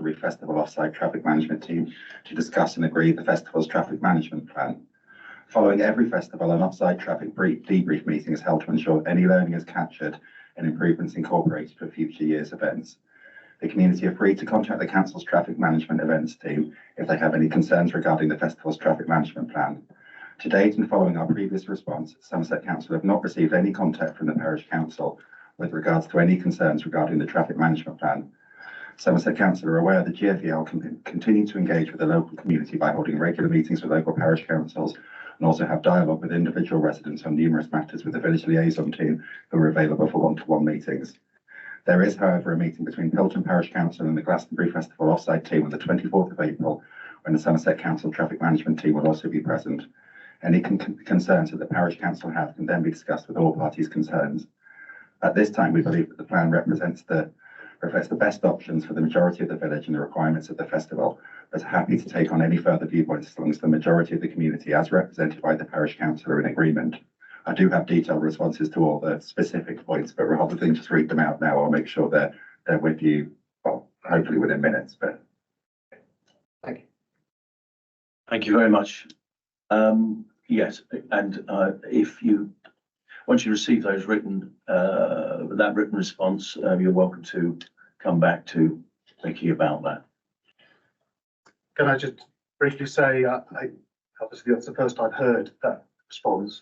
the Festival Offsite Traffic Management Team to discuss and agree the festival's traffic management plan. Following every festival, an offsite traffic debrief meeting is held to ensure any learning is captured and improvements incorporated for future year's events. The community are free to contact the Council's Traffic Management Events team if they have any concerns regarding the festival's traffic management plan. To date, and following our previous response, Somerset Council have not received any contact from the Parish Council with regards to any concerns regarding the traffic management plan. Somerset Council are aware that GFEL can continue to engage with the local community by holding regular meetings with local parish councils and also have dialogue with individual residents on numerous matters with the village liaison team who are available for one-to-one meetings. There is, however, a meeting between Pilton Parish Council and the Glastonbury Festival offsite team on the 24th of April, when the Somerset Council Traffic Management team will also be present. Any concerns that the parish council have can then be discussed with all parties concerned. At this time, we believe that the plan reflects the best options for the majority of the village and the requirements of the festival, but are happy to take on any further viewpoints as long as the majority of the community, as represented by the parish council, are in agreement. I do have detailed responses to all the specific points, but rather than just read them out now, I'll make sure they're with you, well, hopefully within minutes. But Thank you. Thank you very much. Yes, and once you receive those that written response, you're welcome to come back to Vicky about that. Can I just briefly say, obviously that's the first I've heard that response.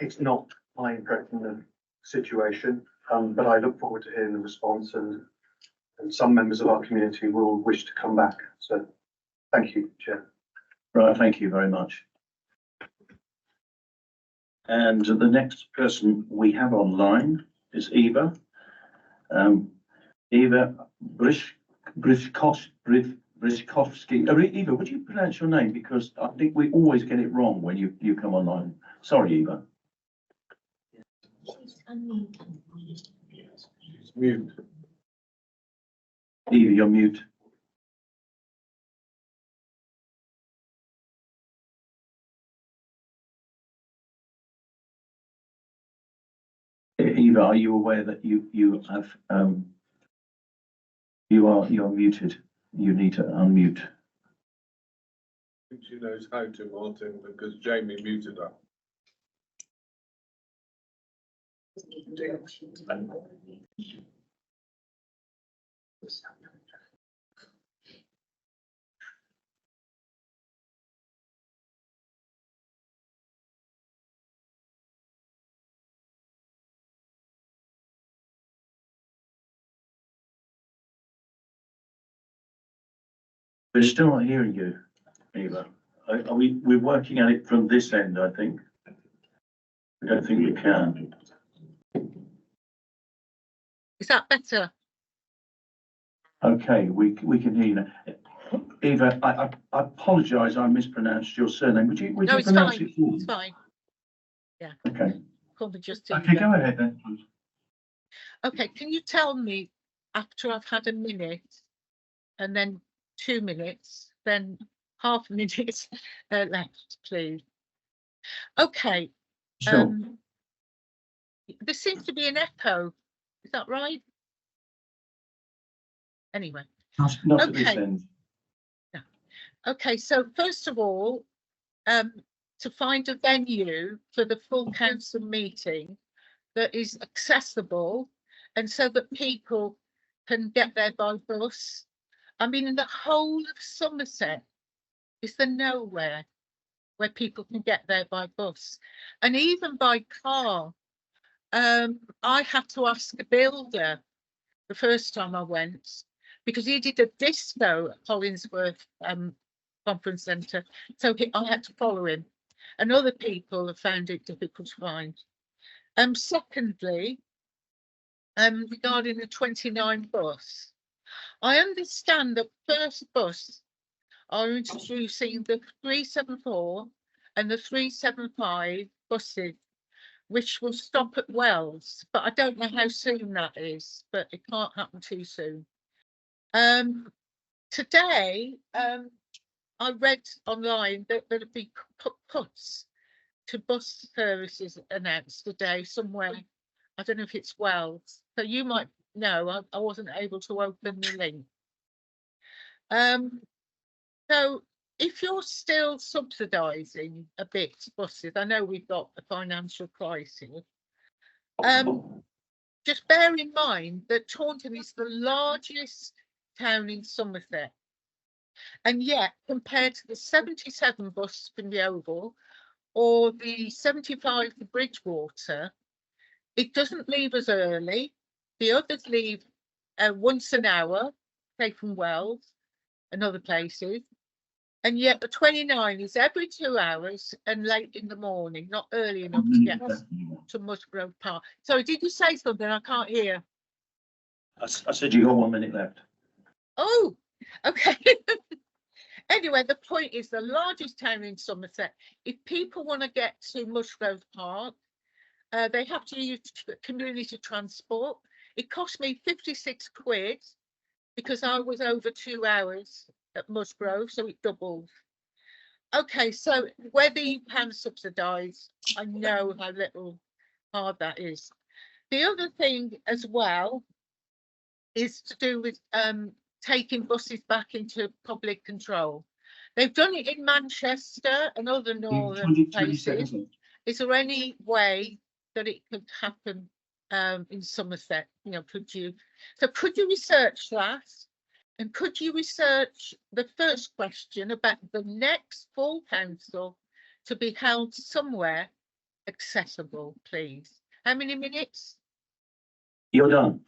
It's not my impression of the situation, but I look forward to hearing the response, and some members of our community will wish to come back. So thank you, Chair. Right, thank you very much. And the next person we have online is Eva. Eva Brishkovsky. Eva, would you pronounce your name? Because I think we always get it wrong when you come online. Sorry, Eva. She's unmuted. She's mute. Eva, you're mute. Eva, are you aware that you have you're muted? You need to unmute. I think she knows how to, Martin, because Jamie muted her. We're still not hearing you, Eva. We're working at it from this end, I think. I don't think we can. Is that better? Okay, we can hear you now. Eva, I apologise, I mispronounced your surname. Would you No, it's pronounce fine. it for me? It's fine. Yeah. Okay. Call me just Okay, go ahead then, please. Okay, can you tell me after I've had a minute and then 2 minutes, then half a minute left, please? Okay. Sure. There seems to be an echo. Is that right? Anyway. Not at this Okay. end. No. Okay, so first of all, to find a venue for the full council meeting that is accessible and so that people can get there by bus. I mean, in the whole of Somerset, is there nowhere where people can get there by bus? And even by car. I had to ask a builder the first time I went, because he did a disco at Hollingsworth Conference Centre, so I had to follow him. And other people have found it difficult to find. Secondly, regarding the 29 bus, I understand the first bus are introducing the 374 and the 375 buses, which will stop at Wells, but I don't know how soon that is, but it can't happen too soon. Today, I read online that there'd be cuts to bus services announced today somewhere. I don't know if it's Wells, so you might know. I wasn't able to open the link. So if you're still subsidising a bit buses, I know we've got a financial crisis. Just bear in mind that Taunton is the largest town in Somerset. And yet, compared to the 77 bus from the Oval or the 75 to Bridgewater, it doesn't leave as early. The others leave once an hour, say from Wells and other places. And yet the 29 is every 2 hours and late in the morning, not early enough to get to Musgrove Park. So did you say something? I can't hear. I said you got 1 minute left. Oh, okay. anyway, the point is the largest town in Somerset. If people want to get to Musgrove Park, they have to use community transport. It cost me 56 quid because I was over 2 hours at Musgrove, so it doubled. Okay, so whether you can subsidise, I know how hard that is. The other thing as well is to do with taking buses back into public control. They've done it in Manchester and other northern places. Is there any way that it could happen in Somerset? You know, could you research that? And could you research the first question about the next full council to be held somewhere accessible, please? How many minutes? You're done.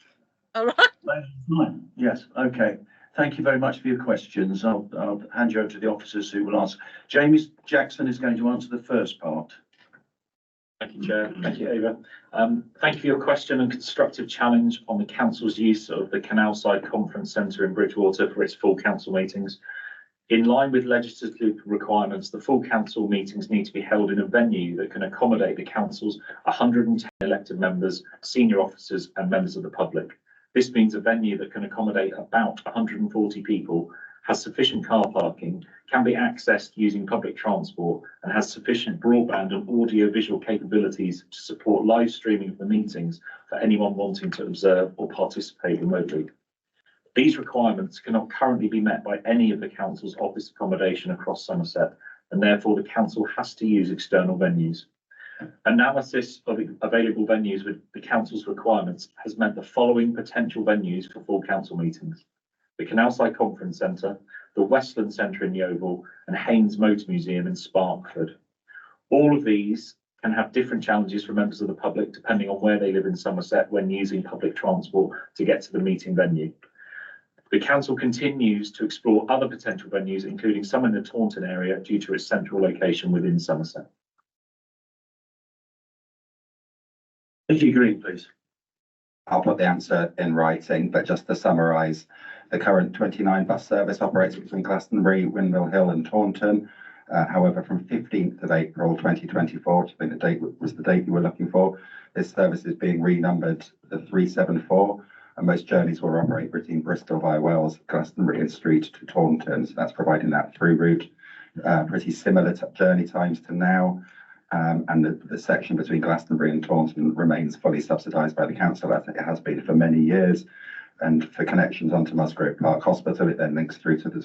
All right. Fine. Yes, okay. Thank you very much for your questions. I'll hand you over to the officers who will answer. Jamie Jackson is going to answer the first part. Thank you, Chair. Thank you, Ava. Thank you for your question and constructive challenge on the council's use of the Canalside Conference Centre in Bridgewater for its full council meetings. In line with legislative requirements, the full council meetings need to be held in a venue that can accommodate the council's 110 elected members, senior officers and members of the public. This means a venue that can accommodate about 140 people, has sufficient car parking, can be accessed using public transport, and has sufficient broadband and audio-visual capabilities to support live streaming of the meetings for anyone wanting to observe or participate remotely. These requirements cannot currently be met by any of the council's office accommodation across Somerset, and therefore the council has to use external venues. Analysis of available venues with the council's requirements has meant the following potential venues for full council meetings: the Canalside Conference Centre, the Westland Centre in Yeovil, and Haynes Motor Museum in Sparkford. All of these can have different challenges for members of the public depending on where they live in Somerset when using public transport to get to the meeting venue. The council continues to explore other potential venues, including some in the Taunton area due to its central location within Somerset. Nikki Green, please. I'll put the answer in writing, but just to summarise, the current 29 bus service operates between Glastonbury, Windmill Hill and Taunton. However, from 15th of April 2024, which I think the date was the date you were looking for, this service is being renumbered the 374, and most journeys will operate between Bristol via Wells, Glastonbury and Street to Taunton. So that's providing that through route. Pretty similar journey times to now. And the section between Glastonbury and Taunton remains fully subsidised by the council, as it has been for many years. And for connections onto Musgrove Park Hospital, it then links through to the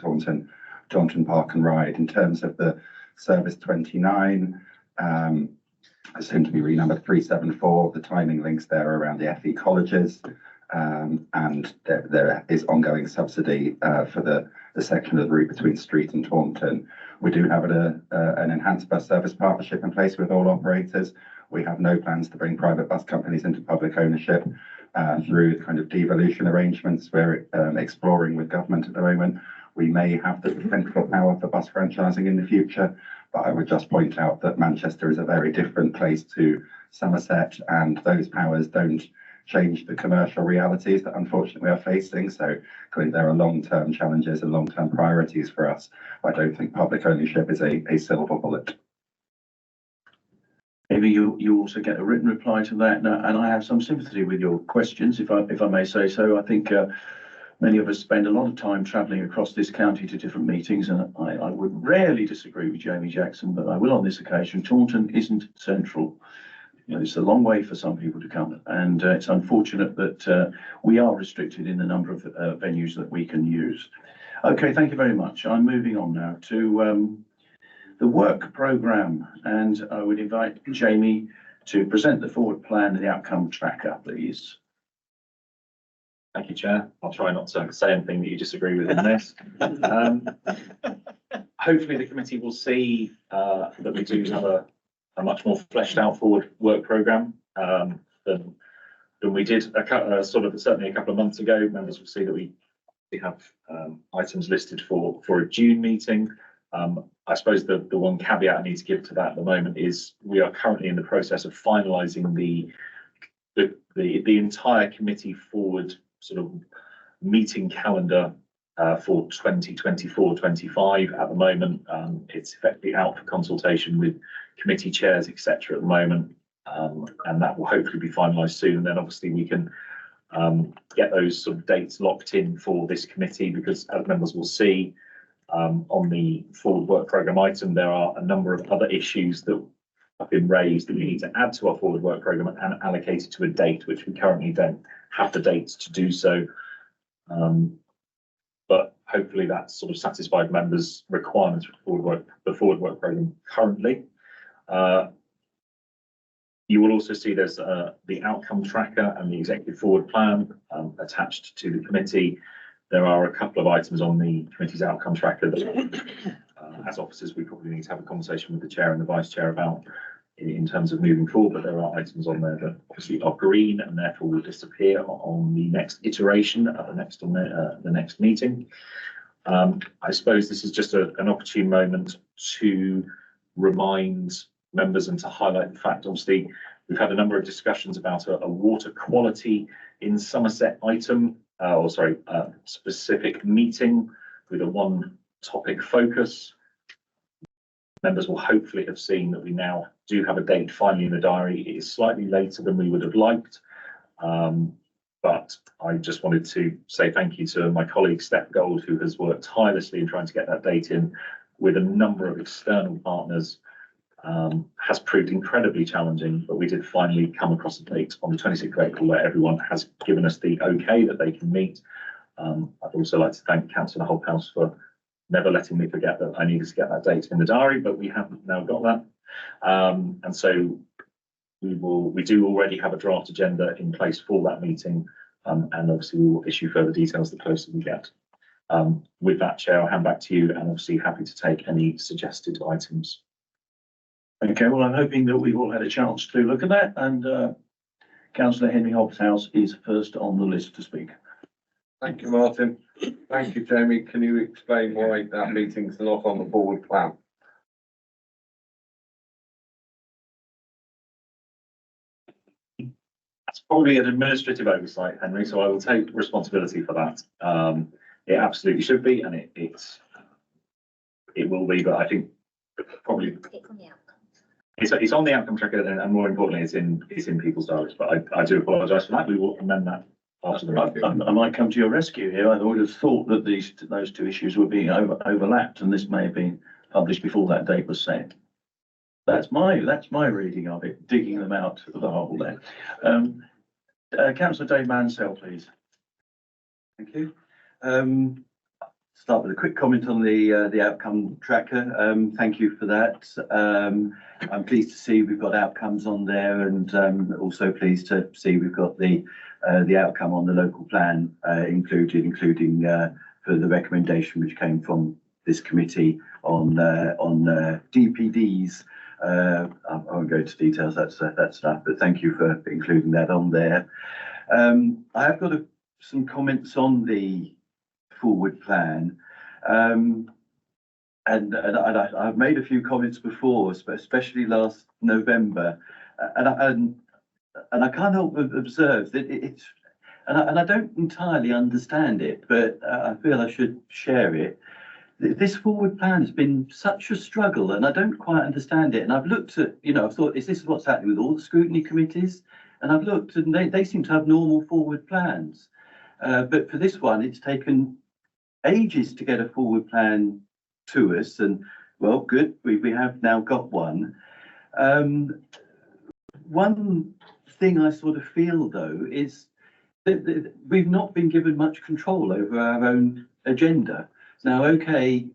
Taunton Park and Ride. In terms of the service 29, soon to be renumbered 374, the timing links there around the FE colleges, and there is ongoing subsidy for the section of the route between Street and Taunton. We do have an enhanced bus service partnership in place with all operators. We have no plans to bring private bus companies into public ownership through kind of devolution arrangements we're exploring with government at the moment. We may have the potential power for bus franchising in the future, but I would just point out that Manchester is a very different place to Somerset, and those powers don't change the commercial realities that unfortunately we are facing. So clearly there are long-term challenges and long-term priorities for us. I don't think public ownership is a silver bullet. Maybe you also get a written reply to that, and I have some sympathy with your questions, if I may say so. I think many of us spend a lot of time travelling across this county to different meetings, and I would rarely disagree with Jamie Jackson, but I will on this occasion. Taunton isn't central. You know, it's a long way for some people to come, and it's unfortunate that we are restricted in the number of venues that we can use. Okay, thank you very much. I'm moving on now to the work programme, and I would invite Jamie to present the forward plan and the outcome tracker, please. Thank you, Chair. I'll try not to say anything that you disagree with in this. Hopefully the committee will see that we do have a much more fleshed out forward work programme than we did certainly a couple of months ago. Members will see that we have items listed for a June meeting. I suppose the one caveat I need to give to that at the moment is we are currently in the process of finalising the entire committee forward sort of meeting calendar for 2024-25 at the moment. It's effectively out for consultation with committee chairs, etc. at the moment. And that will hopefully be finalised soon. And then obviously we can get those sort of dates locked in for this committee, because as members will see on the forward work programme item, there are a number of other issues that have been raised that we need to add to our forward work programme and allocate it to a date, which we currently don't have the dates to do so. But hopefully that sort of satisfied members' requirements for the forward work programme currently. You will also see there's the outcome tracker and the executive forward plan attached to the committee. There are a couple of items on the committee's outcome tracker that, as officers, we probably need to have a conversation with the chair and the vice chair about in terms of moving forward. But there are items on there that obviously are green and therefore will disappear on the next iteration at the next meeting. I suppose this is just an opportune moment to remind members and to highlight the fact, obviously, we've had a number of discussions about a water quality in Somerset item, specific meeting with a one topic focus. Members will hopefully have seen that we now do have a date finally in the diary. It is slightly later than we would have liked, but I just wanted to say thank you to my colleague Steph Gold, who has worked tirelessly in trying to get that date in with a number of external partners. Has proved incredibly challenging, but we did finally come across a date on the 26th of April where everyone has given us the okay that they can meet. I'd also like to thank Councillor Holthouse for never letting me forget that I needed to get that date in the diary, but we have now got that. And so we do already have a draft agenda in place for that meeting, and obviously we will issue further details the closer we get. With that, Chair, I'll hand back to you, and obviously happy to take any suggested items. Okay, well, I'm hoping that we've all had a chance to look at that, and Councillor Henry Holthouse is first on the list to speak. Thank you, Martin. Thank you, Jamie. Can you explain why that meeting's not on the forward plan? That's probably an administrative oversight, Henry, so I will take responsibility for that. It absolutely should be, and it will be, but I think probably it's on the outcome tracker, and more importantly, it's in people's diaries. But I do apologise for that. We will amend that after the meeting. I might come to your rescue here. I would have thought that those two issues were being overlapped, and this may have been published before that date was set. That's my reading of it, digging them out of the hole there. Councillor Dave Mansell, please. Thank you. Start with a quick comment on the outcome tracker. Thank you for that. I'm pleased to see we've got outcomes on there, and also pleased to see we've got the outcome on the local plan included, including for the recommendation which came from this committee on DPDs. I won't go into details. That's enough. But thank you for including that on there. I have got some comments on the forward plan, and I've made a few comments before, especially last November, and I can't help but observe that it's, and I don't entirely understand it, but I feel I should share it. This forward plan has been such a struggle, and I don't quite understand it. And I've looked at, I've thought, is this what's happening with all the scrutiny committees? And I've looked, and they seem to have normal forward plans. But for this one, it's taken ages to get a forward plan to us. And well, good, we have now got one. One thing I sort of feel, though, is that we've not been given much control over our own agenda. Now, okay,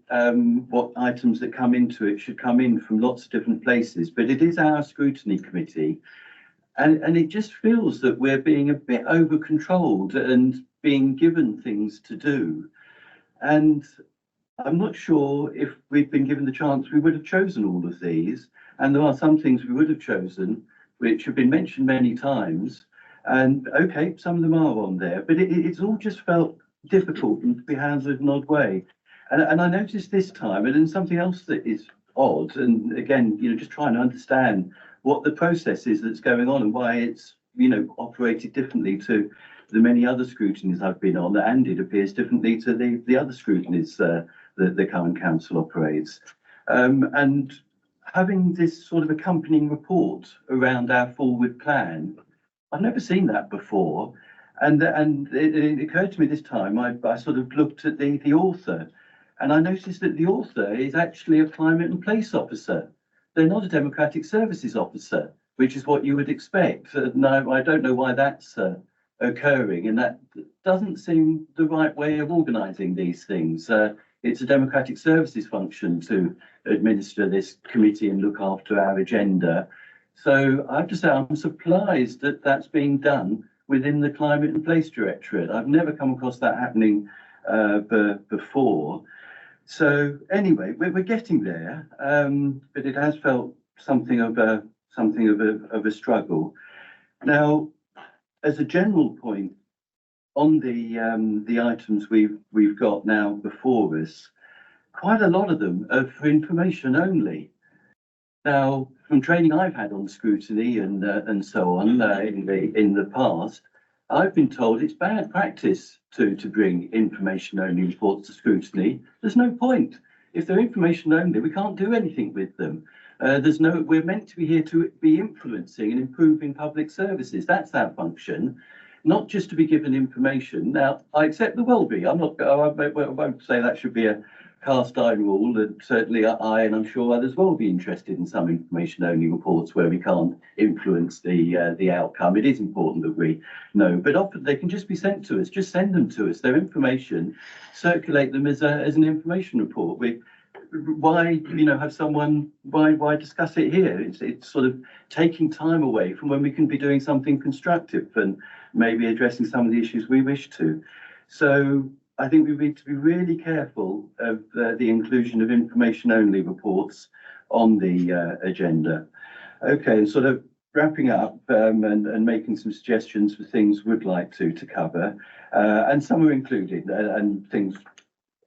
what items that come into it should come in from lots of different places, but it is our scrutiny committee. And it just feels that we're being a bit over controlled and being given things to do. And I'm not sure if we'd been given the chance, we would have chosen all of these. And there are some things we would have chosen, which have been mentioned many times. And okay, some of them are on there, but it's all just felt difficult and to be handled in an odd way. And I noticed this time, and then something else that is odd, and again, just trying to understand what the process is that's going on and why it's, operated differently to the many other scrutinies I've been on, and it appears differently to the other scrutinies that the current council operates. And having this sort of accompanying report around our forward plan, I've never seen that before. And it occurred to me this time, I sort of looked at the author, and I noticed that the author is actually a climate and place officer. They're not a democratic services officer, which is what you would expect. No, I don't know why that's occurring, and that doesn't seem the right way of organising these things. It's a democratic services function to administer this committee and look after our agenda. So I have to say, I'm surprised that that's being done within the Climate and Place Directorate. I've never come across that happening before. So anyway, we're getting there, but it has felt something of a struggle. Now, as a general point on the items we've got now before us, quite a lot of them are for information only. Now, from training I've had on scrutiny and so on in the past, I've been told it's bad practice to bring information only reports to scrutiny. There's no point. If they're information only, we can't do anything with them. We're meant to be here to be influencing and improving public services. That's our function, not just to be given information. Now, I accept there will be. I won't say that should be a cast iron rule, and certainly I and I'm sure others will be interested in some information only reports where we can't influence the outcome. It is important that we know, but often they can just be sent to us. Just send them to us. Their information, circulate them as an information report. Why have someone, why discuss it here? It's sort of taking time away from when we can be doing something constructive and maybe addressing some of the issues we wish to. So I think we need to be really careful of the inclusion of information only reports on the agenda. Okay, and sort of wrapping up and making some suggestions for things we'd like to cover, and some are included, and things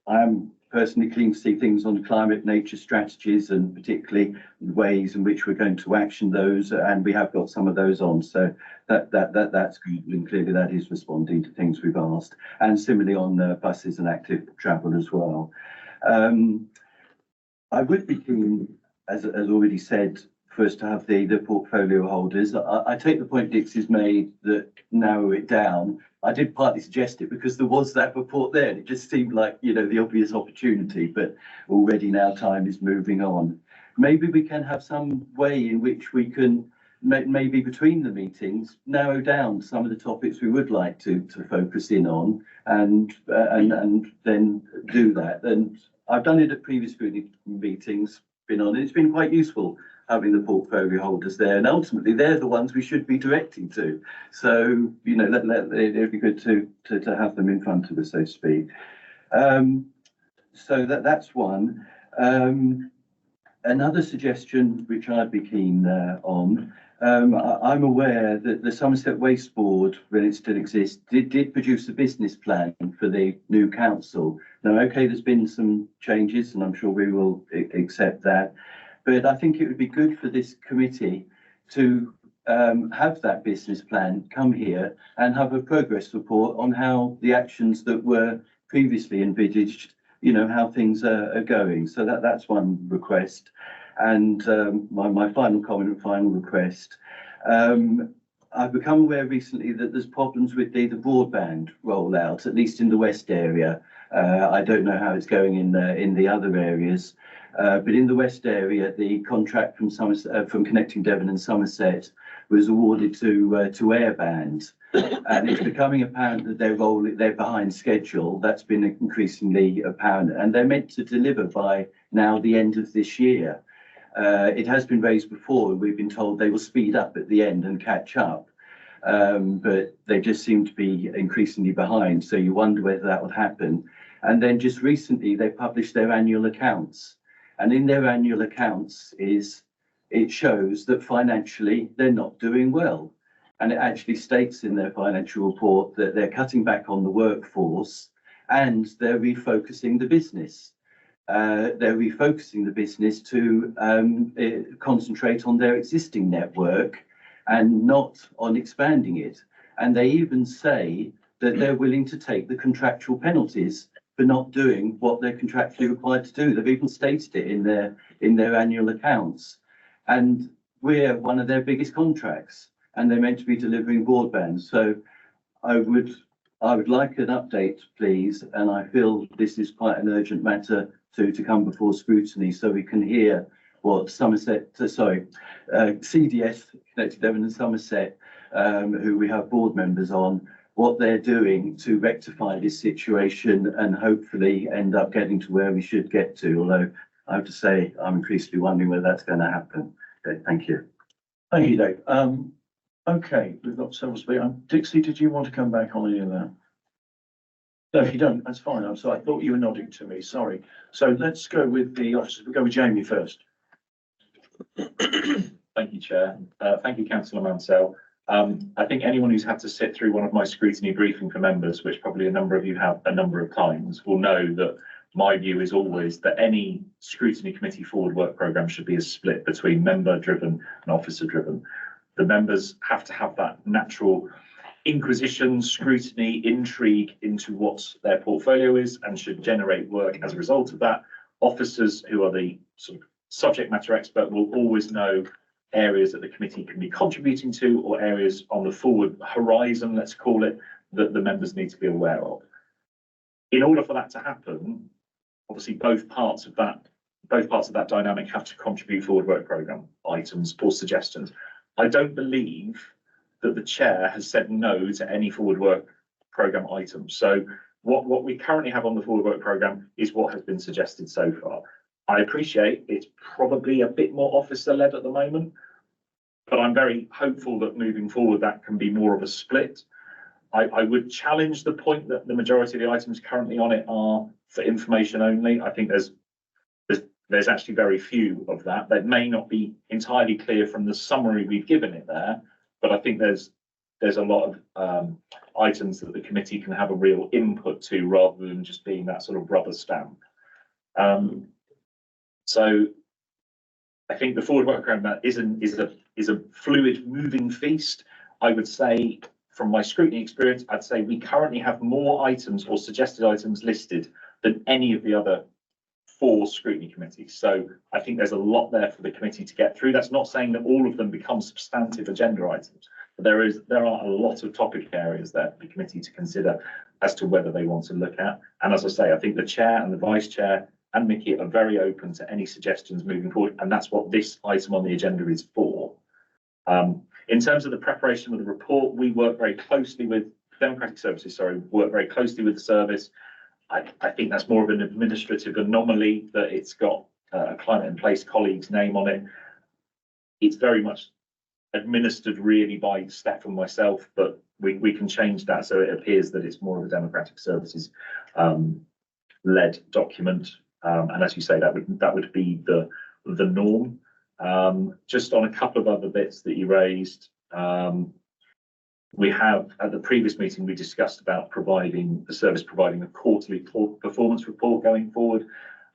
I am personally keen to see things on climate nature strategies, and particularly ways in which we're going to action those, and we have got some of those on, so that's good, and clearly that is responding to things we've asked, and similarly on buses and active travel as well. I would be keen, as already said, for us to have the portfolio holders. I take the point Dixie's made that narrow it down. I did partly suggest it because there was that report there, and it just seemed like, the obvious opportunity, but already now time is moving on. Maybe we can have some way in which we can, maybe between the meetings, narrow down some of the topics we would like to focus in on, and then do that. And I've done it at previous meetings, been on it. It's been quite useful having the portfolio holders there, and ultimately they're the ones we should be directing to. So, it'd be good to have them in front of us, so to speak. So that's one. Another suggestion which I'd be keen on, I'm aware that the Somerset Waste Board, when it still exists, did produce a business plan for the new council. Now, okay, there's been some changes, and I'm sure we will accept that. But I think it would be good for this committee to have that business plan come here and have a progress report on how the actions that were previously envisaged, how things are going. So that's one request. And my final comment and final request. I've become aware recently that there's problems with the broadband rollout, at least in the West area. I don't know how it's going in the other areas. But in the West area, the contract from Connecting Devon and Somerset was awarded to Airband, and it's becoming apparent that they're behind schedule. That's been increasingly apparent, and they're meant to deliver by now the end of this year. It has been raised before, and we've been told they will speed up at the end and catch up, but they just seem to be increasingly behind. So you wonder whether that would happen. And then just recently, they published their annual accounts. And in their annual accounts it shows that financially they're not doing well. And it actually states in their financial report that they're cutting back on the workforce and they're refocusing the business. They're refocusing the business to concentrate on their existing network and not on expanding it. And they even say that they're willing to take the contractual penalties for not doing what they're contractually required to do. They've even stated it in their annual accounts. And we're one of their biggest contracts, and they're meant to be delivering broadband. So I would like an update, please, and I feel this is quite an urgent matter to come before scrutiny, so we can hear what CDS, Connected Devon and Somerset, who we have board members on, what they're doing to rectify this situation and hopefully end up getting to where we should get to. Although I have to say, I'm increasingly wondering whether that's going to happen. Okay, thank you. Thank you, Dave. Okay, we've got several speakers. Dixie, did you want to come back on any of that? No, if you don't, that's fine. I'm sorry. I thought you were nodding to me. Sorry. So let's go with the officers. We'll go with Jamie first. Thank you, Chair. Thank you, Councillor Mansell. I think anyone who's had to sit through one of my scrutiny briefing for members, which probably a number of you have a number of times, will know that my view is always that any scrutiny committee forward work programme should be a split between member driven and officer driven. The members have to have that natural inquisition, scrutiny, intrigue into what their portfolio is and should generate work as a result of that. Officers who are the sort of subject matter expert will always know areas that the committee can be contributing to or areas on the forward horizon, let's call it, that the members need to be aware of. In order for that to happen, obviously both parts of that dynamic have to contribute forward work programme items or suggestions. I don't believe that the chair has said no to any forward work programme items. So what we currently have on the forward work programme is what has been suggested so far. I appreciate it's probably a bit more officer led at the moment, but I'm very hopeful that moving forward that can be more of a split. I would challenge the point that the majority of the items currently on it are for information only. I think there's actually very few of that. That may not be entirely clear from the summary we've given it there, but I think there's a lot of items that the committee can have a real input to rather than just being that sort of rubber stamp. So I think the forward work programme is a fluid moving feast. I would say from my scrutiny experience, I'd say we currently have more items or suggested items listed than any of the other 4 scrutiny committees. So I think there's a lot there for the committee to get through. That's not saying that all of them become substantive agenda items, but there are a lot of topic areas there for the committee to consider as to whether they want to look at. And as I say, I think the chair and the vice chair and Mickey are very open to any suggestions moving forward, and that's what this item on the agenda is for. In terms of the preparation of the report, we work very closely with Democratic Services, work very closely with the service. I think that's more of an administrative anomaly that it's got a climate and place colleague's name on it. It's very much administered really by Steph and myself, but we can change that so it appears that it's more of a Democratic Services led document. And as you say, that would be the norm. Just on a couple of other bits that you raised, we have at the previous meeting we discussed about the service providing a quarterly performance report going forward,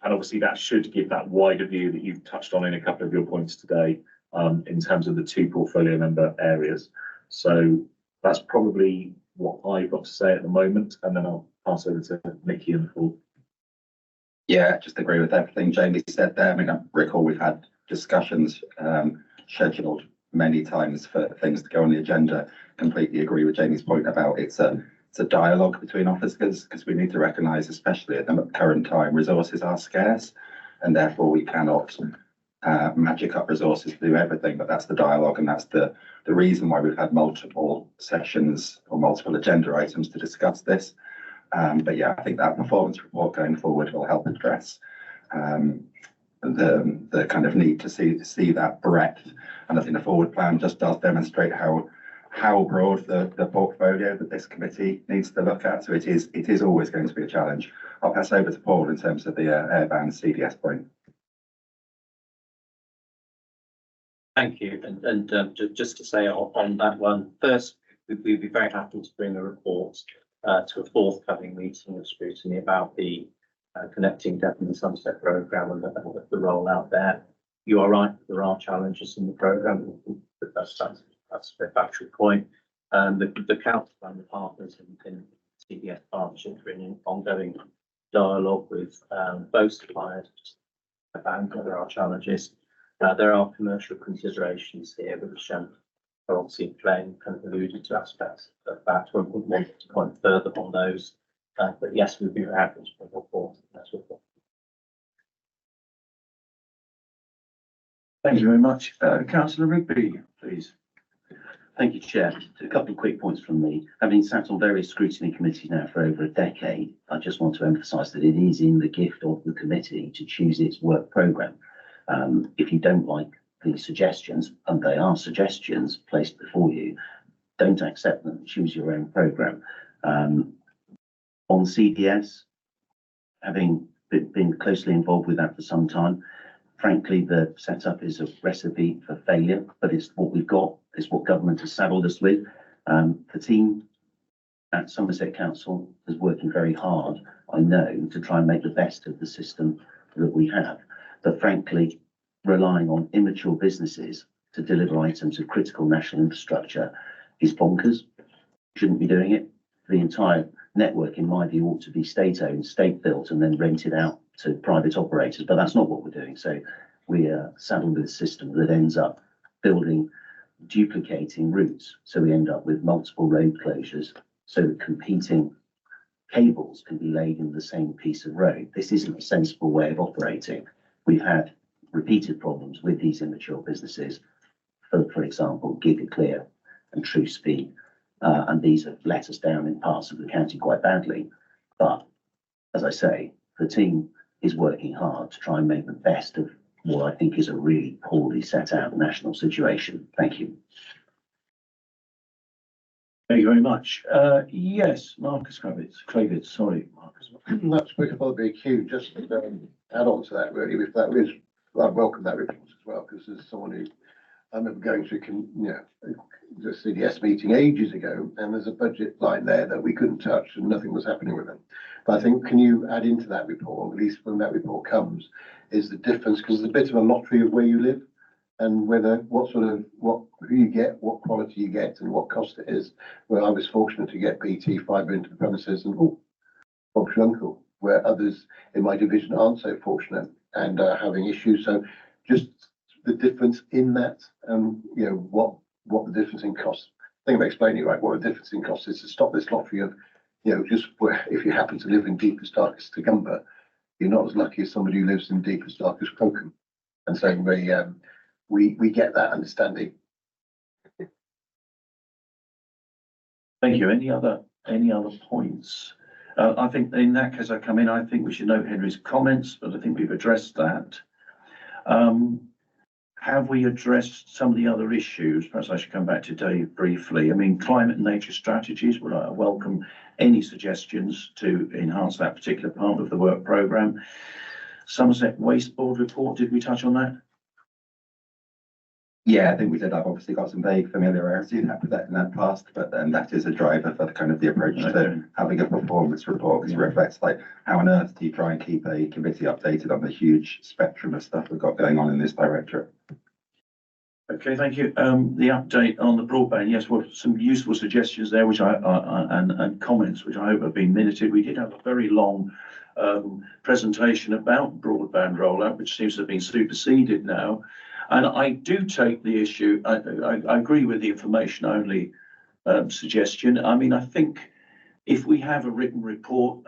and obviously that should give that wider view that you've touched on in a couple of your points today in terms of the 2 portfolio member areas. So that's probably what I've got to say at the moment, and then I'll pass over to Mickey and Paul. Yeah, just agree with everything Jamie said there. I mean, I recall we've had discussions scheduled many times for things to go on the agenda. Completely agree with Jamie's point about it's a dialogue between officers, because we need to recognise, especially at the current time, resources are scarce, and therefore we cannot magic up resources to do everything. But that's the dialogue, and that's the reason why we've had multiple sessions or multiple agenda items to discuss this. But yeah, I think that performance report going forward will help address the kind of need to see that breadth. And I think the forward plan just does demonstrate how broad the portfolio that this committee needs to look at. So it is always going to be a challenge. I'll pass over to Paul in terms of the airband CDS point. Thank you. And just to say on that one, first, we'd be very happy to bring a report to a forthcoming meeting of scrutiny about the Connecting Devon and Somerset programme and the rollout there. You are right, there are challenges in the programme, but that's a factual point. The council and the partners in CDS partnership are in ongoing dialogue with both suppliers about there are challenges. There are commercial considerations here, which are obviously playing kind of alluded to aspects of that. We would want to point further on those, but yes, we'd be happy to report. That's what. Thank you very much. Councillor Rigby, please. Thank you, Chair. A couple of quick points from me. Having sat on various scrutiny committees now for over a decade, I just want to emphasise that it is in the gift of the committee to choose its work programme. If you don't like the suggestions, and they are suggestions placed before you, don't accept them, choose your own programme. On CDS, having been closely involved with that for some time, frankly, the setup is a recipe for failure, but it's what we've got, it's what government has saddled us with. The team at Somerset Council is working very hard, I know, to try and make the best of the system that we have. But frankly, relying on immature businesses to deliver items of critical national infrastructure is bonkers. Shouldn't be doing it. The entire network, in my view, ought to be state-owned, state-built, and then rented out to private operators. But that's not what we're doing. So we are saddled with a system that ends up building, duplicating routes. So we end up with multiple road closures so that competing cables can be laid in the same piece of road. This isn't a sensible way of operating. We've had repeated problems with these immature businesses, for example, GigaClear and True Speed, and these have let us down in parts of the county quite badly. But as I say, the team is working hard to try and make the best of what I think is a really poorly set out national situation. Thank you. Thank you very much. Yes, Marcus Cravitz, sorry, Marcus. That's quick about the BQ. Just add on to that, really. If that is, I welcome that report as well, because as someone who I remember going to, the CDS meeting ages ago, and there's a budget line there that we couldn't touch, and nothing was happening with them. But I think, can you add into that report, at least when that report comes, is the difference, because there's a bit of a lottery of where you live, and whether who you get, what quality you get, and what cost it is. Where I was fortunate to get BT fibre into the premises, and Bob's your uncle, where others in my division aren't so fortunate and are having issues. So just the difference in that, and what the difference in cost. I think I'm explaining right what the difference in cost is to stop this lottery of, just where if you happen to live in deepest darkest Toowoomba, you're not as lucky as somebody who lives in deepest darkest Crocombe. And so we get that understanding. Thank you. Any other points? I think in that case, I think we should note Henry's comments, but I think we've addressed that. Have we addressed some of the other issues? Perhaps I should come back to Dave briefly. I mean, climate and nature strategies, would I welcome any suggestions to enhance that particular part of the work programme. Somerset Waste Board report, did we touch on that? Yeah, I think we did. I've obviously got some vague familiarity in that past, but then that is a driver for the approach to having a performance report, because it reflects how on earth do you try and keep a committee updated on the huge spectrum of stuff we've got going on in this directorate. Okay, thank you. The update on the broadband, yes, well, some useful suggestions there, which and comments which I hope have been minuted. We did have a very long presentation about broadband rollout, which seems to have been superseded now. And I do take the issue, I agree with the information only suggestion. I mean, I think if we have a written report,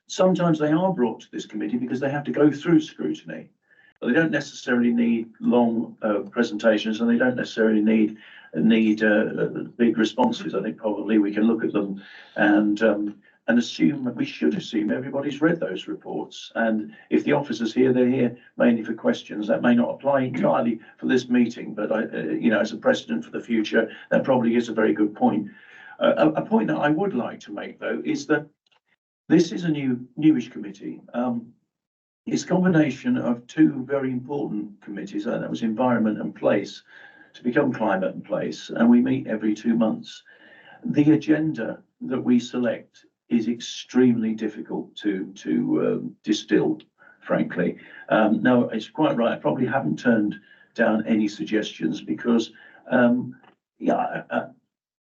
sometimes they are brought to this committee because they have to go through scrutiny. But they don't necessarily need long presentations, and they don't necessarily need big responses. I think probably we can look at them and assume, we should assume everybody's read those reports. And if the officers here, they're here mainly for questions. That may not apply entirely for this meeting, but as a precedent for the future, that probably is a very good point. A point that I would like to make, though, is that this is a newish committee. It's a combination of two very important committees, that was Environment and Place, to become Climate and Place, and we meet every 2 months. The agenda that we select is extremely difficult to distill, frankly. No, it's quite right. I probably haven't turned down any suggestions because,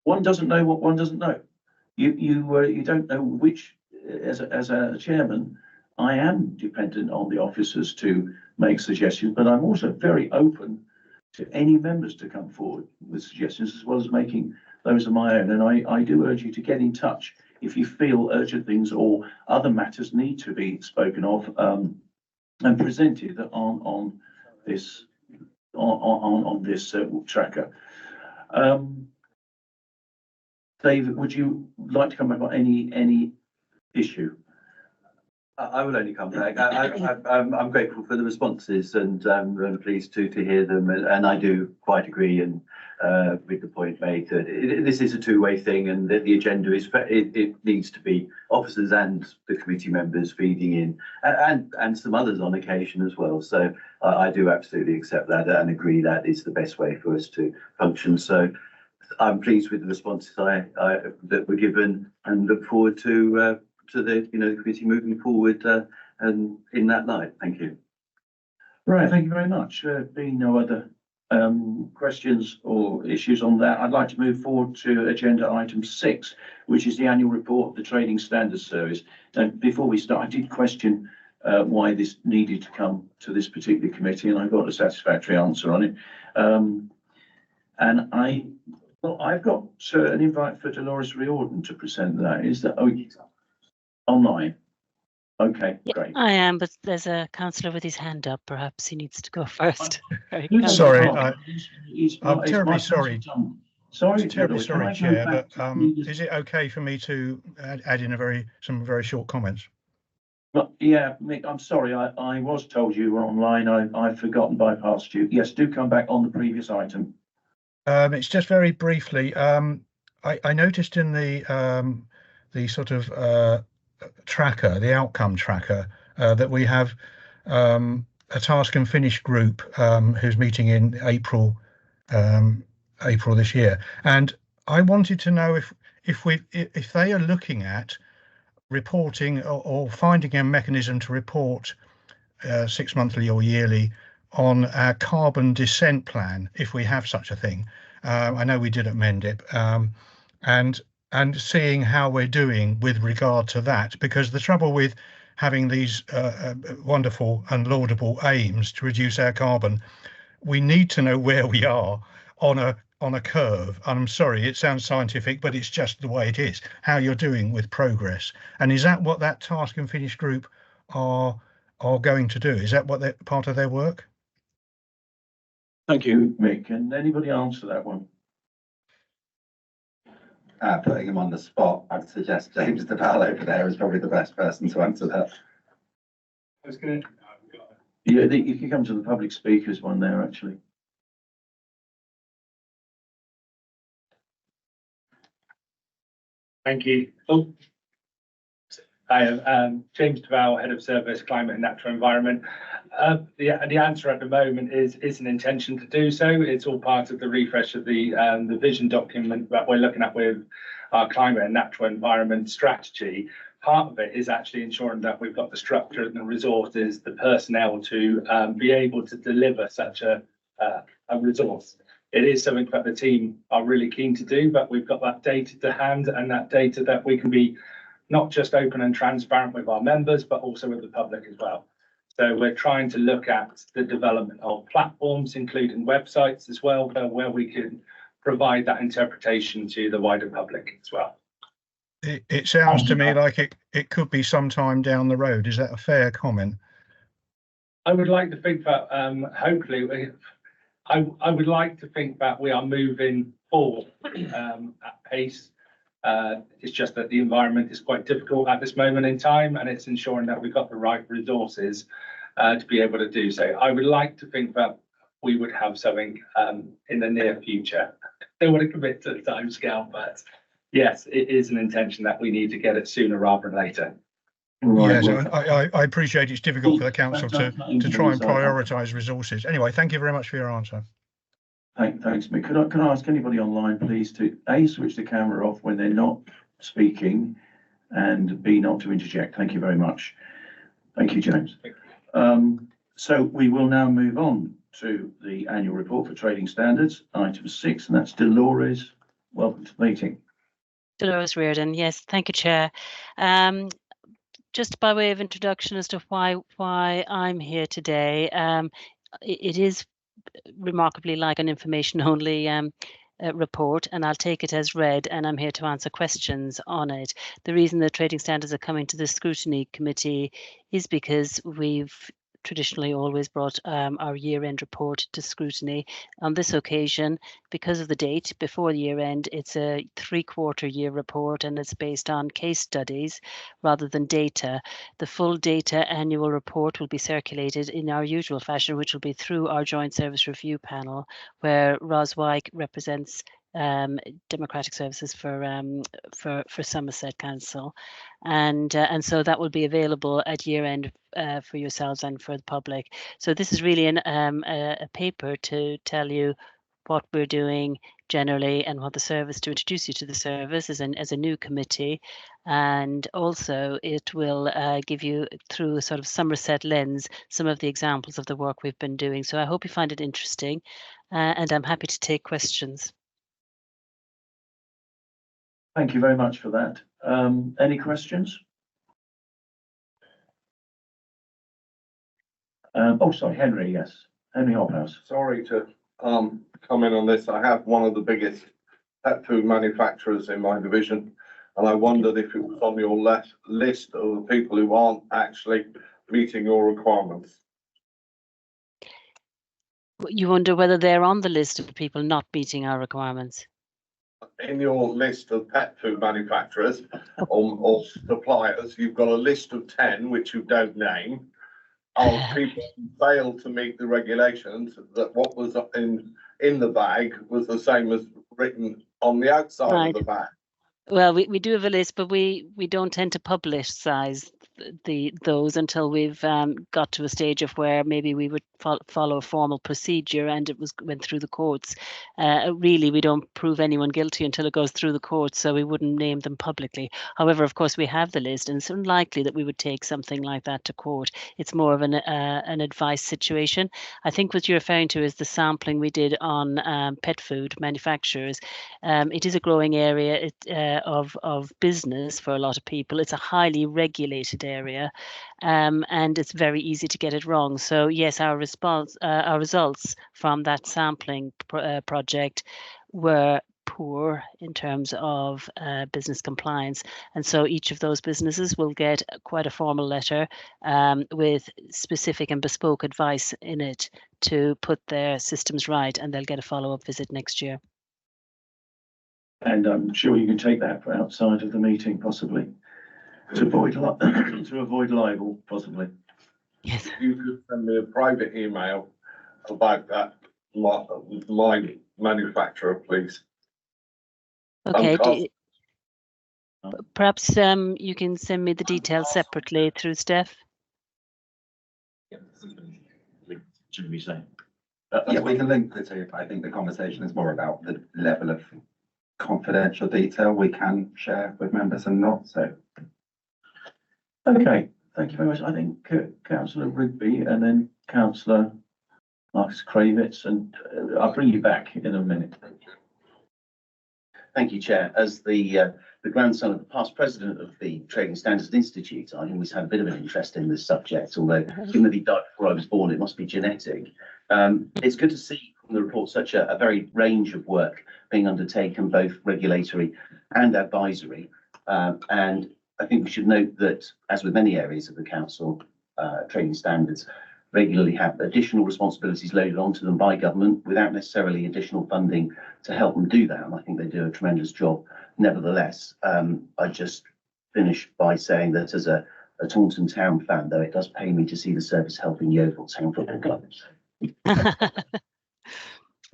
one doesn't know what one doesn't know. You don't know which, as a chairman, I am dependent on the officers to make suggestions, but I'm also very open to any members to come forward with suggestions, as well as making those of my own. And I do urge you to get in touch if you feel urgent things or other matters need to be spoken of, and presented on this tracker. David, would you like to come back on any issue? I will only come back. I'm grateful for the responses, and I'm pleased to hear them. And I do quite agree and with the point made that this is a two-way thing, and that the agenda is it needs to be officers and the committee members feeding in, and some others on occasion as well. So I do absolutely accept that and agree that is the best way for us to function. So I'm pleased with the responses that were given, and look forward to the the committee moving forward and in that light. Thank you. Right, thank you very much. Being no other questions or issues on that, I'd like to move forward to agenda item 6, which is the annual report of the Trading Standards Service. And before we start, I did question why this needed to come to this particular committee, and I got a satisfactory answer on it. And I've got an invite for Dolores Riordan to present that. Is that online? Okay, Yeah, great. I am, but there's a councillor with his hand up. Perhaps he needs to go first. Sorry, I'm terribly sorry. Sorry, Terribly Dolores, sorry, can I go Chair, back but to is it okay for me to add in some very short comments? Well, yeah, Mick, I'm sorry, I was told you were online. I've forgotten, bypassed you. Yes, do come back on the previous item. It's just very briefly. I noticed in the sort of tracker, the outcome tracker, that we have a task and finish group who's meeting in April this year, and I wanted to know if they are looking at reporting or finding a mechanism to report 6 monthly or yearly on our carbon descent plan, if we have such a thing. I know we did at Mendip, and seeing how we're doing with regard to that, because the trouble with having these wonderful and laudable aims to reduce our carbon, we need to know where we are on a curve. I'm sorry, it sounds scientific, but it's just the way it is, how you're doing with progress. And is that what that task and finish group are going to do? Is that what part of their work? Thank you, Mick. Can anybody answer that one? Putting him on the spot, I'd suggest James DePal over there is probably the best person to answer that. I was going to. Yeah, you can come to the public speakers one there, actually. Thank you. Oh. Hi, I'm James DeVal, Head of Service, Climate and Natural Environment. The answer at the moment is an intention to do so. It's all part of the refresh of the vision document that we're looking at with our climate and natural environment strategy. Part of it is actually ensuring that we've got the structure and the resources, the personnel to be able to deliver such a resource. It is something that the team are really keen to do, but we've got that data to hand, and that data that we can be not just open and transparent with our members, but also with the public as well. So we're trying to look at the development of platforms, including websites as well, where we can provide that interpretation to the wider public as well. It sounds to me like it could be sometime down the road. Is that a fair comment? I would like to think that hopefully I would like to think that we are moving forward at pace. It's just that the environment is quite difficult at this moment in time, and it's ensuring that we've got the right resources to be able to do so. I would like to think that we would have something in the near future. I don't want to commit to the timescale, but yes, it is an intention that we need to get it sooner rather than later. Right, yes, I appreciate it's difficult for the council to try and prioritise resources. Anyway, thank you very much for your answer. Thanks, Mick. Can I ask anybody online, please, to A, switch the camera off when they're not speaking, and B, not to interject. Thank you very much. Thank you, James. So we will now move on to the annual report for trading standards, item 6, and that's Dolores welcome to the meeting. Dolores Reardon, yes, thank you, Chair. Just by way of introduction as to why I'm here today, it is remarkably like an information only report, and I'll take it as read, and I'm here to answer questions on it. The reason the trading standards are coming to the scrutiny committee is because we've traditionally always brought our year-end report to scrutiny. On this occasion, because of the date before the year end, it's a 3-quarter year report, and it's based on case studies rather than data. The full data annual report will be circulated in our usual fashion, which will be through our joint service review panel, where Ros Wyke represents Democratic Services for Somerset Council, and so that will be available at year end for yourselves and for the public. So this is really a paper to tell you what we're doing generally and what the service, to introduce you to the service as a new committee, and also it will give you, through a sort of Somerset lens, some of the examples of the work we've been doing. So I hope you find it interesting, and I'm happy to take questions. Thank you very much for that. Any questions? Oh, sorry, Henry, yes. Henry Hobhouse. Sorry to come in on this. I have one of the biggest pet food manufacturers in my division, and I wondered if it was on your list of the people who aren't actually meeting your requirements. You wonder whether they're on the list of people not meeting our requirements? In your list of pet food manufacturers or suppliers, you've got a list of 10, which you don't name, of people who failed to meet the regulations, that what was in the bag was the same as written on the outside of the bag. Well, we do have a list, but we don't tend to publicize those until we've got to a stage of where maybe we would follow a formal procedure and it went through the courts. Really, we don't prove anyone guilty until it goes through the courts, so we wouldn't name them publicly. However, of course, we have the list, and it's unlikely that we would take something like that to court. It's more of an advice situation. I think what you're referring to is the sampling we did on pet food manufacturers. It is a growing area of business for a lot of people. It's a highly regulated area, and it's very easy to get it wrong. So yes, our results from that sampling project were poor in terms of business compliance, and so each of those businesses will get quite a formal letter with specific and bespoke advice in it to put their systems right, and they'll get a follow-up visit next year. And I'm sure you can take that for outside of the meeting, possibly, to avoid libel, possibly. Yes. You could send me a private email about that, my manufacturer, please. Okay. Perhaps you can send me the details separately through Steph. Should we say? Yeah, we can link the two. I think the conversation is more about the level of confidential detail we can share with members and not. So, okay, thank you very much. I think Councillor Rigby and then Councillor Marcus Kravitz, and I'll bring you back in a minute. Thank you, Chair. As the grandson of the past president of the Trading Standards Institute, I always had a bit of an interest in this subject, although given that he died before I was born, it must be genetic. It's good to see from the report such a varied range of work being undertaken, both regulatory and advisory. And I think we should note that, as with many areas of the Council, trading standards regularly have additional responsibilities loaded onto them by government without necessarily additional funding to help them do that. And I think they do a tremendous job. Nevertheless, I just finish by saying that as a Taunton Town fan, though, it does pay me to see the service helping Yeovil Town Football Club.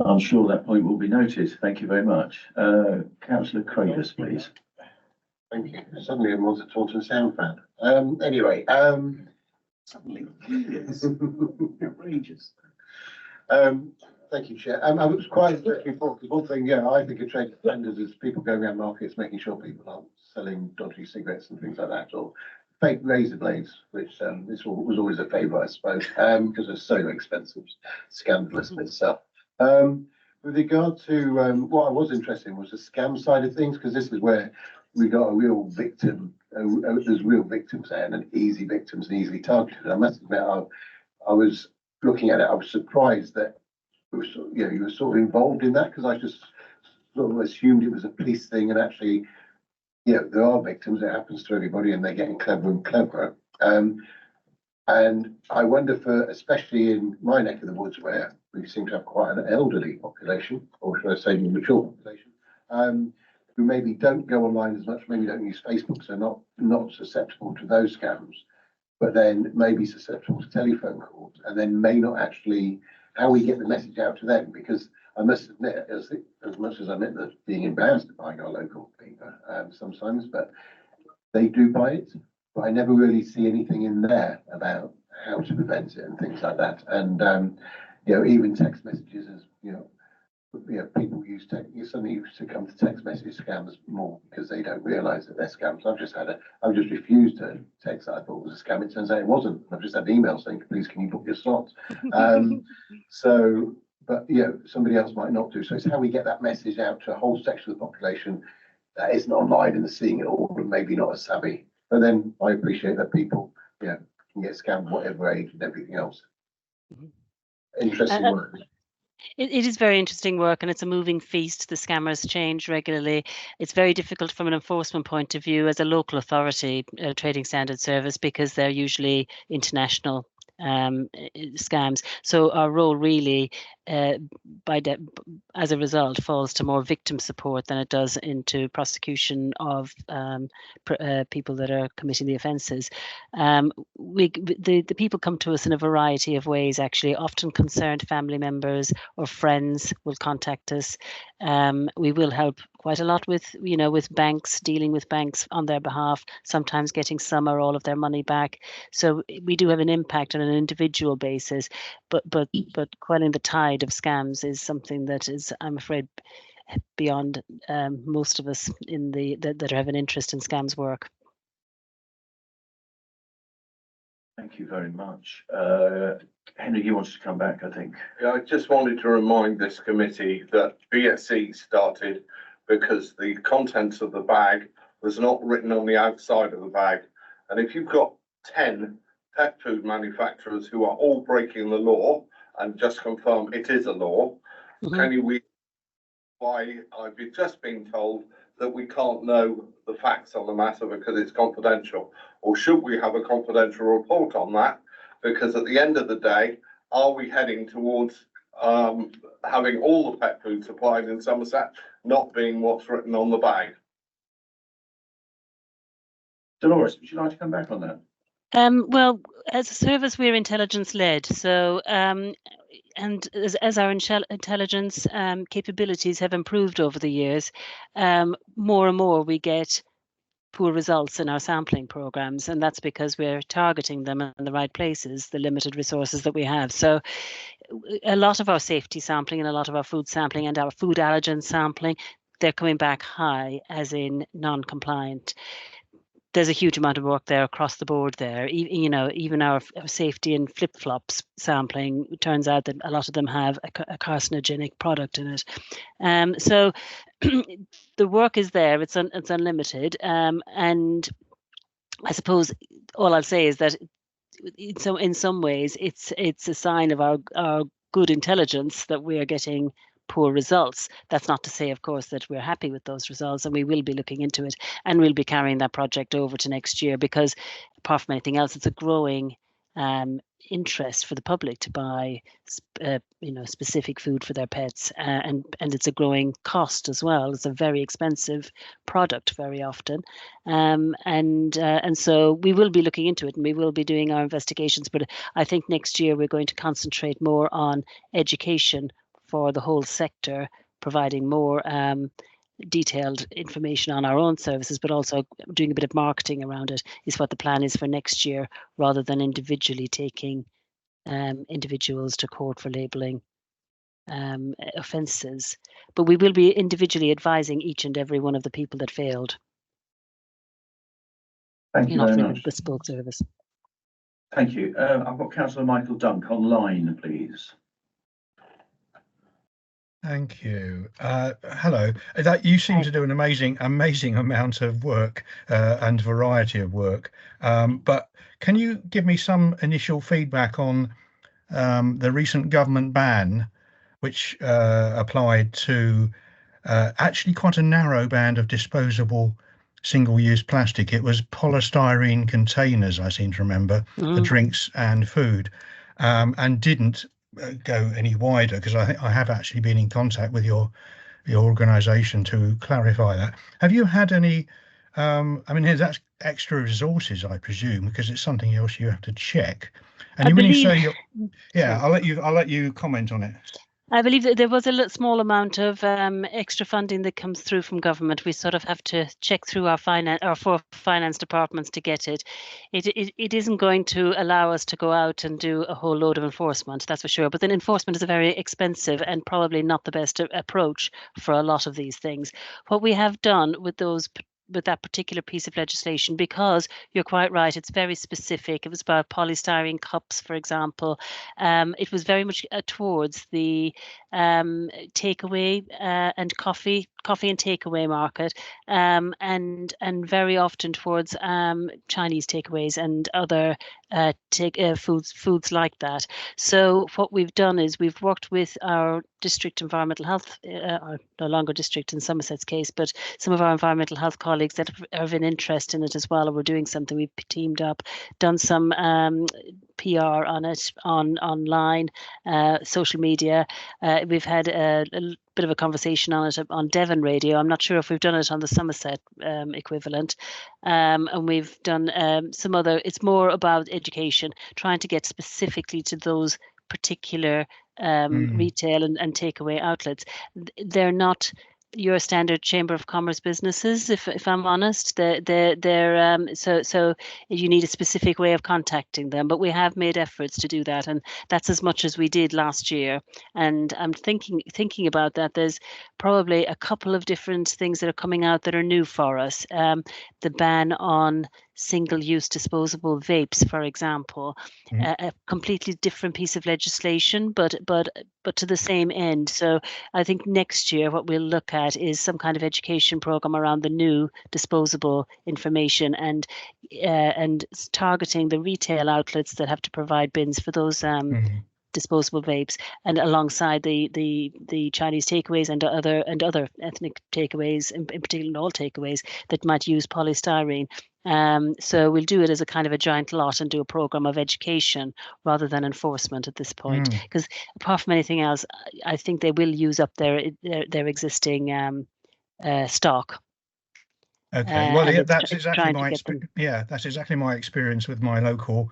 I'm sure that point will be noted. Thank you very much. Councillor Kravitz, please. Thank you. Suddenly everyone's a Taunton Sound fan. Anyway, suddenly, yes. Outrageous. Thank you, Chair. I was quite looking forward to one thing. Yeah, I think of trade standards as people going around markets, making sure people aren't selling dodgy cigarettes and things like that, or fake razor blades, which this was always a favourite, I suppose, because they're so expensive, scandalous in itself. with regard to, what I was interested in was the scam side of things, because this is where we got a real victim, there's real victims there and easy victims and easily targeted. I must admit, I was looking at it, I was surprised that it was, you were sort of involved in that, because I just sort of assumed it was a police thing, and actually, there are victims, it happens to everybody, and they're getting cleverer and cleverer. And I wonder for, especially in my neck of the woods, where we seem to have quite an elderly population, or should I say mature population, who maybe don't go online as much, maybe don't use Facebook, so not susceptible to those scams, but then maybe susceptible to telephone calls, and then may not actually, how we get the message out to them, because I must admit, as much as I admit that being embarrassed to buying our local paper sometimes, but they do buy it, but I never really see anything in there about how to prevent it and things like that. And even text messages, as people use you suddenly succumb to text message scams more because they don't realise that they're scams. I've just refused to text that I thought was a scam. It turns out it wasn't. I've just had an email saying, please can you book your slots? But somebody else might not do. So it's how we get that message out to a whole section of the population that isn't online and seeing it all, and maybe not as savvy. But then I appreciate that people, can get scammed whatever age and everything else. Interesting work. It is very interesting work, and it's a moving feast. The scammers change regularly. It's very difficult from an enforcement point of view as a local authority, trading standards service, because they're usually international scams. So our role really, as a result, falls to more victim support than it does into prosecution of people that are committing the offences. The people come to us in a variety of ways. Actually, often concerned family members or friends will contact us. We will help quite a lot with banks, dealing with banks on their behalf, sometimes getting some or all of their money back. So we do have an impact on an individual basis, but quelling the tide of scams is something that is, I'm afraid, beyond most of us that have an interest in scams work. Thank you very much. Henry, you wanted to come back, I think. Yeah, I just wanted to remind this committee that BSE started because the contents of the bag was not written on the outside of the bag. And if you've got 10 pet food manufacturers who are all breaking the law, and just confirm it is a law, can you why I've just been told that we can't know the facts on the matter because it's confidential? Or should we have a confidential report on that? Because at the end of the day, are we heading towards having all the pet food supplied in Somerset not being what's written on the bag? Dolores, would you like to come back on that? Well, as a service, we're intelligence led. So, and as our intelligence capabilities have improved over the years, more and more we get poor results in our sampling programs, and that's because we're targeting them in the right places, the limited resources that we have. So a lot of our safety sampling and a lot of our food sampling and our food allergen sampling, they're coming back high, as in non-compliant. There's a huge amount of work there across the board there. Even our safety and flip-flops sampling, it turns out that a lot of them have a carcinogenic product in it. So the work is there, it's unlimited. And I suppose all I'll say is that in some ways it's a sign of our good intelligence that we are getting poor results. That's not to say, of course, that we're happy with those results, and we will be looking into it, and we'll be carrying that project over to next year, because apart from anything else, it's a growing interest for the public to buy specific food for their pets, and it's a growing cost as well. It's a very expensive product very often, and so we will be looking into it, and we will be doing our investigations. But I think next year we're going to concentrate more on education for the whole sector, providing more detailed information on our own services, but also doing a bit of marketing around it is what the plan is for next year, rather than individually taking individuals to court for labelling offences. But we will be individually advising each and every one of the people that failed. Thank you very much. A bespoke service. Thank you. I've got Councillor Michael Dunk online, please. Thank you. Hello. That you seem to do an amazing amount of work and variety of work. But can you give me some initial feedback on the recent government ban, which applied to actually quite a narrow band of disposable single-use plastic? It was polystyrene containers, I seem to remember, for drinks and food, and didn't go any wider, because I think I have actually been in contact with your organisation to clarify that. Have you had any? I mean, that's extra resources, I presume, because it's something else you have to check. And I when you believe, say yeah, sorry. I'll let you comment on it. I believe that there was a small amount of extra funding that comes through from government. We sort of have to check through our four finance departments to get it. It isn't going to allow us to go out and do a whole load of enforcement, that's for sure. But then enforcement is a very expensive and probably not the best approach for a lot of these things. What we have done with that particular piece of legislation, because you're quite right, it's very specific. It was about polystyrene cups, for example. It was very much towards the takeaway and coffee and takeaway market, and very often towards Chinese takeaways and other foods like that. So what we've done is we've worked with our district environmental health, or no longer district in Somerset's case, but some of our environmental health colleagues that have an interest in it as well, and we're doing something. We've teamed up, done some PR on it online, social media. We've had a bit of a conversation on it on Devon Radio. I'm not sure if we've done it on the Somerset equivalent. And we've done some other, it's more about education, trying to get specifically to those particular retail and takeaway outlets. They're not your standard Chamber of Commerce businesses, if I'm honest. They're so you need a specific way of contacting them, but we have made efforts to do that, and that's as much as we did last year. And I'm thinking about that. There's probably a couple of different things that are coming out that are new for us. The ban on single-use disposable vapes, for example, a completely different piece of legislation, but to the same end. So I think next year what we'll look at is some kind of education program around the new disposable information, and targeting the retail outlets that have to provide bins for those disposable vapes, and alongside the Chinese takeaways and other ethnic takeaways, in particular all takeaways that might use polystyrene. So we'll do it as a kind of a giant lot and do a program of education rather than enforcement at this point. Because apart from anything else, I think they will use up their existing stock. Okay, well, that's exactly that's exactly my experience with my local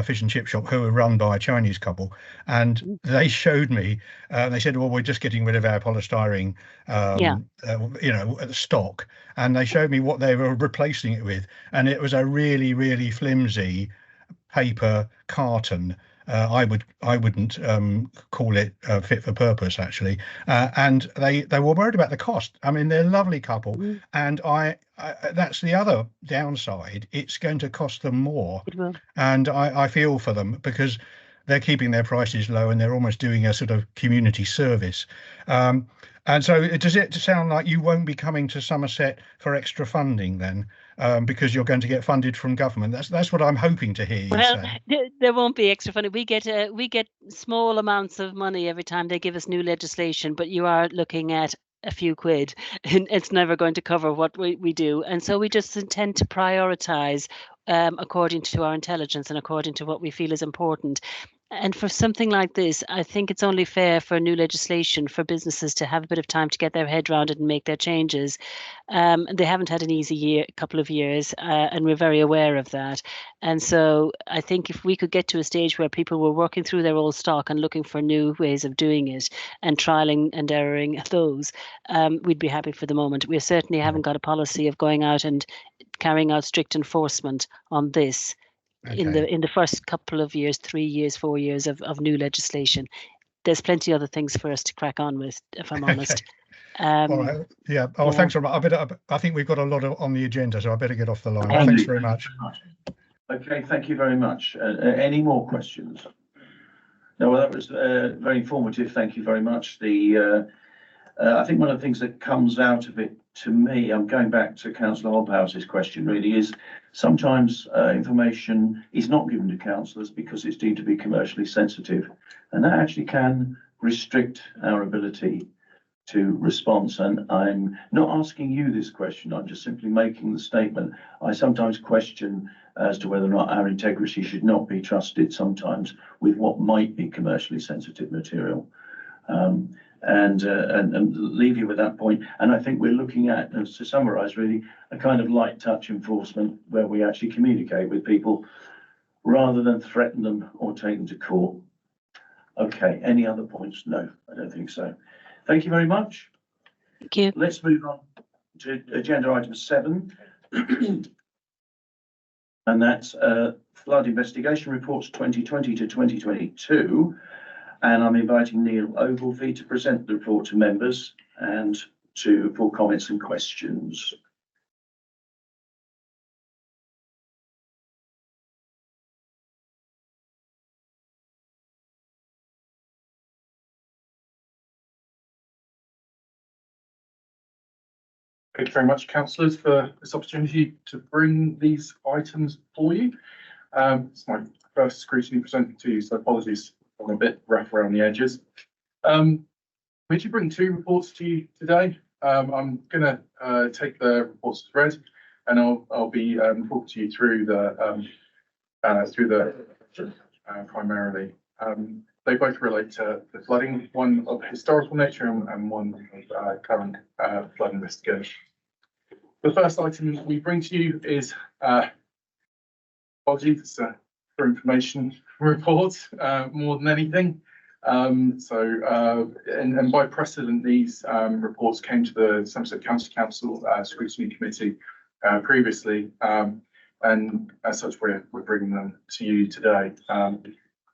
fish and chip shop, who are run by a Chinese couple, and they showed me. They said, "Well, we're just getting rid of our polystyrene, stock," and they showed me what they were replacing it with, and it was a really, really flimsy paper carton. I wouldn't call it fit for purpose, actually. And they were worried about the cost. I mean, they're a lovely couple, and I that's the other downside. It's going to cost them more, and I feel for them, because they're keeping their prices low and they're almost doing a sort of community service. And so does it sound like you won't be coming to Somerset for extra funding then, because you're going to get funded from government? That's what I'm hoping to hear you say. There won't be extra funding. We get small amounts of money every time they give us new legislation, but you are looking at a few quid, and it's never going to cover what we do. And so we just intend to prioritize according to our intelligence and according to what we feel is important. And for something like this, I think it's only fair for new legislation for businesses to have a bit of time to get their head around it and make their changes. They haven't had an easy couple of years, and we're very aware of that. And so I think if we could get to a stage where people were working through their old stock and looking for new ways of doing it and trialing and erroring those, we'd be happy for the moment. We certainly haven't got a policy of going out and carrying out strict enforcement on this. Okay. In the first couple of years, 3 years, 4 years of new legislation. There's plenty of other things for us to crack on with, if I'm honest. All right. Yeah. Oh, yeah. Thanks very much. I think we've got a lot on the agenda, so I better get off the line. Thanks very much. Okay, thank you very much. Any more questions? No, well, that was very informative. Thank you very much. The I think one of the things that comes out of it to me, I'm going back to Councillor Hobhouse's question really, is sometimes information is not given to councillors because it's deemed to be commercially sensitive. And that actually can restrict our ability to response. And I'm not asking you this question, I'm just simply making the statement. I sometimes question as to whether or not our integrity should not be trusted sometimes with what might be commercially sensitive material. And leave you with that point. And I think we're looking at, to summarise really, a kind of light touch enforcement where we actually communicate with people rather than threaten them or take them to court. Okay, any other points? No, I don't think so. Thank you very much. Thank you. Let's move on to agenda item 7. And that's flood investigation reports 2020 to 2022. And I'm inviting Neil Ogilvie to present the report to members and for comments and questions. Thank you very much, councillors, for this opportunity to bring these items for you. It's my first scrutiny presenting to you, so apologies, I'm a bit rough around the edges. We should bring 2 reports to you today. I'm going to take the reports as read, and I'll be talking to you through the primarily. They both relate to the flooding, one of historical nature and one of current flood investigation. The first item we bring to you is apologies for information report more than anything. And by precedent, these reports came to the Somerset County Council Scrutiny Committee previously, and as such, we're bringing them to you today.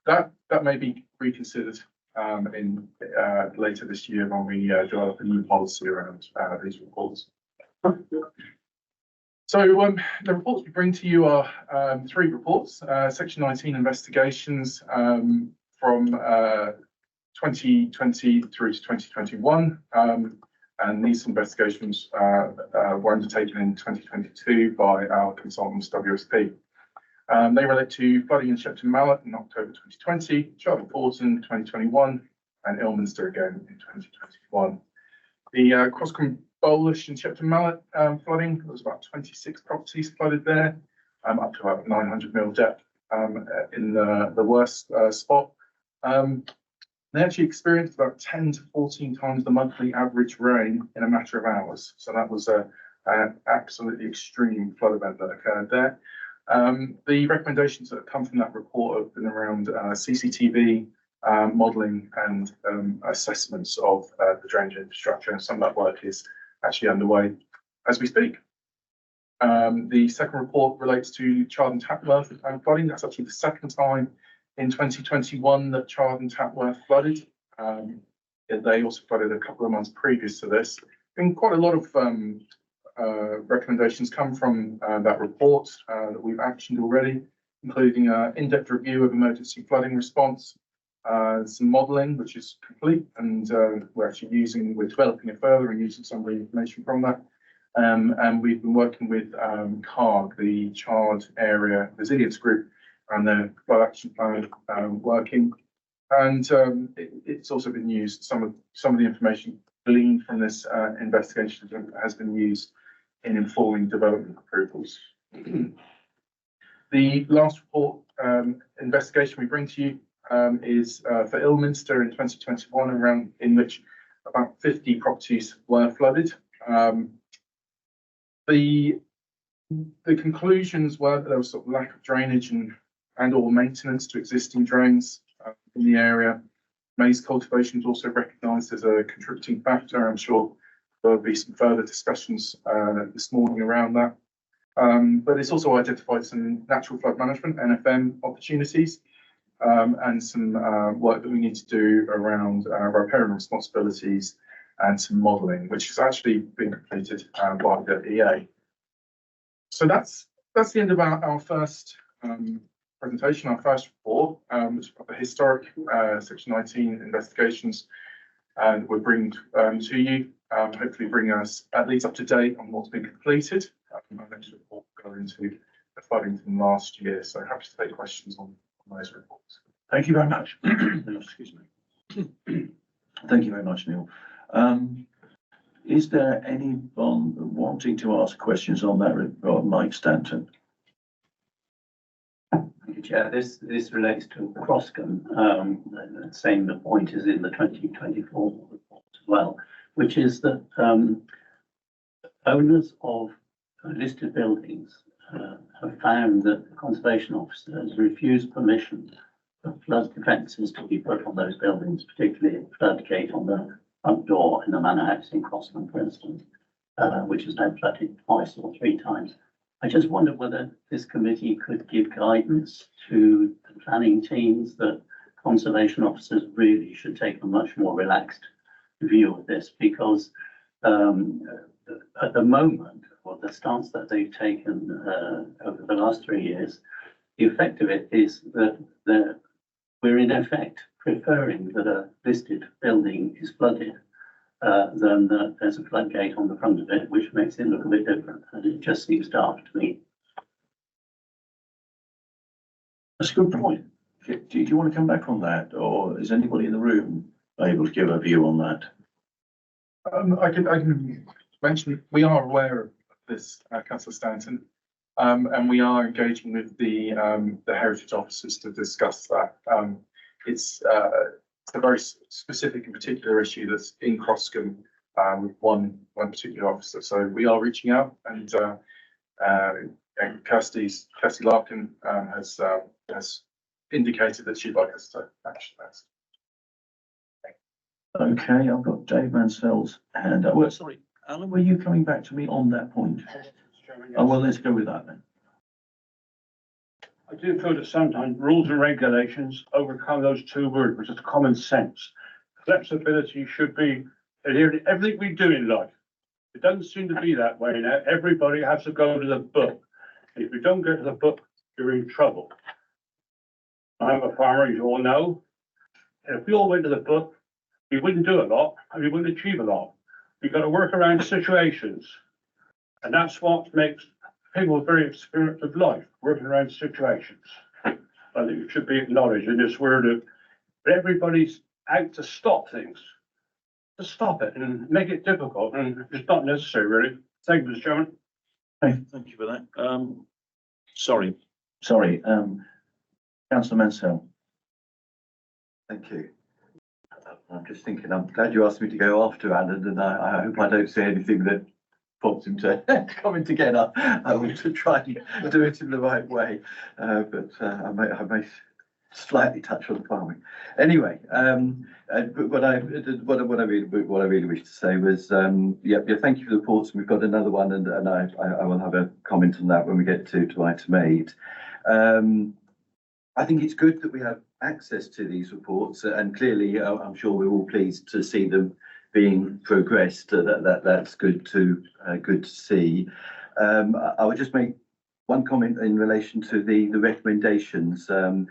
That may be reconsidered in later this year when we develop a new policy around these reports. So the reports we bring to you are 3 reports, Section 19 investigations from 2020 through to 2021. And these investigations were undertaken in 2022 by our consultants, WSP. They relate to flooding in Shepton Mallet in October 2020, Charlton Forton 2021, and Ilminster again in 2021. The Crosscombe Bowlish and Shepton Mallet flooding, there was about 26 properties flooded there, up to about 900 mil depth in the worst spot. They actually experienced about 10 to 14 times the monthly average rain in a matter of hours. So that was an absolutely extreme flood event that occurred there. The recommendations that have come from that report have been around CCTV, modelling and assessments of the drainage infrastructure, and some of that work is actually underway as we speak. The second report relates to Chard and Tapworth flooding. That's actually the second time in 2021 that Chard and Tapworth flooded. They also flooded a couple of months previous to this. Been quite a lot of recommendations come from that report that we've actioned already, including an in-depth review of emergency flooding response, some modelling, which is complete, and we're developing it further and using some of the information from that. And we've been working with CARG, the Chard Area Resilience Group, and the flood action plan working. And it's also been used, some of the information gleaned from this investigation has been used in informing development approvals. The last report investigation we bring to you is for Ilminster in 2021, in which about 50 properties were flooded. The conclusions were that there was sort of lack of drainage and or maintenance to existing drains in the area. Maize cultivation is also recognised as a contributing factor. I'm sure there'll be some further discussions this morning around that. But it's also identified some natural flood management, NFM opportunities, and some work that we need to do around riparian responsibilities and some modelling, which has actually been completed by the EA. So that's the end of our first presentation, our first report, which is about the historic Section 19 investigations and we'll bring to you, hopefully bring us at least up to date on what's been completed. Our next report will go into the flooding from last year, so happy to take questions on those reports. Thank you very much. Excuse me. Thank you very much, Neil. Is there anyone wanting to ask questions on that report? Mike Stanton. Thank you, Chair. This relates to Croscombe, the same point as in the 2024 report as well, which is that owners of listed buildings have found that the conservation officers refuse permission for flood defences to be put on those buildings, particularly a flood gate on the front door in the manor house in Croscombe, for instance, which has now flooded twice or three times. I just wonder whether this committee could give guidance to the planning teams that conservation officers really should take a much more relaxed view of this, because at the moment, or the stance that they've taken over the last 3 years, the effect of it is that we're in effect preferring that a listed building is flooded than that there's a floodgate on the front of it, which makes it look a bit different, and it just seems daft to me. That's a good point. Do you want to come back on that, or is anybody in the room able to give a view on that? I can mention we are aware of this, Councillor Stanton, and we are engaging with the heritage officers to discuss that. It's a very specific and particular issue that's in Croscombe with one particular officer. So we are reaching out, and Kirsty Larkin has indicated that she'd like us to action that. Okay, I've got Dave Mansell's hand up. Well, sorry, Alan, were you coming back to me on that point? Oh, well, let's go with that then. I do feel that sometimes rules and regulations overcome those two words, which is common sense. Flexibility should be adhered to everything we do in life. It doesn't seem to be that way now. Everybody has to go to the book. If you don't go to the book, you're in trouble. I'm a farmer, as you all know. And if we all went to the book, we wouldn't do a lot and we wouldn't achieve a lot. We've got to work around situations. And that's what makes people very experienced of life, working around situations. I think it should be acknowledged in this word of everybody's out to stop things, to stop it and make it difficult, and it's not necessary, really. Thank you, Mr. Chairman. Hey, thank you for that. Sorry, Councillor Mansell. Thank you. I'm just thinking, I'm glad you asked me to go after Alan, and I hope I don't say anything that prompts him to come in together. I want to try and do it in the right way, but I may slightly touch on farming. Anyway, but what I really wish to say was, yeah, thank you for the reports. We've got another one, and I will have a comment on that when we get to item 8. I think it's good that we have access to these reports, and clearly, I'm sure we're all pleased to see them being progressed. That's good to see. I would just make one comment in relation to the recommendations, where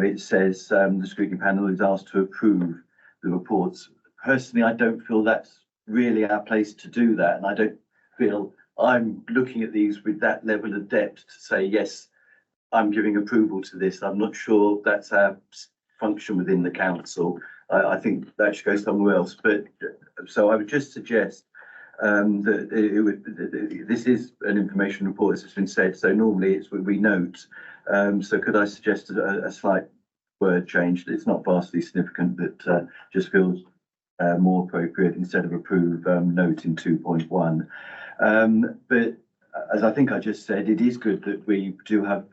it says the scrutiny panel is asked to approve the reports. Personally, I don't feel that's really our place to do that, and I don't feel I'm looking at these with that level of depth to say, yes, I'm giving approval to this. I'm not sure that's our function within the council. I think that should go somewhere else. But so I would just suggest that this is an information report, as has been said. So normally it's we note. So could I suggest a slight word change? It's not vastly significant, but just feels more appropriate instead of approve, note in 2.1. But as I think I just said, it is good that we do have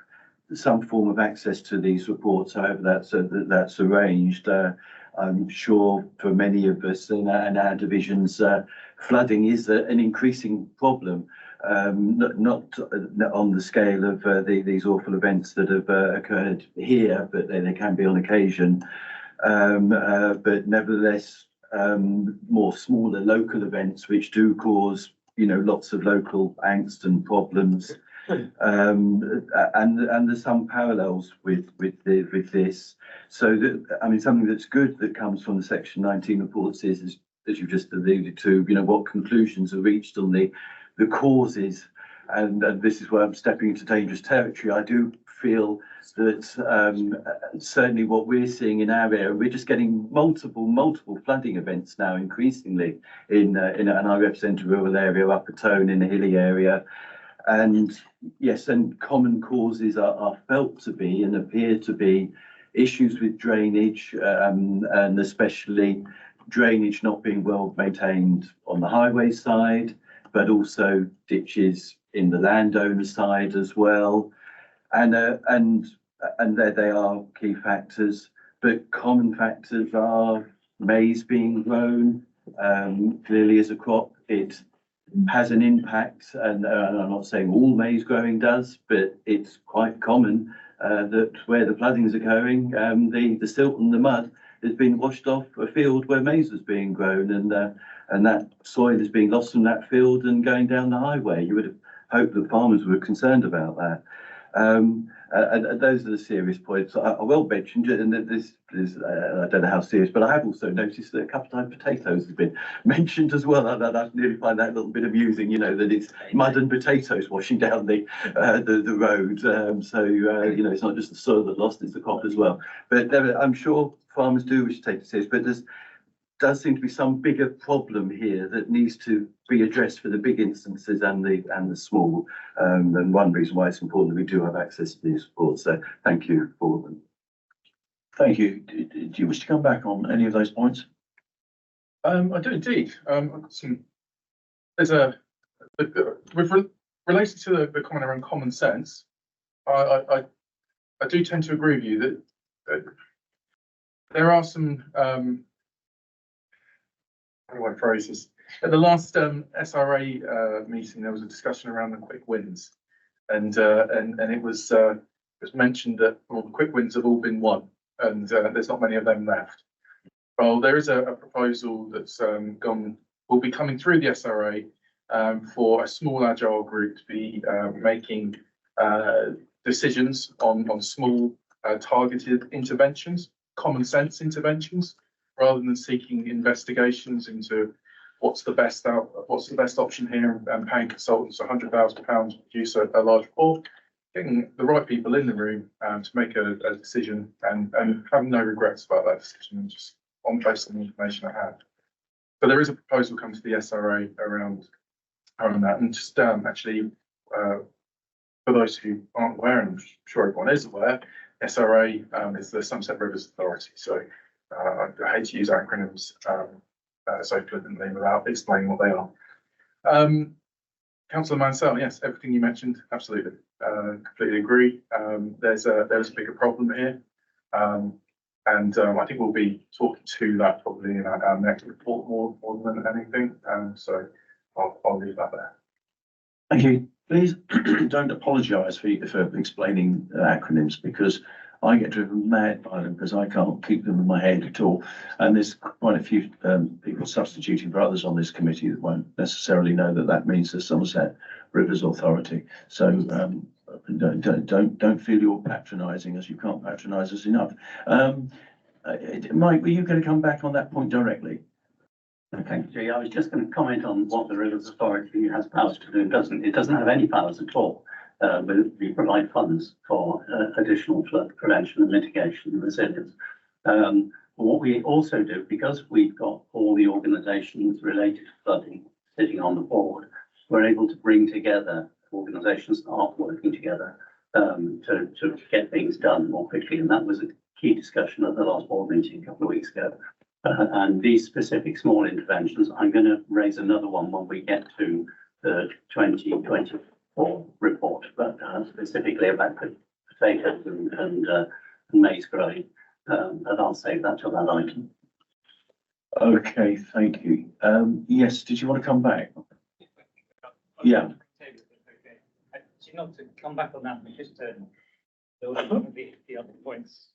some form of access to these reports, however that's arranged. I'm sure for many of us in our divisions, flooding is an increasing problem, not on the scale of these awful events that have occurred here, but they can be on occasion. But nevertheless, more smaller local events which do cause, lots of local angst and problems. And there's some parallels with this. So that, I mean, something that's good that comes from the Section 19 reports is, as you've just alluded to, you know, what conclusions are reached on the causes. And this is where I'm stepping into dangerous territory. I do feel that certainly what we're seeing in our area, we're just getting multiple flooding events now increasingly and I represent a rural area, Upper Tone, in the hilly area. And yes, and common causes are felt to be and appear to be issues with drainage, and especially drainage not being well maintained on the highway side, but also ditches in the landowner side as well. And there they are key factors, but common factors are maize being grown. Clearly as a crop, it has an impact, and I'm not saying all maize growing does, but it's quite common that where the floodings are going, the silt and the mud has been washed off a field where maize was being grown, and that soil is being lost from that field and going down the highway. You would have hoped that farmers were concerned about that. And those are the serious points. I will mention, and this is, I don't know how serious, but I have also noticed that a couple of times potatoes have been mentioned as well. And I nearly find that a little bit amusing, you know, that it's mud and potatoes washing down the road. You know, it's not just the soil that lost, it's the crop as well. But I'm sure farmers do wish to take it serious, but does seem to be some bigger problem here that needs to be addressed for the big instances and the small. And one reason why it's important that we do have access to these reports. So thank you for them. Thank you. Do you wish to come back on any of those points? I do indeed. I've got some. Related to the comment around common sense, I do tend to agree with you that there are some. How do I phrase this? At the last SRA meeting, there was a discussion around the quick wins, and it was mentioned that the quick wins have all been won, and there's not many of them left. Well, there is a proposal that's will be coming through the SRA for a small agile group to be making decisions on small targeted interventions, common sense interventions, rather than seeking investigations into what's the best option here and paying consultants £100,000 to produce a large report, getting the right people in the room to make a decision and having no regrets about that decision and just on based on the information I had. So there is a proposal coming to the SRA around that, and just actually for those who aren't aware, and I'm sure everyone is aware, SRA is the Somerset Rivers Authority. So I hate to use acronyms so flippantly without explaining what they are. Councillor Mansell, yes, everything you mentioned, absolutely, completely agree. There's a bigger problem here, and I think we'll be talking to that probably in our next report more than anything. So I'll leave that there. Thank you. Please don't apologise for explaining acronyms, because I get driven mad by them because I can't keep them in my head at all. And there's quite a few people substituting for others on this committee that won't necessarily know that means the Somerset Rivers Authority. So don't feel you're patronising us. You can't patronise us enough. Mike, were you going to come back on that point directly? Okay, Jay, I was just going to comment on what the Rivers Authority has powers to do and doesn't. It doesn't have any powers at all. We provide funds for additional flood prevention and mitigation and resilience. What we also do, because we've got all the organisations related to flooding sitting on the board, we're able to bring together organisations that aren't working together to get things done more quickly. And that was a key discussion at the last board meeting a couple of weeks ago. And these specific small interventions, I'm going to raise another one when we get to the 2024 report, but specifically about potatoes and maize growing. And I'll save that till that item. Okay, thank you. Yes, did you want to come back? Yeah. Actually, not to come back on that, but just to build on the other points.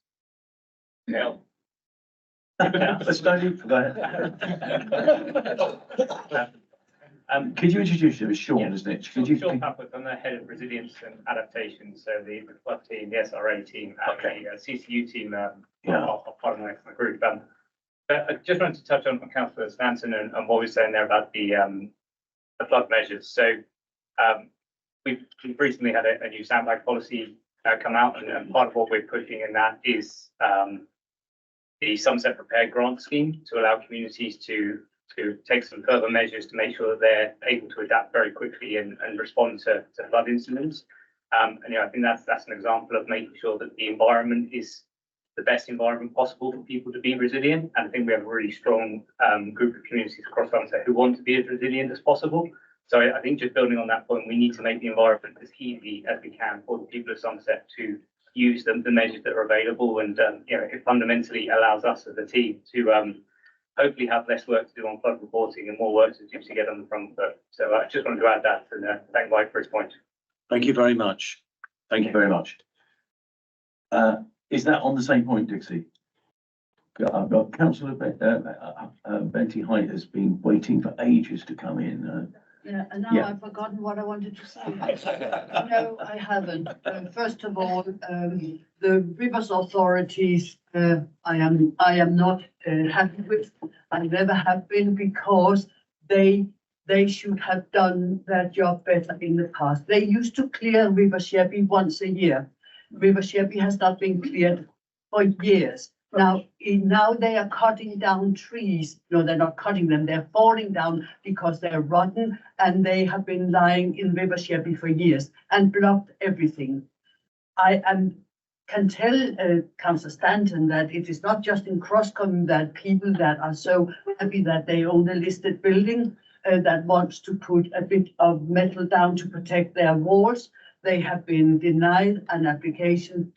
Yeah. Let's dive in for that. Could you introduce you? It's Sean, Yeah. isn't it? Sean Could you? Papworth, I'm the head of resilience and adaptation, so the flood team, the SRA team, and the CCU team are part of my group. But I just wanted to touch on Councillor Stanton and what we were saying there about the flood measures. So we've recently had a new sandbag policy come out, and part of what we're pushing in that is the Sunset Repair Grant Scheme to allow communities to take some further measures to make sure that they're able to adapt very quickly and respond to flood incidents. And I think that's an example of making sure that the environment is the best environment possible for people to be resilient. And I think we have a really strong group of communities across Somerset who want to be as resilient as possible. So I think just building on that point, we need to make the environment as easy as we can for the people of Somerset to use the measures that are available. And it fundamentally allows us as a team to hopefully have less work to do on flood reporting and more work to do to get on the front foot. So I just wanted to add that and thank Mike for his point. Thank you very much. Thank you very much. Is that on the same point, Dixie? I've got Councillor Betty Hyde has been waiting for ages to come in. Yeah, and now I've forgotten what I wanted to say. No, I haven't. First of all, the rivers authorities, I am not happy with. I never have been, because they should have done their job better in the past. They used to clear River Shebby once a year. River Shebby has not been cleared for years. Now they are cutting down trees. No, they're not cutting them. They're falling down because they're rotten, and they have been lying in River Shebby for years and blocked everything. I can tell Councillor Stanton that it is not just in Crosscombe that people that are so happy that they own a listed building that wants to put a bit of metal down to protect their walls. They have been denied an application.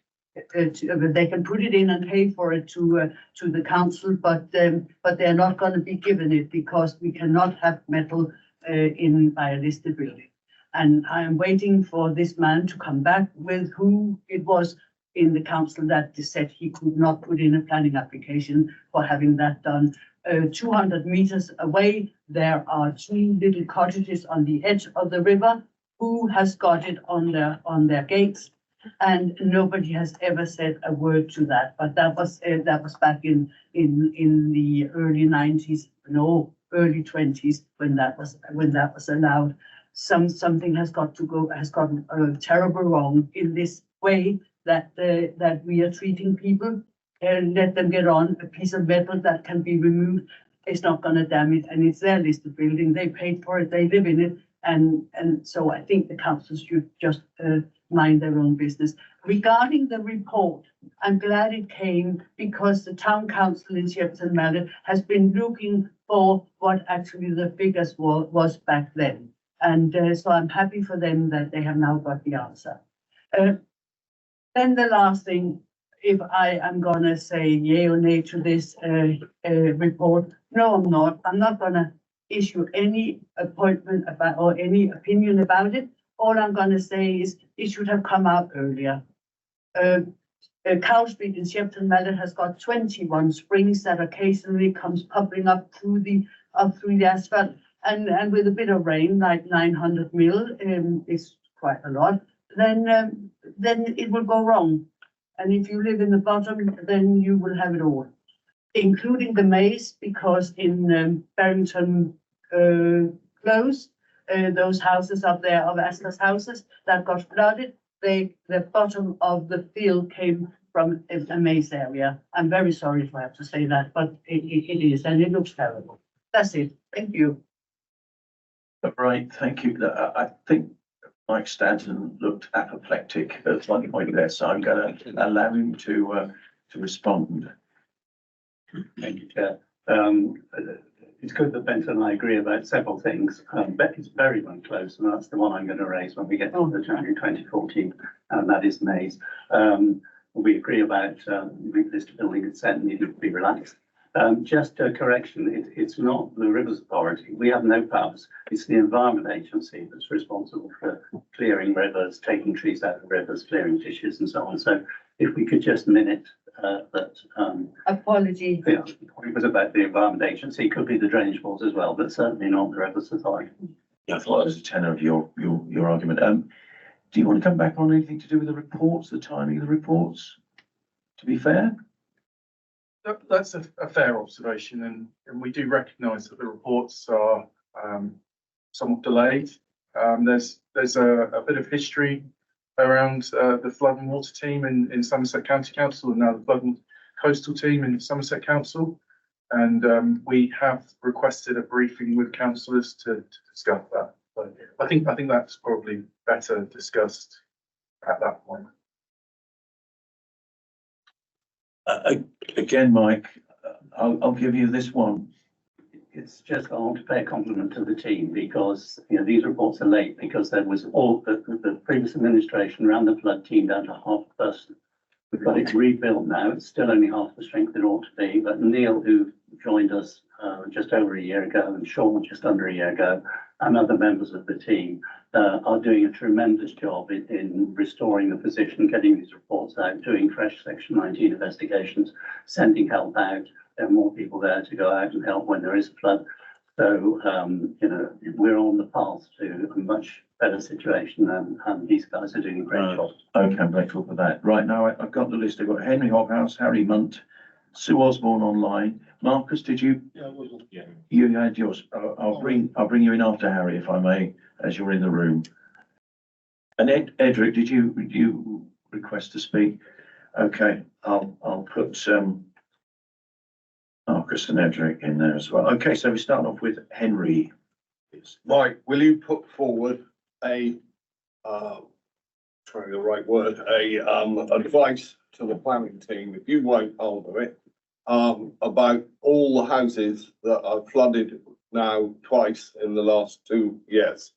They can put it in and pay for it to the council, but they're not going to be given it because we cannot have metal in a listed building. And I am waiting for this man to come back with who it was in the council that said he could not put in a planning application for having that done. 200 meters away, there are 2 little cottages on the edge of the river. Who has got it on their gates? And nobody has ever said a word to that. But that was back in the early 90s, no, early 20s when that was allowed. Something has gotten terrible wrong in this way that we are treating people. Let them get on a piece of metal that can be removed. It's not going to damage, and it's their listed building. They paid for it. They live in it. And so I think the councils should just mind their own business. Regarding the report, I'm glad it came because the town council in Shepton Mallet has been looking for what actually the figures was back then. And so I'm happy for them that they have now got the answer. Then the last thing, if I am going to say yay or nay to this report, no, I'm not. I'm not going to issue any appointment about or any opinion about it. All I'm going to say is it should have come out earlier. Cow Street in Shepton Mallet has got 21 springs that occasionally comes popping up through the asphalt, and with a bit of rain, like 900 mil, is quite a lot. Then it will go wrong, and if you live in the bottom, then you will have it all, including the maze, because in Barrington Close, those houses up there of Astor's houses that got flooded, the bottom of the field came from a maze area. I'm very sorry to have to say that, but it is, and it looks terrible. That's it. Thank you. Right, thank you. I think Mike Stanton looked apoplectic at one point there, so I'm going to allow him to respond. Thank you, Chair. It's good that Benton and I agree about several things. Becky's very close, and that's the one I'm going to raise when we get to the January 2014, and that is Maze. We agree about this building consent needed to be relaxed. Just a correction, it's not the Rivers Authority. We have no powers. It's the Environment Agency that's responsible for clearing rivers, taking trees out of rivers, clearing dishes and so on. So if we could just minute that. Apology. Yeah, it was about the Environment Agency. It could be the drainage boards as well, but certainly not the Rivers Authority. Yeah, I thought that was the tenor of your argument. Do you want to come back on anything to do with the reports, the timing of the reports? To be fair? That's a fair observation, and we do recognise that the reports are somewhat delayed. There's a bit of history around the flood and water team in Somerset County Council, and now the flood and coastal team in Somerset Council. And we have requested a briefing with councillors to discuss that. So I think that's probably better discussed at that point. Again, Mike, I'll give you this one. It's just, I want to pay a compliment to the team because, you know, these reports are late because there was all the previous administration ran the flood team down to half a person. We've got it rebuilt now. It's still only half the strength it ought to be. But Neil, who joined us just over a year ago, and Sean just under a year ago, and other members of the team are doing a tremendous job in restoring the position, getting these reports out, doing fresh Section 19 investigations, sending help out. There are more people there to go out and help when there is a flood. So, you know, we're on the path to a much better situation, and these guys are doing a great job. Okay, I'm grateful for that. Right now, I've got the list. I've got Henry Hoghouse, Harry Munt, Sue Osborne online. Marcus, did you? Yeah. You had yours. I'll bring you in after Harry, if I may, as you're in the room. And Edric, did you request to speak? Okay, I'll put Marcus and Edric in there as well. Okay, so we start off with Henry. Mike, will you put forward a trying the right word, advice to the planning team, if you won't, I'll do it, about all the houses that are flooded now twice in the last 3 years.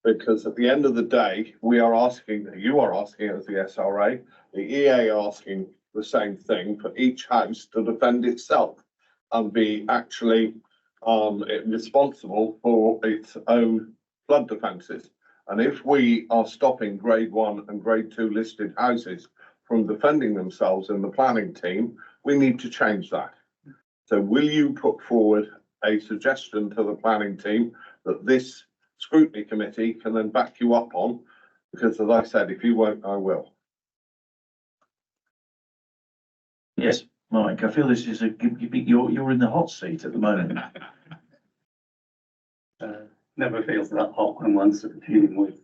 Because at the end of the day, you are asking as the SRA, the EA are asking the same thing for each house to defend itself and be actually responsible for its own flood defences. And if we are stopping grade 1 and grade 2 listed houses from defending themselves in the planning team, we need to change that. So will you put forward a suggestion to the planning team that this scrutiny committee can then back you up on? Because as I said, if you won't, I will. Yes, Mike, I feel this is you're in the hot seat at the moment. Never feels that hot when one's dealing with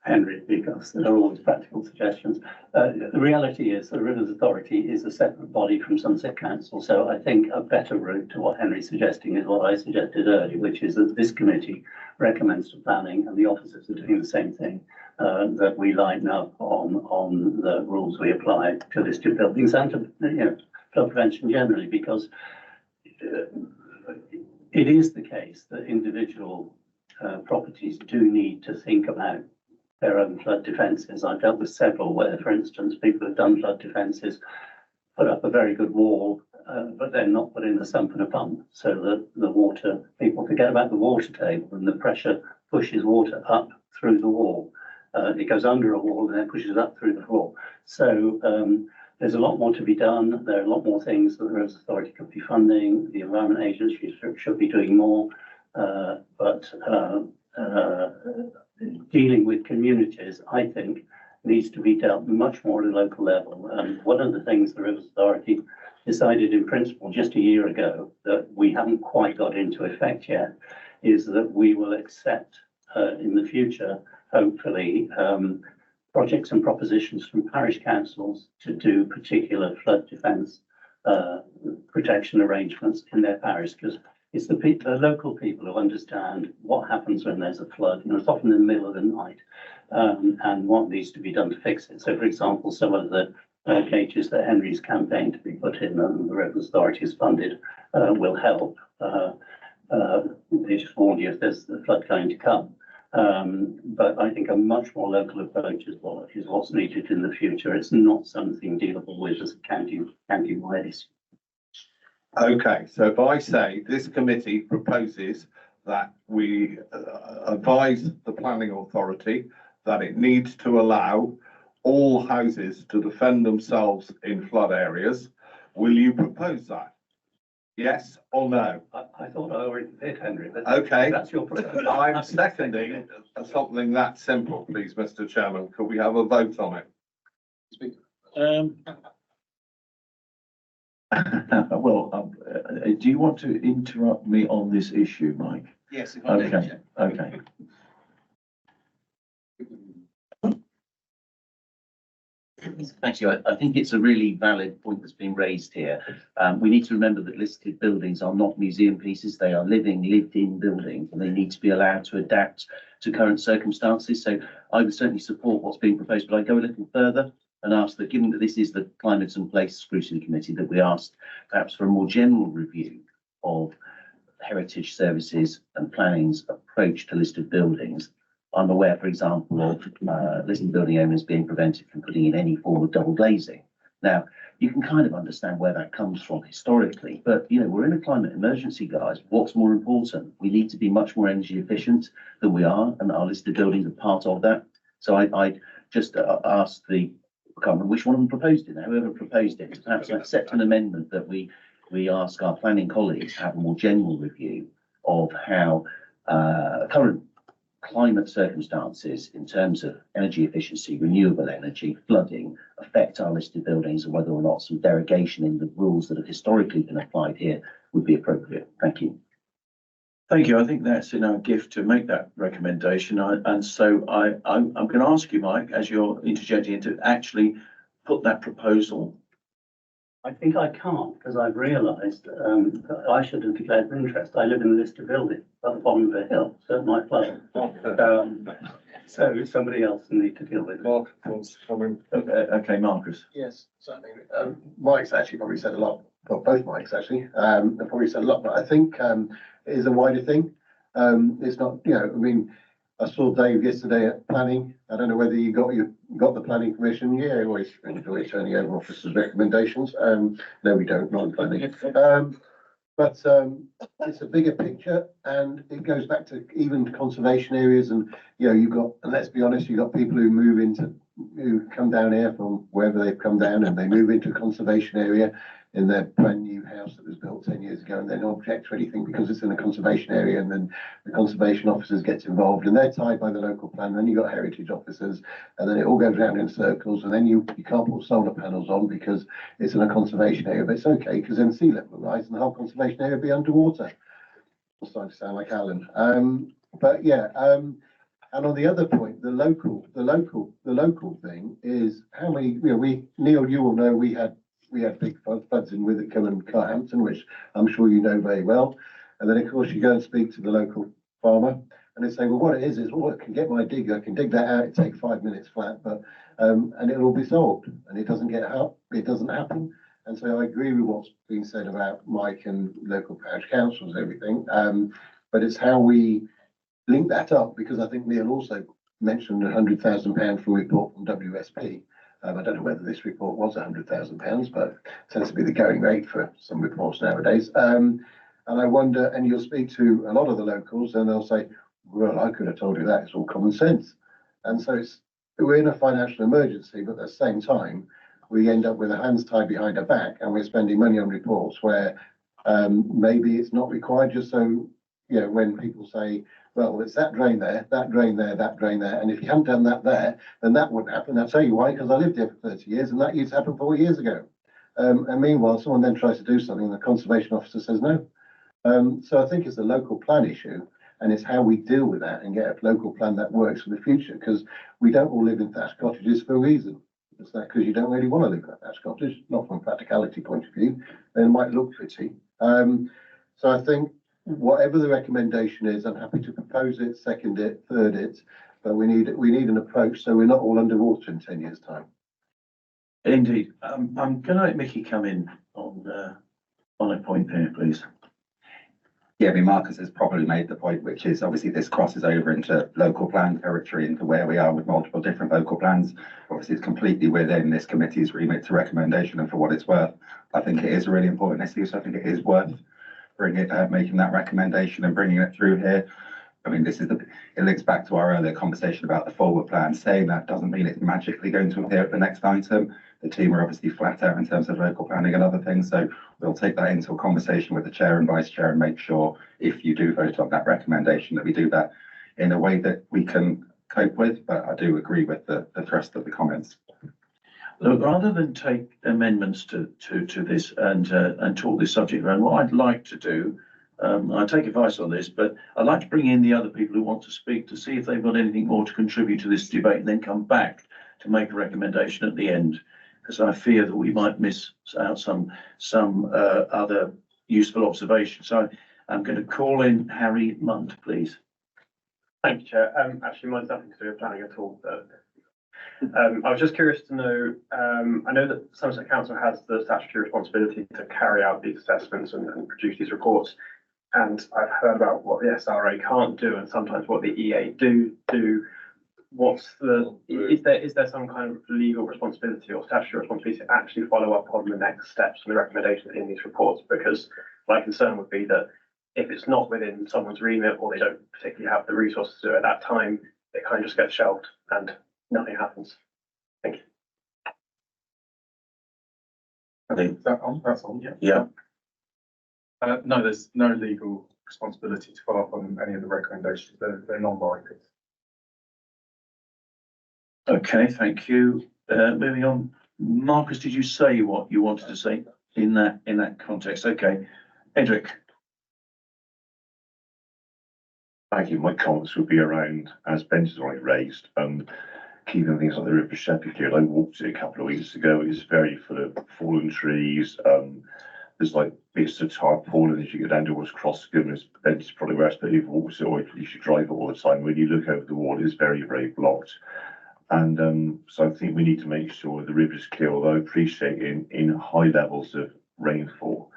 Henry, because there are always practical suggestions. The reality is the Rivers Authority is a separate body from Somerset Council, so I think a better route to what Henry's suggesting is what I suggested earlier, which is that this committee recommends to planning, and the officers are doing the same thing, that we lighten up on the rules we apply to listed buildings and to, you know, flood prevention generally, because it is the case that individual properties do need to think about their own flood defences. I've dealt with several where, for instance, people have done flood defences, put up a very good wall, but then not put in a sump and a pump, so that the water, people forget about the water table and the pressure pushes water up through the wall. It goes under a wall and then pushes up through the floor. So there's a lot more to be done. There are a lot more things that the Rivers Authority could be funding. The Environment Agency should be doing more, but dealing with communities, I think, needs to be dealt much more at a local level. And one of the things the Rivers Authority decided in principle just a year ago that we haven't quite got into effect yet is that we will accept in the future, hopefully, projects and propositions from parish councils to do particular flood defence protection arrangements in their parish, because it's the local people who understand what happens when there's a flood. You know, it's often in the middle of the night, and what needs to be done to fix it. So, for example, some of the cages that Henry's campaign to be put in and the Rivers Authority has funded will help. They just warn you if there's a flood going to come. But I think a much more local approach is what's needed in the future. It's not something dealable with as a county-wide issue. Okay, so if I say this committee proposes that we advise the planning authority that it needs to allow all houses to defend themselves in flood areas, will you propose that? Yes or no? I thought I already did, Henry, but Okay. that's your preference. I'm seconding something that simple, please, Mr. Chairman. Could we have a vote on it? Well, do you want to interrupt me on this issue, Mike? Yes, if I may, Okay, Chair. okay. Thank you. I think it's a really valid point that's been raised here. We need to remember that listed buildings are not museum pieces. They are lived-in buildings, and they need to be allowed to adapt to current circumstances. So I would certainly support what's being proposed, but I'd go a little further and ask that, given that this is the Climate and Place Scrutiny Committee, that we asked perhaps for a more general review of heritage services and planning's approach to listed buildings. I'm aware, for example, of listed building owners being prevented from putting in any form of double glazing. Now, you can kind of understand where that comes from historically, but you know, we're in a climate emergency, guys. What's more important? We need to be much more energy efficient than we are, and our listed buildings are part of that. So I just asked I can't remember which one of them proposed it now, whoever proposed it, to perhaps accept an amendment that we ask our planning colleagues to have a more general review of how current climate circumstances in terms of energy efficiency, renewable energy, flooding affect our listed buildings, and whether or not some derogation in the rules that have historically been applied here would be appropriate. Thank you. Thank you. I think that's in our gift to make that recommendation. And so I'm going to ask you, Mike, as you're interjecting, to actually put that proposal. I think I can't, because I've realised that I should have declared an interest. I live in a listed building at the bottom of a hill, so it might flood. So somebody else will need to deal with it. Okay, Marcus. Yes, certainly. Mike's actually probably said a lot, well, both Mikes actually, they've probably said a lot, but I think it is a wider thing. It's not, you know, I mean, I saw Dave yesterday at planning. I don't know whether you got the planning permission. Yeah, I always enjoy turning over officers' recommendations. No, we don't, not in planning. But it's a bigger picture, and it goes back to even conservation areas. And you know, you've got, and let's be honest, you've got people who come down here from wherever they've come down, and they move into a conservation area in their brand new house that was built 10 years ago, and they don't object to anything because it's in a conservation area, and then the conservation officers get involved, and they're tied by the local plan. Then you've got heritage officers, and then it all goes around in circles, and then you can't put solar panels on because it's in a conservation area, but it's okay because then sea level will rise and the whole conservation area will be underwater. I'm starting to sound like Alan. But yeah, and on the other point, the local thing is how many, you know, Neil, you will know we had big floods in Withycombe and Carhampton, which I'm sure you know very well. And then, of course, you go and speak to the local farmer, and they say, well, what it is, well, I can get my digger, I can dig that out, it takes 5 minutes flat, but and it'll be solved, and it doesn't happen. And so I agree with what's being said about Mike and local parish councils and everything. But it's how we link that up, because I think Neil also mentioned £100,000 from a report from WSP. I don't know whether this report was £100,000, but it tends to be the going rate for some reports nowadays. And I wonder, and you'll speak to a lot of the locals, and they'll say, well, I could have told you that, it's all common sense. And so we're in a financial emergency, but at the same time, we end up with our hands tied behind our back, and we're spending money on reports where maybe it's not required, just so, you know, when people say, well, it's that drain there, that drain there, that drain there, and if you haven't done that there, then that wouldn't happen. I'll tell you why, because I lived here for 30 years and that used to happen 4 years ago. And meanwhile, someone then tries to do something and the conservation officer says no. So I think it's a local plan issue, and it's how we deal with that and get a local plan that works for the future, because we don't all live in thatched cottages for a reason. It's that because you don't really want to live in a thatched cottage, not from a practicality point of view, then it might look pretty. So I think whatever the recommendation is, I'm happy to propose it, second it, third it, but we need an approach so we're not all underwater in 10 years' time. Indeed. I'm going to let Mickey come in on a point there, please. Yeah, I mean, Marcus has probably made the point, which is obviously this crosses over into local plan territory, into where we are with multiple different local plans. Obviously, it's completely within this committee's remit to recommendation, and for what it's worth, I think it is a really important issue, so I think it is worth making that recommendation and bringing it through here. I mean, it links back to our earlier conversation about the forward plan. Saying that doesn't mean it's magically going to appear at the next item. The team are obviously flat out in terms of local planning and other things, so we'll take that into a conversation with the chair and vice chair and make sure, if you do vote on that recommendation, that we do that in a way that we can cope with. But I do agree with the thrust of the comments. Look, rather than take amendments to this and talk this subject around, what I'd like to do, I take advice on this, but I'd like to bring in the other people who want to speak to see if they've got anything more to contribute to this debate, and then come back to make a recommendation at the end, because I fear that we might miss out some other useful observations. So I'm going to call in Harry Munt, please. Thank you, Chair. Actually, mine's nothing to do with planning at all. But, I was just curious to know, I know that Somerset Council has the statutory responsibility to carry out these assessments and produce these reports. And I've heard about what the SRA can't do and sometimes what the EA do. Is there some kind of legal responsibility or statutory responsibility to actually follow up on the next steps and the recommendations in these reports? Because my concern would be that if it's not within someone's remit, or they don't particularly have the resources to do it at that time, it kind of just gets shelved and nothing happens. Thank you. I think that's on. Yeah. No, there's no legal responsibility to follow up on any of the recommendations. They're non-binding. Okay, thank you. Moving on, Marcus, did you say what you wanted to say in that context? Okay, Edric. Thank you. My comments would be around, as Ben's has already raised, keeping things like the River Sheppey clear. I walked it a couple of weeks ago. It's very full of fallen trees. There's like bits of tarpaulin as you go down towards Croscombe. Ben's probably where I you've walked it, or you should drive it all the time. When you look over the wall, it's very, very blocked. And so I think we need to make sure the river is clear, although I appreciate in high levels of rainfall,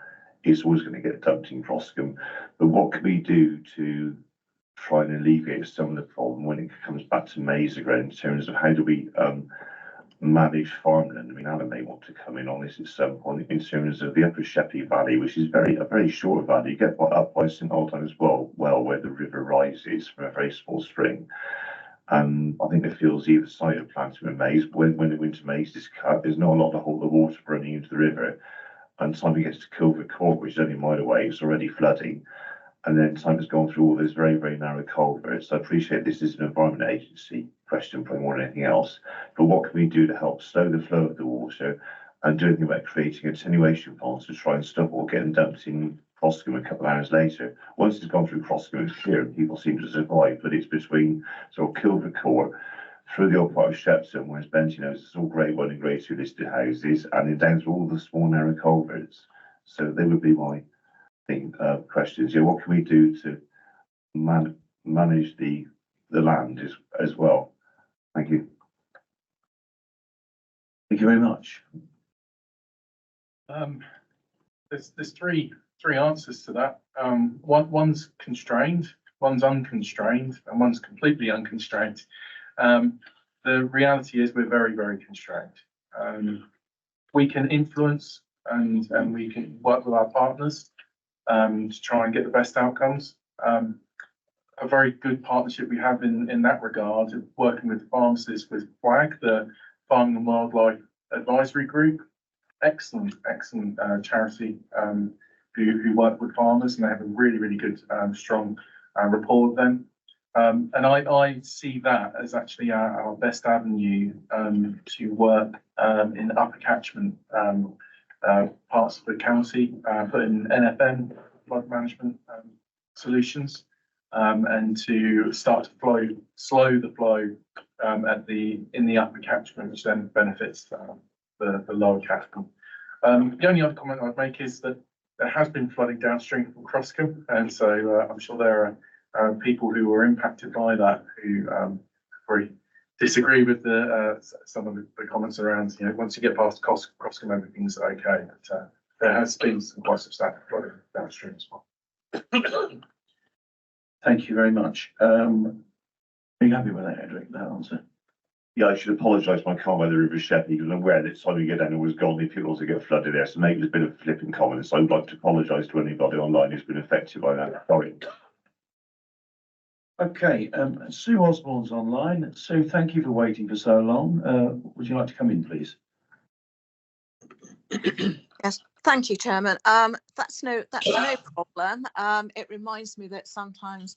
it's always going to get dumped in Croscombe. But what can we do to try and alleviate some of the problem when it comes back to maize again, in terms of how do we manage farmland? I mean, Alan may want to come in on this at some point in terms of the Upper Sheppey Valley, which is a very short valley. You get up by St Aldan as well, where the river rises from a very small spring. I think the fields either side of planting with maize. When the winter maize is cut, there's not a lot of water running into the river. And time it gets to Kilver Court, which is only a mile away, it's already flooding. And then time has gone through all those very, very narrow culverts. I appreciate this is an Environment Agency question, probably more than anything else. But what can we do to help slow the flow of the water and do anything about creating attenuation ponds to try and stop or getting dumped in Croscombe a couple of hours later? Once it's gone through Croscombe, it's clear and people seem to survive, but it's between sort of Kilver Court through the old part of Shepton, whereas Benji knows it's all grade 1 and grade 2 listed houses, and then down through all the small narrow culverts. So they would be my questions. Yeah, what can we do to manage the land as well? Thank you. Thank you very much. There's three answers to that. One's constrained, one's unconstrained, and one's completely unconstrained. The reality is we're very, very constrained. We can influence and we can work with our partners to try and get the best outcomes. A very good partnership we have in that regard, working with pharmacists with FWAG, the Farming and Wildlife Advisory Group. Excellent charity who work with farmers, and they have a really, really good strong rapport with them. And I see that as actually our best avenue to work in upper catchment parts of the county, put in NFM, flood management solutions, and to start to slow the flow in the upper catchment, which then benefits the lower catchment. The only other comment I'd make is that there has been flooding downstream from Croscombe, and so I'm sure there are people who were impacted by that who very disagree with some of the comments around, once you get past Croscombe, everything's okay. But there has been some quite substantial flooding downstream as well. Thank you very much. Are you happy with that, Edric, that answer? Yeah, I should apologise for my comment about the River Sheppey, because I'm aware that time you get down, it was gone. If people also get flooded there, so maybe there's a bit of flipping comments. So I'd like to apologise to anybody online who's been affected by that. Sorry. Okay, Sue Osborne's online. Sue, thank you for waiting for so long. Would you like to come in, please? Yes, thank you, Chairman. That's no problem. It reminds me that sometimes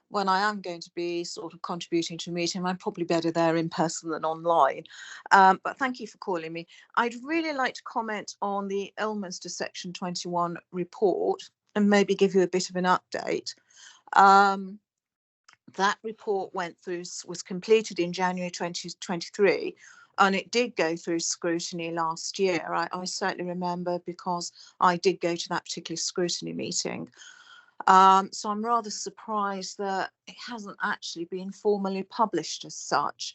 when I am going to be sort of contributing to a meeting, I'm probably better there in person than online. But thank you for calling me. I'd really like to comment on the Ilminster Section 21 report and maybe give you a bit of an update. That report was completed in January 2023, and it did go through scrutiny last year. I certainly remember because I did go to that particular scrutiny meeting. So I'm rather surprised that it hasn't actually been formally published as such.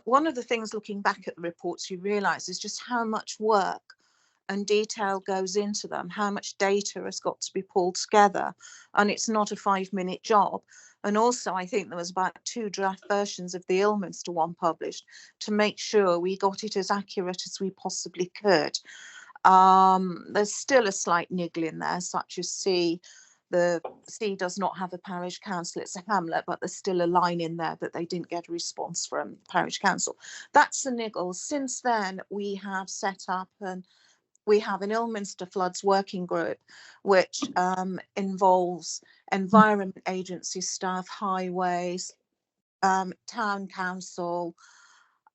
One of the things looking back at the reports you realise is just how much work and detail goes into them, how much data has got to be pulled together, and it's not a 5-minute job. And also, I think there was about 2 draft versions of the Ilminster one published to make sure we got it as accurate as we possibly could. There's still a slight niggle in there, such as the C does not have a parish council, it's a hamlet, but there's still a line in there that they didn't get a response from the parish council. That's a niggle. Since then, we have set up we have an Ilminster Floods working group, which involves environment agency staff, highways, town council,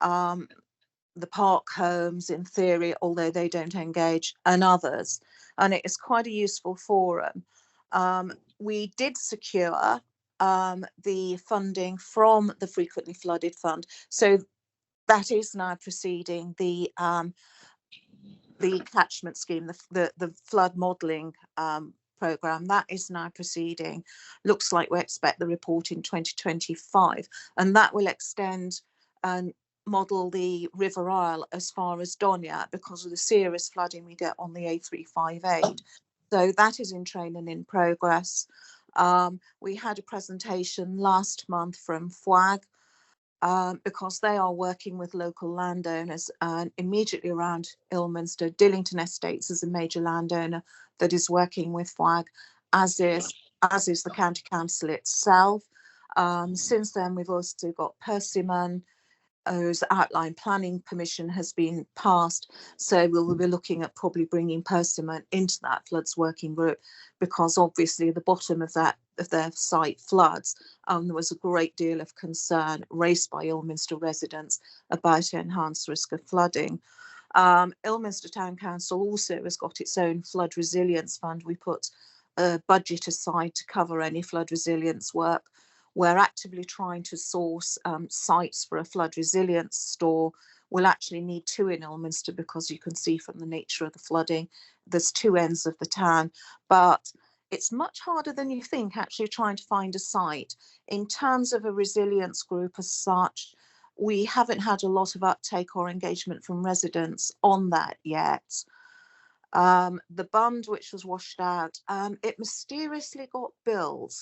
the park homes in theory, although they don't engage, and others. And it is quite a useful forum. We did secure the funding from the Frequently Flooded Fund. So that is now proceeding. The catchment scheme, the flood modelling programme, that is now proceeding. Looks like we expect the report in 2025, and that will extend and model the River Isle as far as Donia because of the serious flooding we get on the A358. So that is in train and in progress. We had a presentation last month from FWAG, because they are working with local landowners immediately around Ilminster. Dillington Estates is a major landowner that is working with FWAG, as is the county council itself. Since then, we've also got Persimmon, whose outline planning permission has been passed. So we'll be looking at probably bringing Persimmon into that floods working group, because obviously the bottom of their site floods. There was a great deal of concern raised by Ilminster residents about enhanced risk of flooding. Ilminster Town Council also has got its own flood resilience fund. We put a budget aside to cover any flood resilience work. We're actively trying to source sites for a flood resilience store. We'll actually need 2 in Ilminster because you can see from the nature of the flooding, there's 2 ends of the town. But it's much harder than you think actually trying to find a site. In terms of a resilience group as such, we haven't had a lot of uptake or engagement from residents on that yet. The bund which was washed out, it mysteriously got billed.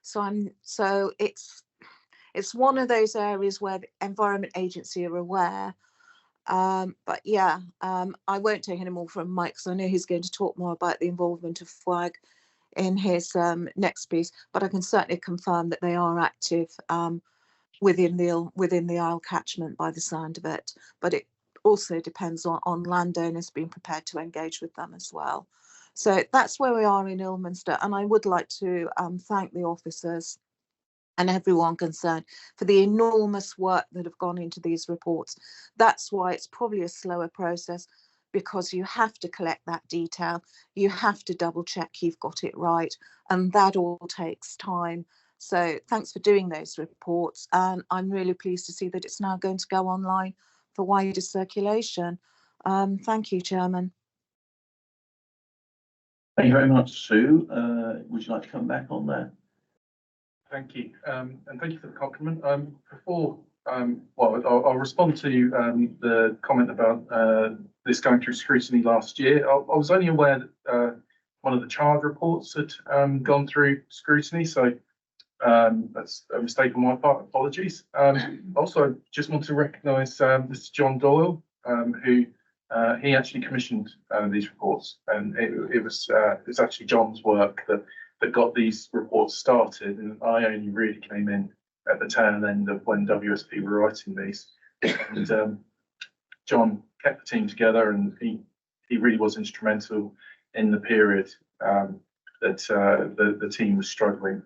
So it's one of those areas where the Environment Agency are aware. But yeah, I won't take any more from Mike because I know he's going to talk more about the involvement of FWAG in his next piece. But I can certainly confirm that they are active within the Isle catchment by the sound of it. But it also depends on landowners being prepared to engage with them as well. So that's where we are in Ilminster, and I would like to thank the officers and everyone concerned for the enormous work that have gone into these reports. That's why it's probably a slower process, because you have to collect that detail, you have to double check you've got it right, and that all takes time. So thanks for doing those reports, and I'm really pleased to see that it's now going to go online for wider circulation. Thank you, Chairman. Thank you very much, Sue. Would you like to come back on that? Thank you, and thank you for the compliment. I'll respond to the comment about this going through scrutiny last year. I was only aware that one of the child reports had gone through scrutiny, so that's a mistake on my part. Apologies. Also, just want to recognise Mr. John Doyle, who he actually commissioned these reports, and it's actually John's work that that got these reports started, and I only really came in at the tail end of when WSP were writing these. And John kept the team together, and he really was instrumental in the period that the team was struggling.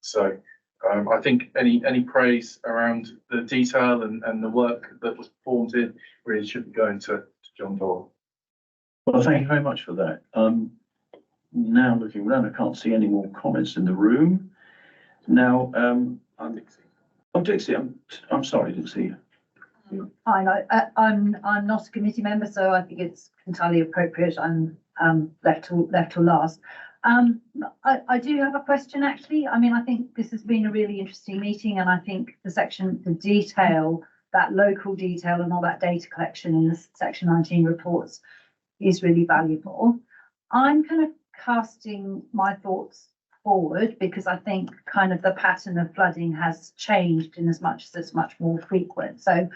So I think any praise around the detail and the work that was performed in really should be going to John Doyle. Well, thank you very much for that. Now looking around, I can't see any more comments in the room. Now, Dixie, I'm sorry, I didn't see you. I'm not a committee member, so I think it's entirely appropriate. I'm left till last. I do have a question, actually. I mean, I think this has been a really interesting meeting, and I think the detail, that local detail and all that data collection in the Section 19 reports is really valuable. I'm kind of casting my thoughts forward because I think kind of the pattern of flooding has changed in as much as it's much more frequent. So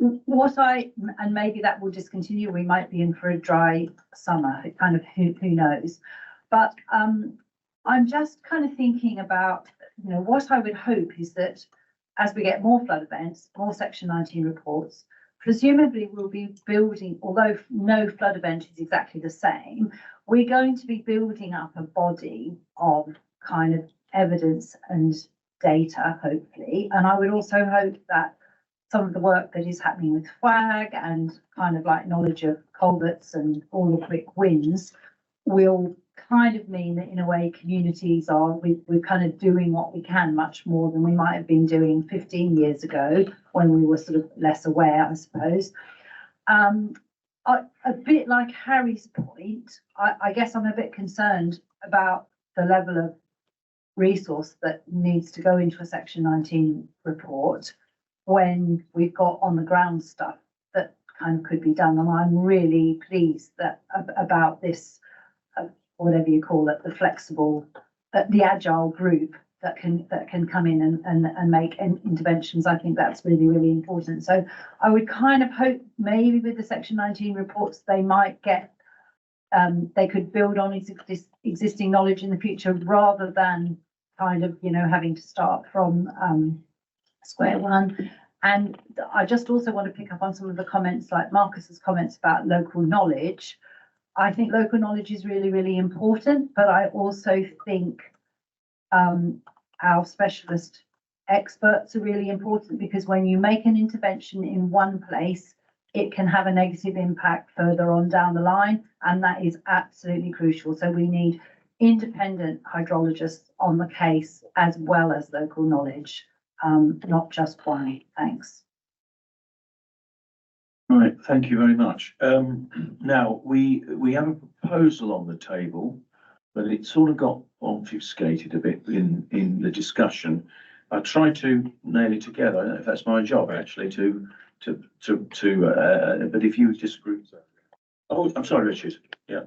and maybe that will discontinue, we might be in for a dry summer, kind of who knows. But I'm just kind of thinking about, what I would hope is that as we get more flood events, more Section 19 reports, presumably we'll be building, although no flood event is exactly the same, we're going to be building up a body of kind of evidence and data, hopefully. And I would also hope that some of the work that is happening with FWAG and kind of like knowledge of culverts and all the quick wins will kind of mean that in a way communities we're kind of doing what we can much more than we might have been doing 15 years ago when we were sort of less aware, I suppose. A bit like Harry's point, I guess I'm a bit concerned about the level of resource that needs to go into a Section 19 report when we've got on the ground stuff that kind of could be done. And I'm really pleased about this, whatever you call it, the flexible, the agile group that can come in and make interventions. I think that's really, really important. So I would kind of hope maybe with the Section 19 reports, they might get, they could build on existing knowledge in the future rather than kind of, having to start from square one. And I just also want to pick up on some of the comments, like Marcus's comments about local knowledge. I think local knowledge is really, really important, but I also think our specialist experts are really important, because when you make an intervention in one place, it can have a negative impact further on down the line, and that is absolutely crucial. So we need independent hydrologists on the case as well as local knowledge, not just one. Thanks. Right, thank you very much. Now we have a proposal on the table, but it sort of got obfuscated a bit in the discussion. I tried to nail it together. I don't know if that's my job actually but if you disagree. Oh, I'm sorry, Richard. Yeah.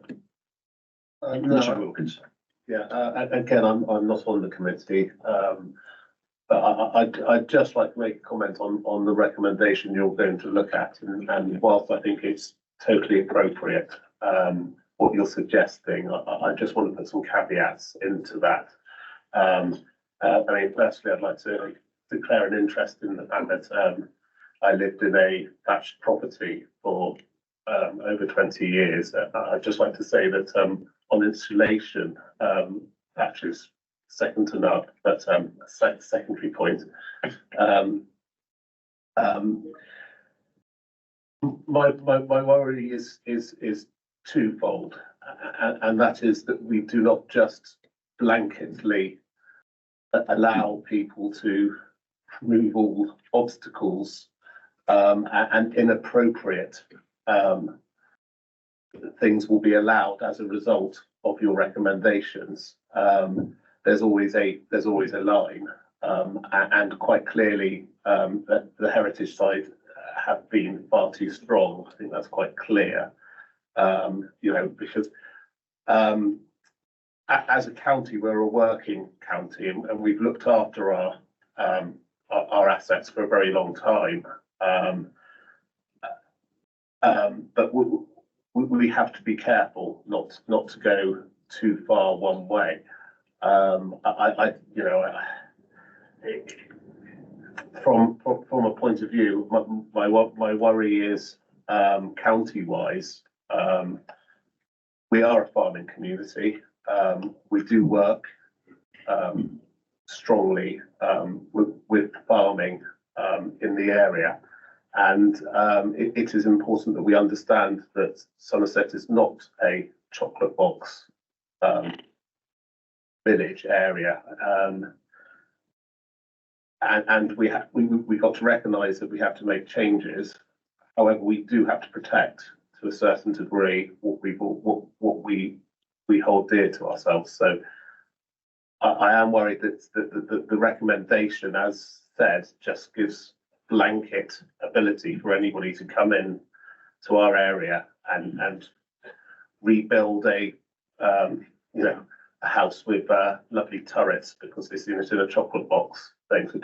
Richard Wilkins. Yeah, again, I'm not on the committee, but I'd just like to make a comment on the recommendation you're going to look at, and whilst I think it's totally appropriate, what you're suggesting, I just want to put some caveats into that. I mean, firstly, I'd like to declare an interest in the fact that I lived in a thatched property for over 20 years. I'd just like to say that on insulation, thatch is second to none, but secondary point. My worry is twofold, and that is that we do not just blanketly allow people to remove all obstacles and inappropriate things will be allowed as a result of your recommendations. There's always a line, and quite clearly the heritage side have been far too strong. I think that's quite clear. Because as a county, we're a working county, and we've looked after our assets for a very long time. But we have to be careful not to go too far one way. You know, from a point of view, my worry is county-wise. We are a farming community. We do work strongly with farming in the area, and it is important that we understand that Somerset is not a chocolate box village area, and we got to recognise that we have to make changes. However, we do have to protect to a certain degree what we hold dear to ourselves. So I am worried that the recommendation, as said, just gives blanket ability for anybody to come in to our area and rebuild a a house with lovely turrets because this unit's in a chocolate box thing. So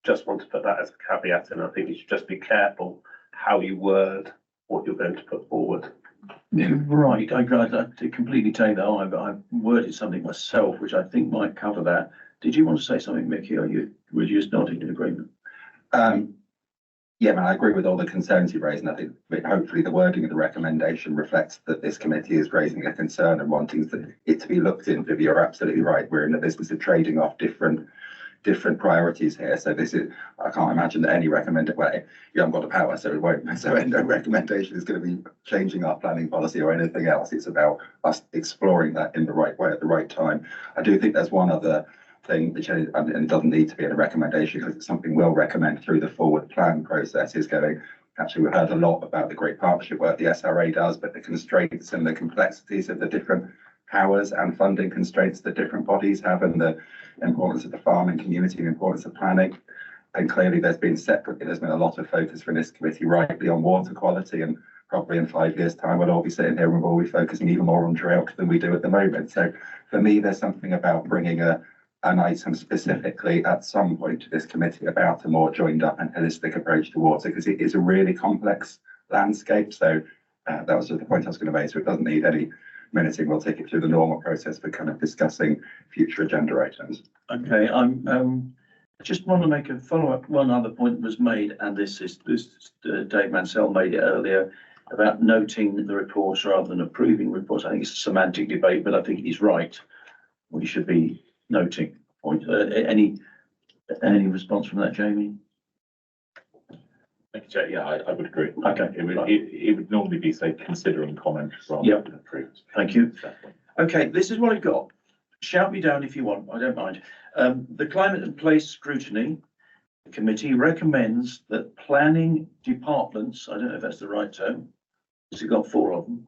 just want to put that as a caveat, and I think you should just be careful how you word what you're going to put forward. Yeah, right, I completely take that on, but I've worded something myself, which I think might cover that. Did you want to say something, Mickey, or were you just nodding in agreement? Yeah, man, I agree with all the concerns you raised, and I think hopefully the wording of the recommendation reflects that this committee is raising a concern and wanting it to be looked into. You're absolutely right. We're in the business of trading off different priorities here. So this is, I can't imagine that any recommended way, you haven't got the power, so it won't. So no recommendation is going to be changing our planning policy or anything else. It's about us exploring that in the right way at the right time. I do think there's one other thing which, and it doesn't need to be in a recommendation because it's something we'll recommend through the forward plan process, is going, actually we've heard a lot about the great partnership work the SRA does, but the constraints and the complexities of the different powers and funding constraints that different bodies have, and the importance of the farming community and the importance of planning. And clearly there's been a lot of focus from this committee rightly on water quality, and probably in 5 years' time we'll all be sitting here and we'll be focusing even more on drought than we do at the moment. So for me, there's something about bringing an item specifically at some point to this committee about a more joined up and holistic approach to water, because it is a really complex landscape. So that was just the point I was going to make. So it doesn't need any minuting. We'll take it through the normal process for kind of discussing future agenda items. Okay, I just want to make a follow-up. One other point was made, and this Dave Mansell made it earlier, about noting the reports rather than approving reports. I think it's a semantic debate, but I think he's right. We should be noting point. Any response from that, Jamie? Thank you, Chair. Yeah, I would agree. Okay. It would normally be, say, consider and comment rather than approve. Thank you. Okay, this is what I've got. Shout me down if you want, I don't mind. The Climate and Place Scrutiny Committee recommends that planning departments, I don't know if that's the right term, because you've got 4 of them.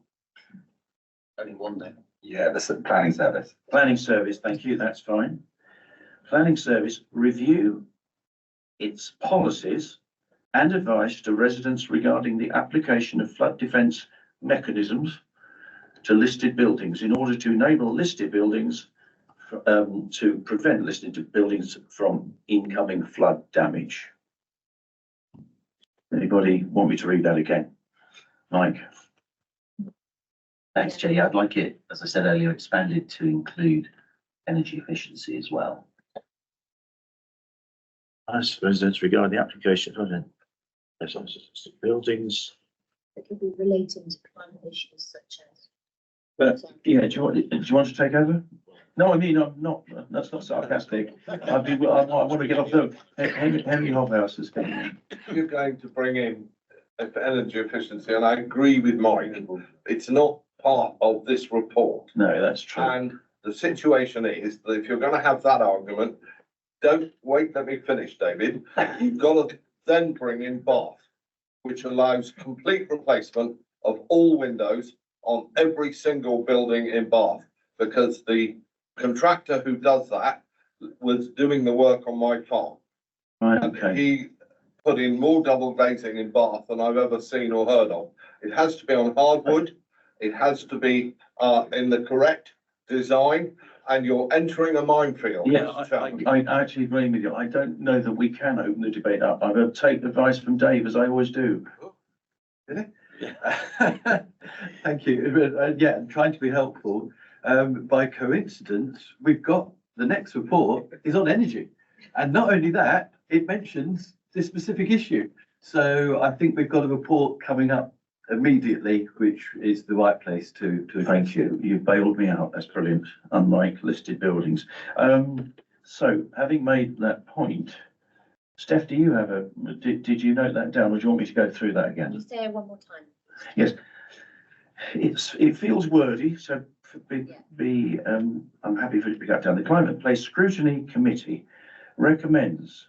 Only one there. Yeah, the planning service. Planning service, thank you, that's fine. Planning service review its policies and advice to residents regarding the application of flood defence mechanisms to listed buildings in order to enable listed buildings to prevent listed buildings from incoming flood damage. Anybody want me to read that again? Mike? Thanks, Jay. I'd like it, as I said earlier, expanded to include energy efficiency as well. As residents regarding the application of buildings. It could be relating to climate issues such as. But yeah, do you want to take over? No, I mean, I'm not. That's not sarcastic. I want to get off the Henry Hobhouse's. You're going to bring in energy efficiency, and I agree with Mike. It's not part of this report. No, that's true. And the situation is that if you're going to have that argument, don't wait. Let me finish, David. You've got to then bring in Bath, which allows complete replacement of all windows on every single building in Bath, because the contractor who does that was doing the work on my farm. Right, and okay. he put in more double glazing in Bath than I've ever seen or heard of. It has to be on hardwood. It has to be in the correct design, and you're entering a minefield. Yeah, I actually agree with you. I don't know that we can open the debate up. I will take advice from Dave, as I always do. Really? Thank you. Yeah, I'm trying to be helpful. By coincidence, we've got the next report is on energy. And not only that, it mentions this specific issue. So I think we've got a report coming up immediately, which is the right place to. Thank you. You bailed me out. That's brilliant. Unlike listed buildings. So having made that point, Steph, do you have did you note that down or do you want me to go through that again? Can you say it one more time? Yes. It feels wordy, so I'm happy for it to be cut down. The Climate Place Scrutiny Committee recommends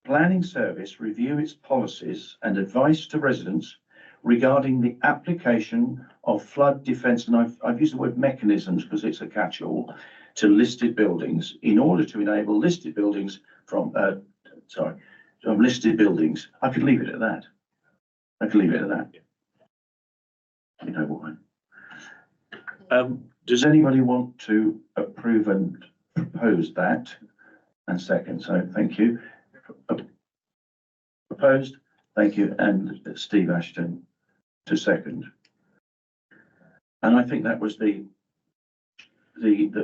Planning Service review its policies and advice to residents regarding the application of flood defence, and I've used the word mechanisms because it's a catch-all, to listed buildings in order to enable listed buildings from listed buildings. I could leave it at that. You know why. Does anybody want to approve and propose that? And second, so thank you. Proposed, thank you, and Steve Ashton to second. And I think that was the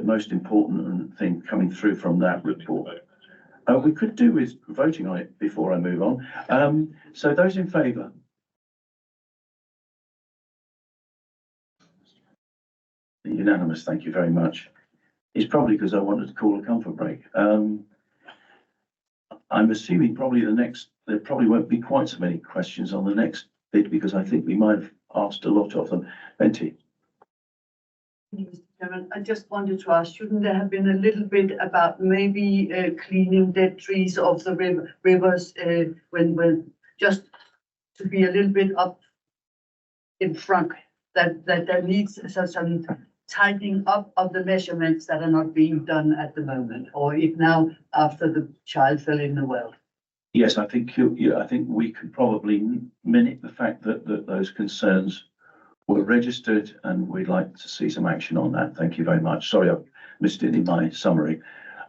most important thing coming through from that report. We could do with voting on it before I move on. So those in favour? Unanimous, thank you very much. It's probably because I wanted to call a comfort break. I'm assuming probably there probably won't be quite so many questions on the next bit because I think we might have asked a lot of them. Benty. Mr. Chairman, I just wanted to ask, shouldn't there have been a little bit about maybe cleaning dead trees off the rivers when just to be a little bit up in front, that there needs some tightening up of the measurements that are not being done at the moment, or if now after the child fell in the well? Yes, I think I think we could probably minute the fact that those concerns were registered and we'd like to see some action on that. Thank you very much. Sorry, I missed it in my summary.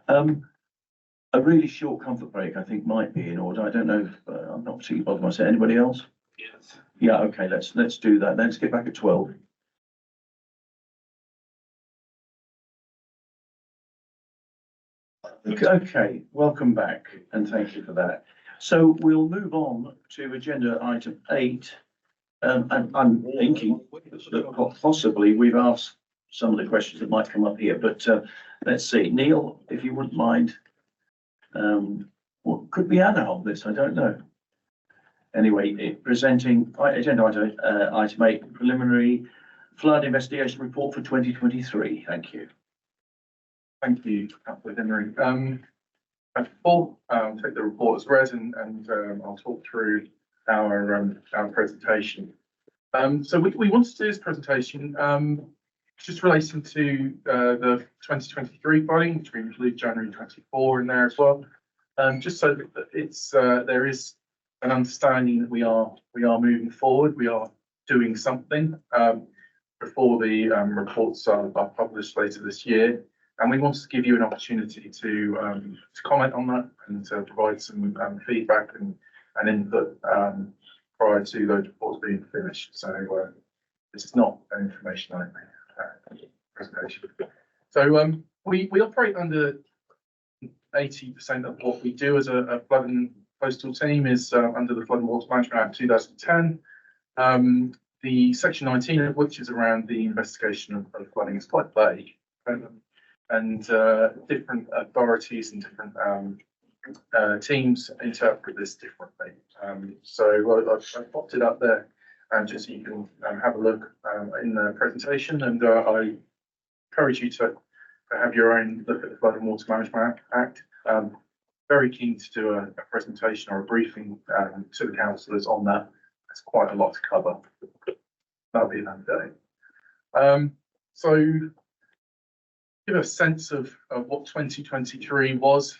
A really short comfort break, I think, might be in order. I don't know if I'm not particularly bothered myself. Anybody else? Yes. Yeah, okay, let's do that. Let's get back at 12. Okay, welcome back and thank you for that. So we'll move on to agenda item 8. And I'm thinking that possibly we've asked some of the questions that might come up here, but let's see. Neil, if you wouldn't mind, what could be Anna on this? I don't know. Anyway, presenting agenda item 8, preliminary flood investigation report for 2023. Thank you. Thank you, Councillor Henry. Before take the report as read and I'll talk through our presentation. So we wanted to do this presentation just relating to the 2023 filing, which we include January 24 in there as well. Just so that it's there is an understanding that we are moving forward, we are doing something before the reports are published later this year. And we wanted to give you an opportunity to comment on that and to provide some feedback and input prior to those reports being finished. So this is not an information only presentation. So we operate under 80% of what we do as a flood and coastal team is under the Flood and Water Management Act 2010. The section 19 of which is around the investigation of flooding is quite vague. And different authorities and different teams interpret this differently. So I've popped it up there just so you can have a look in the presentation, and I encourage you to have your own look at the Flood and Water Management Act. Very keen to do a presentation or a briefing to the councillors on that. It's quite a lot to cover. That'll be another day. So give a sense of what 2023 was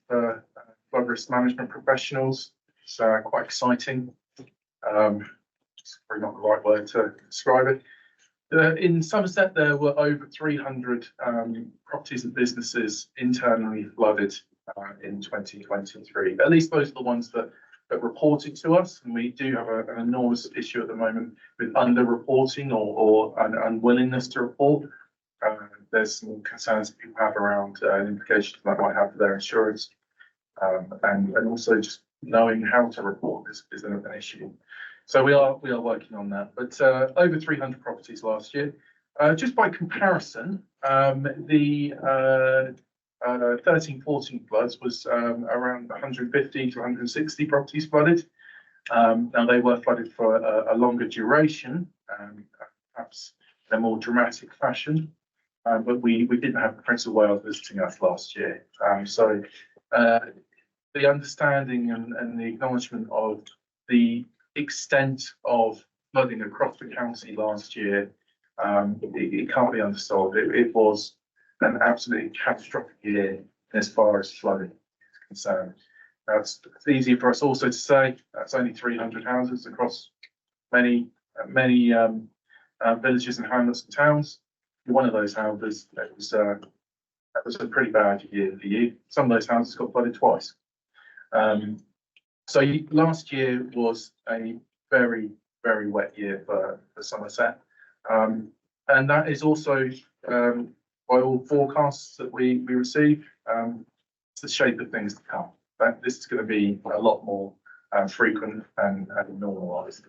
for flood risk management professionals. It's quite exciting. It's probably not the right word to describe it. In Somerset, there were over 300 properties and businesses internally flooded in 2023. At least those are the ones that reported to us, and we do have an enormous issue at the moment with under-reporting or an unwillingness to report. There's some concerns that people have around implications that might have for their insurance, and also just knowing how to report is an issue. So we are working on that. But over 300 properties last year. Just by comparison, the 13-14 floods was around 150 to 160 properties flooded. Now they were flooded for a longer duration, perhaps in a more dramatic fashion. But we didn't have the Prince of Wales visiting us last year. So the understanding and the acknowledgement of the extent of flooding across the county last year, it can't be undersold. It was an absolutely catastrophic year as far as flooding is concerned. Now it's easy for us also to say that's only 300 houses across many villages and hamlets and towns. One of those houses, that was a pretty bad year for you. Some of those houses got flooded twice. So last year was a very, very wet year for Somerset. And that is also, by all forecasts that we receive, it's the shape of things to come. This is going to be a lot more frequent and normalised.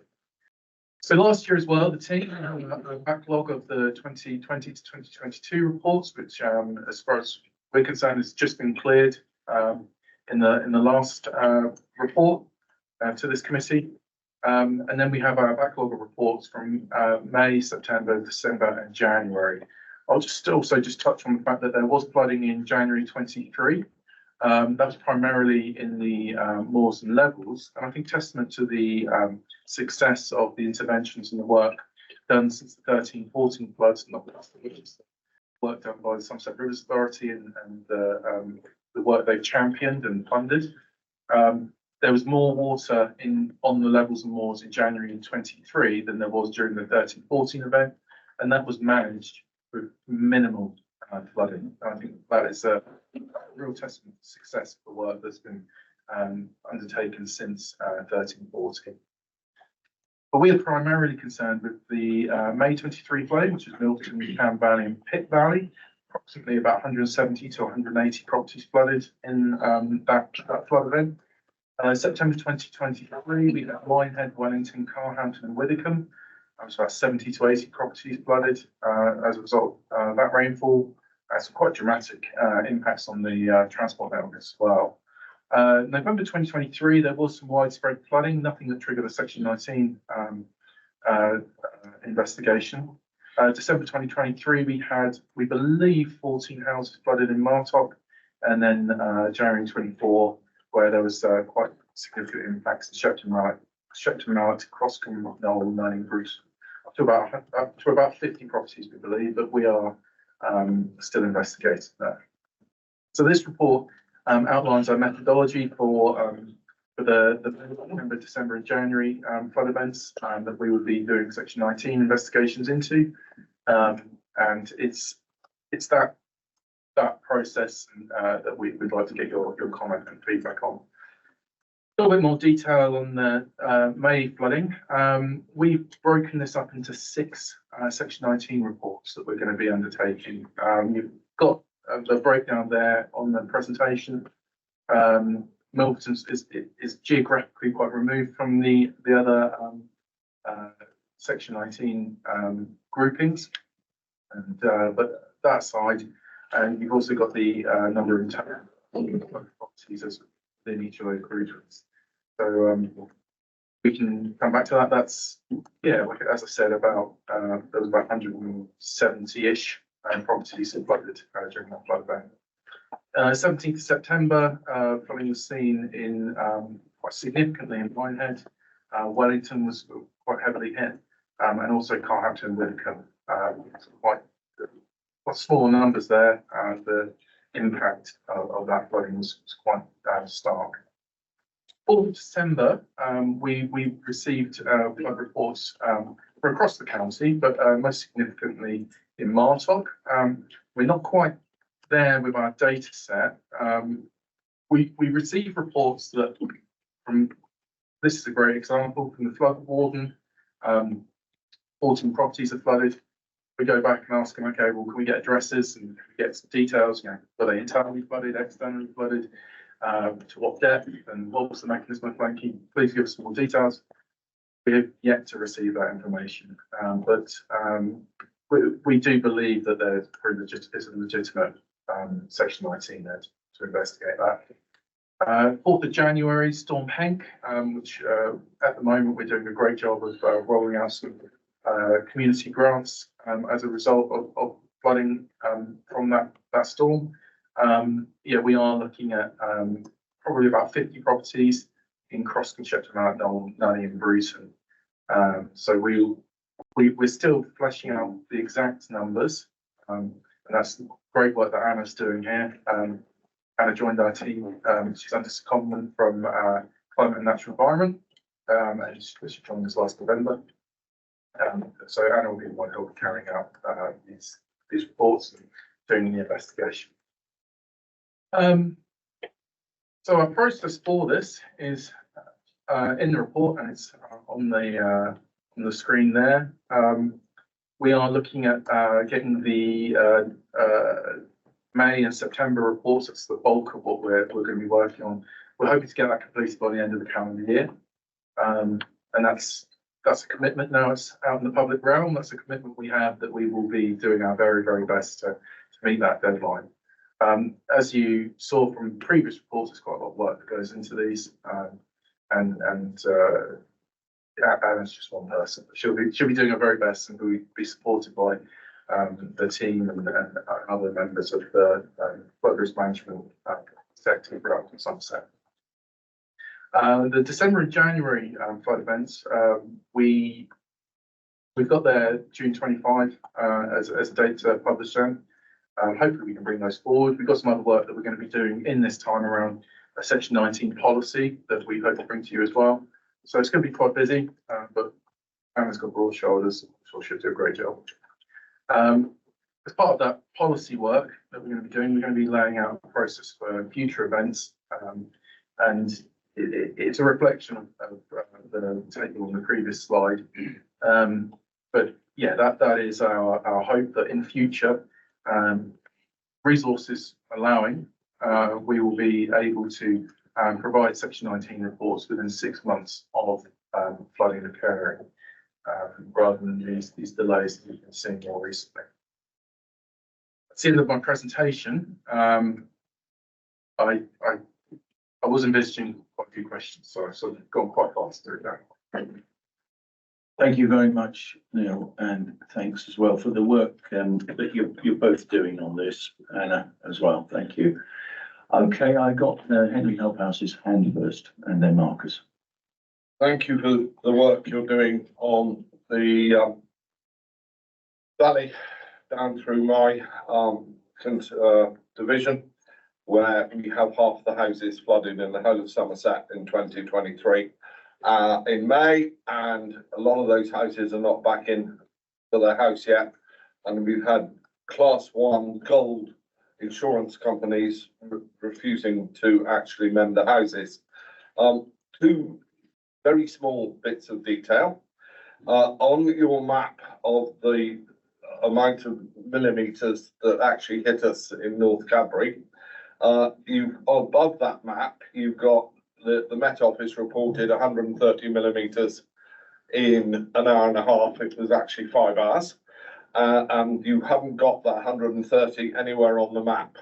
So last year as well, the team had a backlog of the 2020 to 2022 reports, which, as far as we're concerned, has just been cleared in the last report to this committee. And then we have our backlog of reports from May, September, December, and January. I'll just also touch on the fact that there was flooding in January 23. That was primarily in the moors and levels, and I think testament to the success of the interventions and the work done since the 13-14 floods, not least the work done by the Somerset Rivers Authority and the work they've championed and funded. There was more water on the levels and moors in January in 23 than there was during the 13-14 event, and that was managed with minimal flooding. I think that is a real testament to the success of the work that's been undertaken since 13-14. But we are primarily concerned with the May 23 flooding, which is Milton, Cam Valley and Pitt Valley. Approximately about 170 to 180 properties flooded in that flood event. September 2023, we had Minehead, Wellington, Carhampton and Withycombe. That was about 70 to 80 properties flooded as a result of that rainfall. Some quite dramatic impacts on the transport network as well. November 2023, there was some widespread flooding, nothing that triggered a Section 19 investigation. December 2023, we had, we believe, 14 houses flooded in Martock, and then January 24, where there was quite significant impacts in Shepton Mallet, Croscombe, Knoll, Manning, Bruce, up to about 50 properties, we believe, but we are still investigating that. So this report outlines our methodology for the November, December and January flood events that we would be doing Section 19 investigations into. And it's that process that we'd like to get your comment and feedback on. A little bit more detail on the May flooding. We've broken this up into 6 Section 19 reports that we're going to be undertaking. You've got the breakdown there on the presentation. Milverton is geographically quite removed from the other Section 19 groupings, and but that side, and you've also got the number of properties as within each of those groupings. So we can come back to that. That's, yeah, like as I said, about there was about 170-ish properties flooded during that flood event. 17th of September, flooding was seen in quite significantly in Minehead. Wellington was quite heavily hit, and also Carhampton and Withycombe. Quite small numbers there. The impact of that flooding was quite stark. 4th of December, we received flood reports from across the county, but most significantly in Martock. We're not quite there with our data set. We receive reports that from This is a great example from the flood warden. 14 properties are flooded. We go back and ask them, okay, well, can we get addresses and get some details? You know, were they internally flooded, externally flooded? To what depth, and what was the mechanism of flooding? Can you please give us more details? We have yet to receive that information, but we do believe that there's is a legitimate Section 19 there to investigate that. 4th of January, Storm Henk, which at the moment we're doing a great job of rolling out some community grants as a result of flooding from that storm. Yeah, we are looking at probably about 50 properties in Cross-Conchetta, Nunny and Bruton. So we're still fleshing out the exact numbers, and that's the great work that Anna's doing here. Anna joined our team. She's under secondment from Climate and Natural Environment, and she joined us last November. So Anna will be the one helping carrying out these reports and doing the investigation. So our process for this is in the report, and it's on the screen there. We are looking at getting the May and September reports. It's the bulk of what we're going to be working on. We're hoping to get that completed by the end of the calendar year, and that's a commitment now. It's out in the public realm. That's a commitment we have that we will be doing our very, very best to meet that deadline. As you saw from previous reports, there's quite a lot of work that goes into these, and Anna's just one person. She'll be doing her very best, and we'll be supported by the team and other members of the flood risk management sector throughout Somerset. The December and January flood events, we've got there June 25 as a date to publish them. Hopefully we can bring those forward. We've got some other work that we're going to be doing in this time around a Section 19 policy that we hope to bring to you as well. So it's going to be quite busy, but Anna's got broad shoulders, so she'll do a great job. As part of that policy work that we're going to be doing, we're going to be laying out a process for future events, and it's a reflection of the table on the previous slide. But yeah, that is our hope that in future, resources allowing, we will be able to provide Section 19 reports within 6 months of flooding occurring, rather than these delays that we've been seeing more recently. That's the end of my presentation. I was envisaging quite a few questions, so I've sort of gone quite fast through that. Thank you very much, Neil, and thanks as well for the work that you're both doing on this, Anna, as well. Thank you. Okay, I got Henry Helphouse's hand first, and then Marcus. Thank you for the work you're doing on the valley down through my division, where we have half the houses flooded in the whole of Somerset in 2023 in May, and a lot of those houses are not back in to their house yet, and we've had Class 1 gold insurance companies refusing to actually mend the houses. Two very small bits of detail. On your map of the amount of millimetres that actually hit us in North Cadbury, above that map, you've got the Met Office reported 130 millimetres in an hour and a half. It was actually 5 hours. And you haven't got that 130 anywhere on the map,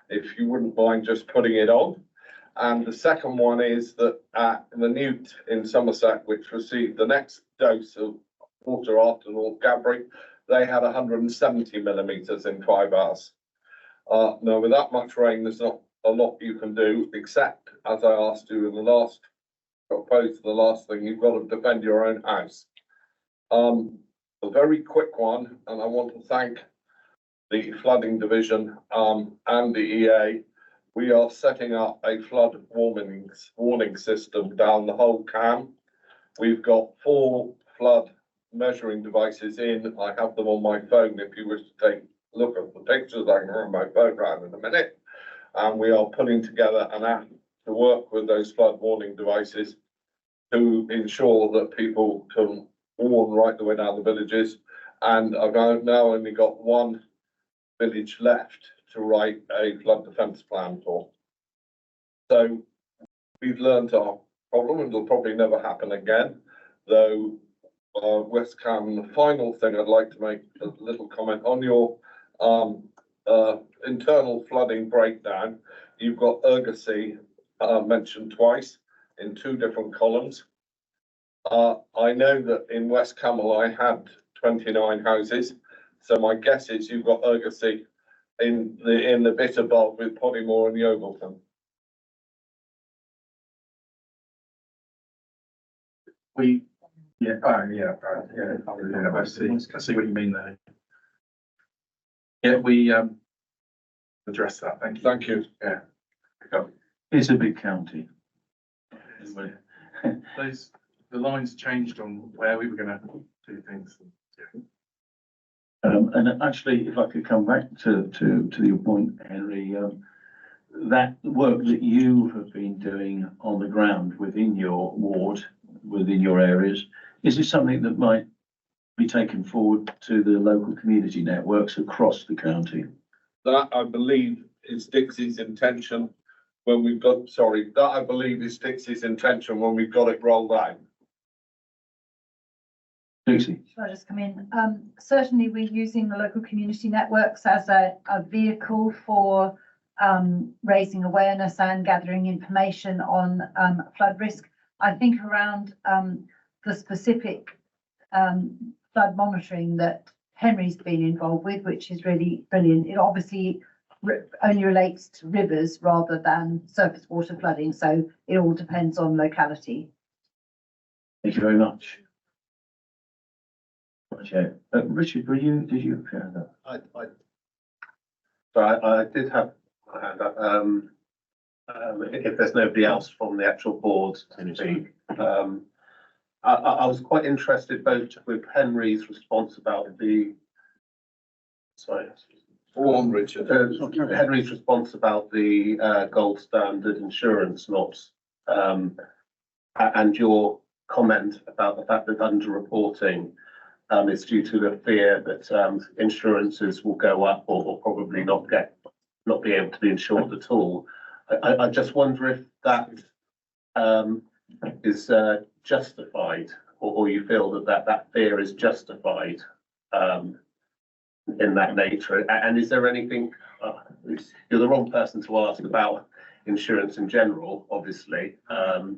if you wouldn't mind just putting it on. And the second one is that at the Newt in Somerset, which received the next dose of water after North Cadbury, they had 170 millimetres in 5 hours. Now, with that much rain, there's not a lot you can do, except, as I asked you in the last, proposed the last thing, you've got to defend your own house. A very quick one, and I want to thank the flooding division and the EA. We are setting up a flood warning system down the whole CAM. We've got 4 flood measuring devices in. I have them on my phone if you wish to take a look at the pictures. I can run my phone around in a minute. And we are putting together an app to work with those flood warning devices. to ensure that people can warn right the way down the villages. And I've now only got one village left to write a flood defence plan for. So we've learned our problem and it'll probably never happen again, though West Cam, the final thing I'd like to make a little comment on your internal flooding breakdown. You've got Urgersey mentioned twice in 2 different columns. I know that in West Camel I had 29 houses, so my guess is you've got Urgersey in the bit above with Podymore and Yeovilton. I see what you mean there. Yeah, we address that. Thank you. Thank you. Yeah. It's a big county. The lines changed on where we were going to do things. Yeah. And actually, if I could come back to your point, Henry, that work that you have been doing on the ground within your ward, within your areas, is it something that might be taken forward to the local community networks across the county? That I believe is Dixie's intention when we've got, I believe is Dixie's intention when we've got it rolled out. Lucy? Shall I just come in? Certainly we're using the local community networks as a vehicle for raising awareness and gathering information on flood risk. I think around the specific flood monitoring that Henry's been involved with, which is really brilliant. It obviously only relates to rivers rather than surface water flooding, so it all depends on locality. Thank you very much. Okay. Richard, did you share that? I did have my hand up. If there's nobody else from the actual board to speak, I was quite interested both with Henry's response about the. Sorry. Go on, Richard. Henry's response about the gold standard insurance knots, and your comment about the fact that underreporting is due to the fear that insurances will go up or probably not be able to be insured at all. I just wonder if that is justified, or you feel that fear is justified in that nature. And is there anything? You're the wrong person to ask about insurance in general, obviously. But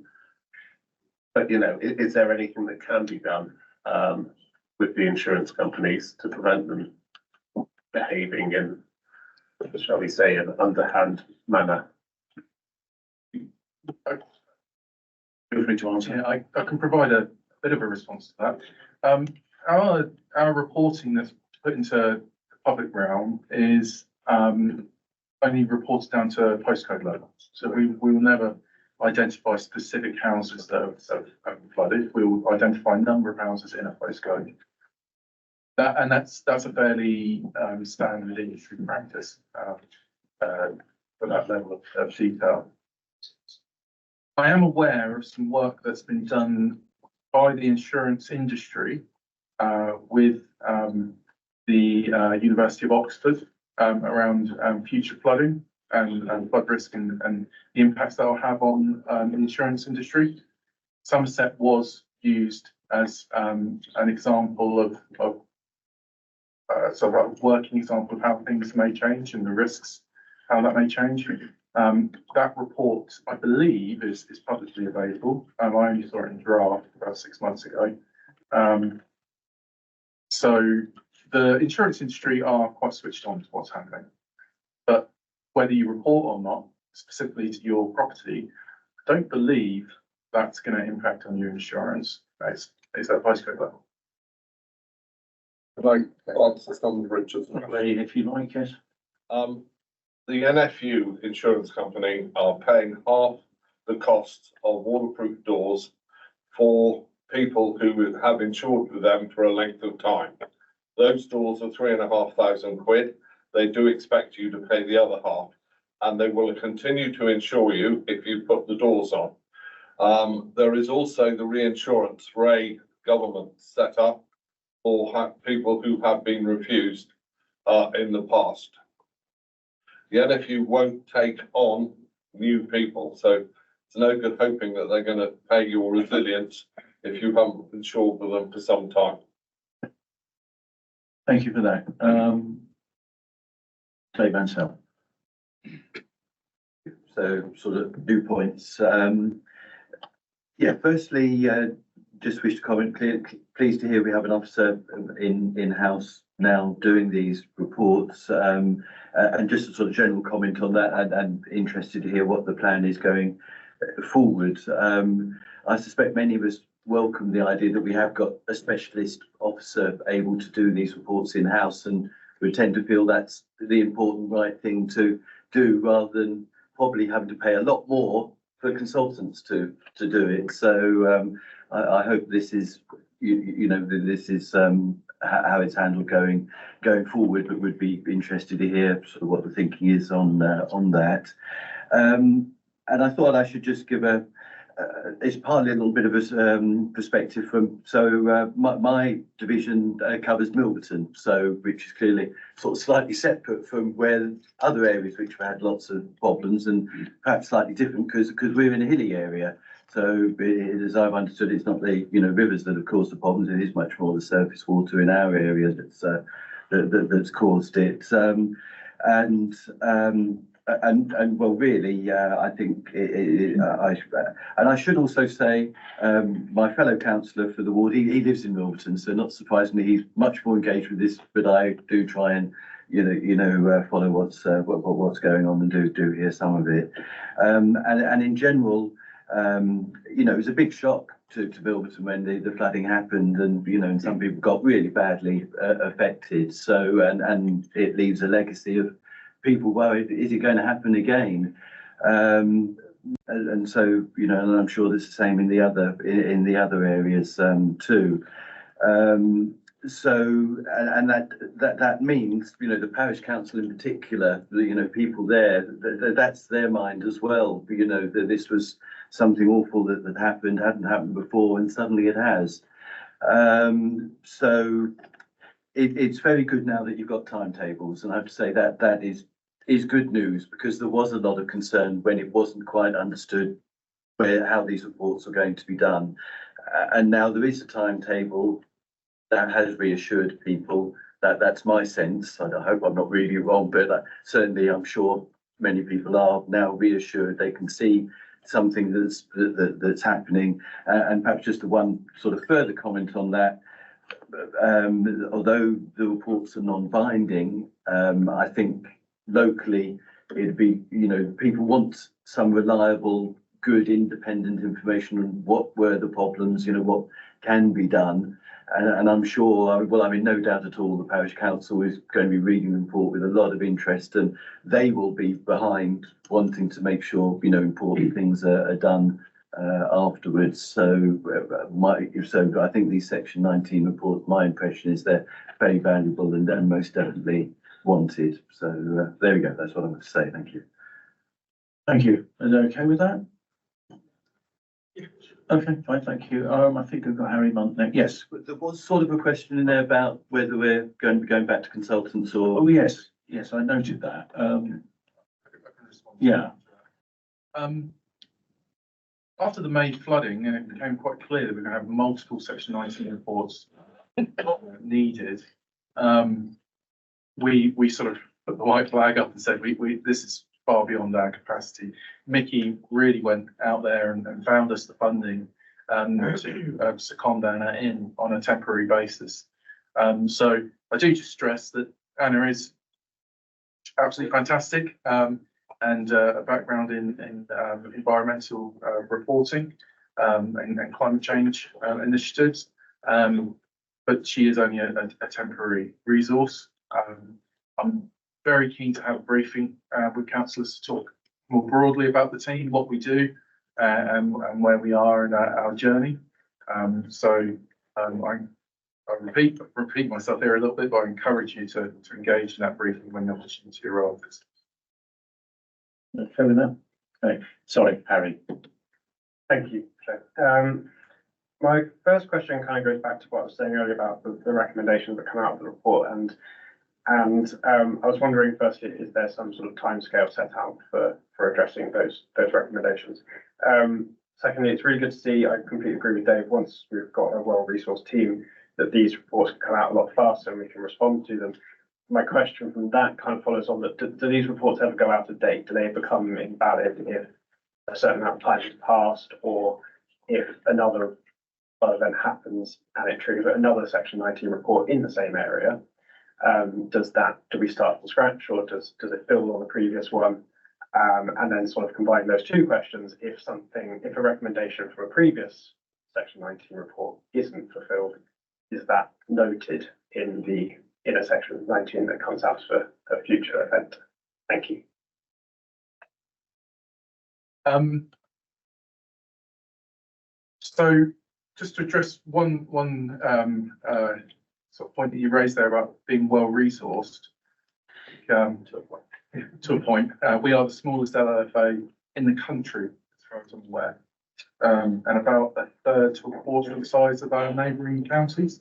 is there anything that can be done with the insurance companies to prevent them behaving in, shall we say, an underhand manner? Feel free to answer. Yeah, I can provide a bit of a response to that. Our reporting that's put into the public realm is only reports down to postcode level. So we will never identify specific houses that have flooded. We will identify a number of houses in a postcode. That's a fairly standard industry practice for that level of detail. I am aware of some work that's been done by the insurance industry with the University of Oxford around future flooding and flood risk and the impacts that will have on the insurance industry. Somerset was used as an example of sort of a working example of how things may change and the risks, how that may change. That report, I believe, is publicly available. I only saw it in draft about 6 months ago. So the insurance industry are quite switched on to what's happening. But whether you report or not, specifically to your property, I don't believe that's going to impact on your insurance. It's at postcode level. Like answer some of Richard's. If you like, yes. The NFU insurance company are paying half the cost of waterproof doors for people who have insured with them for a length of time. Those doors are £3,500. They do expect you to pay the other half, and they will continue to insure you if you put the doors on. There is also the reinsurance government set up for people who have been refused in the past. The NFU won't take on new people, so it's no good hoping that they're going to pay your resilience if you haven't insured for them for some time. Thank you for that. Dave Ansell. So sort of 2 points. Yeah, firstly, just wish to comment, pleased to hear we have an officer in-house now doing these reports. And just a sort of general comment on that, and interested to hear what the plan is going forward. I suspect many of us welcome the idea that we have got a specialist officer able to do these reports in-house, and we tend to feel that's the important right thing to do, rather than probably having to pay a lot more for consultants to do it. So I hope this is, this is how it's handled going forward, but would be interested to hear sort of what the thinking is on that. And I thought I should just give it's partly a little bit of a perspective from, so my division covers Milverton, so which is clearly sort of slightly separate from where other areas which have had lots of problems, and perhaps slightly different because we're in a hilly area. So as I've understood, it's not the rivers that have caused the problems. It is much more the surface water in our area that's caused it. And well, really, I think and I should also say, my fellow councillor for the ward, he lives in Milverton, so not surprisingly, he's much more engaged with this. But I do try and follow what's going on, and do hear some of it. And in general, it was a big shock to Milverton when the flooding happened, and some people got really badly affected. So and it leaves a legacy of people worried, is it going to happen again? And so, and I'm sure it's the same in the other areas too. So, and that means, the parish council in particular, people there, that's their mind as well. That this was something awful that hadn't happened before, and suddenly it has. So it's very good now that you've got timetables, and I have to say that is good news, because there was a lot of concern when it wasn't quite understood how these reports are going to be done. And now there is a timetable that has reassured people. That's my sense. I hope I'm not really wrong, but certainly I'm sure many people are now reassured. They can see something that's happening. And perhaps just one sort of further comment on that. Although the reports are non-binding, I think locally it'd be, people want some reliable, good, independent information on what were the problems, what can be done. And I'm sure, well, I mean, no doubt at all, the parish council is going to be reading the report with a lot of interest, and they will be behind wanting to make sure, important things are done afterwards. So I think these Section 19 reports, my impression is they're very valuable and most definitely wanted. So there we go. That's what I'm going to say. Thank you. Thank you. Is that okay with that? Okay, fine, thank you. I think we've got Harry Munt next. Yes. But there was sort of a question in there about whether we're going to be going back to consultants or. Oh, yes, I noted that. Yeah. After the May flooding, and it became quite clear that we're going to have multiple Section 19 reports needed, we sort of put the white flag up and said, this is far beyond our capacity. Mickey really went out there and found us the funding to second Anna in on a temporary basis. So I do just stress that Anna is absolutely fantastic, and a background in environmental reporting and climate change initiatives. But she is only a temporary resource. I'm very keen to have a briefing with councillors to talk more broadly about the team, what we do, and where we are in our journey. I repeat myself here a little bit, but I encourage you to engage in that briefing when the opportunity arises. Okay with that? Okay. Sorry, Harry. Thank you, Chair. My first question kind of goes back to what I was saying earlier about the recommendations that come out of the report, and I was wondering, firstly, is there some sort of timescale set out for addressing those recommendations? Secondly, it's really good to see. I completely agree with Dave. Once we've got a well-resourced team, that these reports can come out a lot faster and we can respond to them. My question from that kind of follows on that: do these reports ever go out of date? Do they become invalid if a certain amount of time has passed, or if another event happens and it triggers another Section 19 report in the same area? Do we start from scratch, or does it build on the previous one? And then sort of combine those two questions: if a recommendation from a previous Section 19 report isn't fulfilled, is that noted in a Section 19 that comes out for a future event? Thank you. So just to address one sort of point that you raised there about being well resourced, to a point, we are the smallest LLFA in the country, as far as I'm aware, and about a third to a quarter of the size of our neighbouring counties.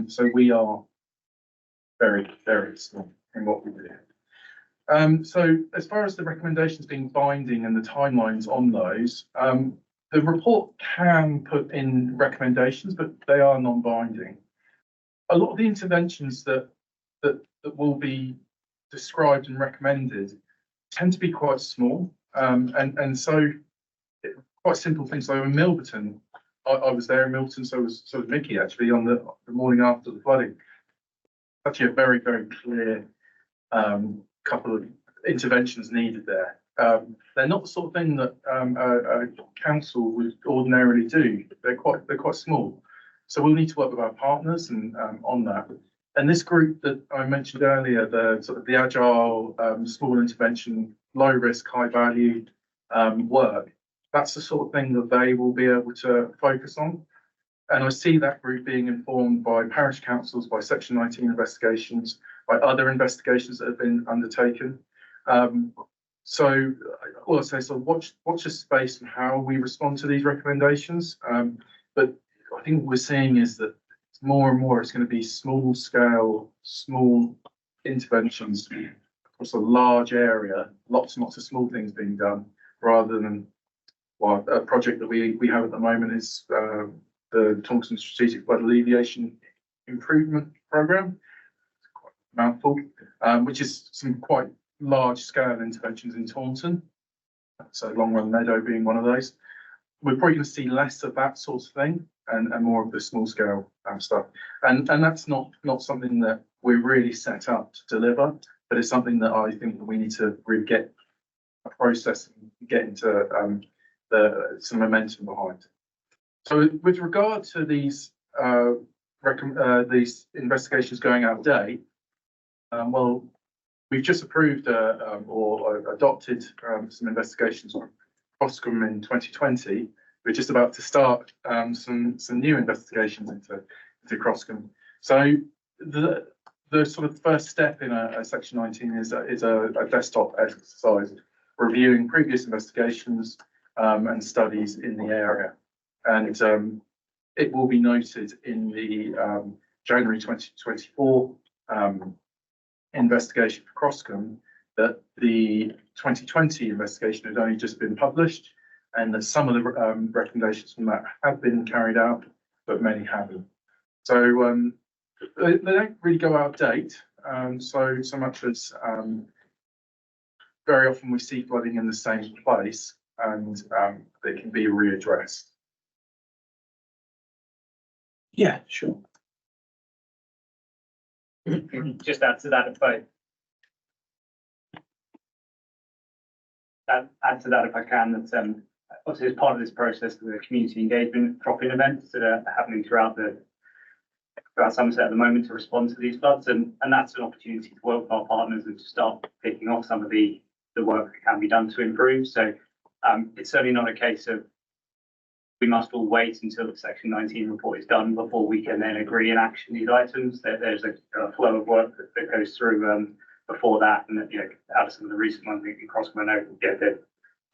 So we are very, very small in what we do. So as far as the recommendations being binding and the timelines on those, the report can put in recommendations, but they are non-binding. A lot of the interventions that will be described and recommended tend to be quite small, and so quite simple things. So in Milverton, I was there in Milverton, so was Mickey actually on the morning after the flooding. Actually, a very, very clear couple of interventions needed there. They're not the sort of thing that a council would ordinarily do. They're quite small, so we'll need to work with our partners and on that. And this group that I mentioned earlier, the agile, small intervention, low risk, high value work, that's the sort of thing that they will be able to focus on. And I see that group being informed by parish councils, by Section 19 investigations, by other investigations that have been undertaken. So all I say is watch this space and how we respond to these recommendations. But I think what we're seeing is that more and more it's going to be small scale, small interventions across a large area, lots and lots of small things being done, rather than a project that we have at the moment is the Taunton Strategic Flood Alleviation Improvement Programme, quite a mouthful, which is some quite large scale interventions in Taunton. So Long Run Meadow being one of those. We're probably going to see less of that sort of thing and more of the small scale stuff. And that's not something that we're really set up to deliver, but it's something that I think that we need to really get a process and get into some momentum behind. So with regard to these investigations going out of date, well, we've just approved or adopted some investigations from Croscombe in 2020. We're just about to start some new investigations into Croscombe. So the sort of first step in a Section 19 is a desktop exercise reviewing previous investigations and studies in the area, and it will be noted in the January 2024 investigation for Croscombe that the 2020 investigation had only just been published, and that some of the recommendations from that have been carried out, but many haven't. So they don't really go out of date. So much as very often we see flooding in the same place, and they can be readdressed. Yeah, sure. Just add to that if I can, that obviously as part of this process, the community engagement drop-in events that are happening throughout Somerset at the moment to respond to these floods, and that's an opportunity to work with our partners and to start picking off some of the work that can be done to improve. So it's certainly not a case of we must all wait until the Section 19 report is done before we can then agree and action these items. There's a flow of work that goes through before that, and out of some of the recent ones in Croscombe, I know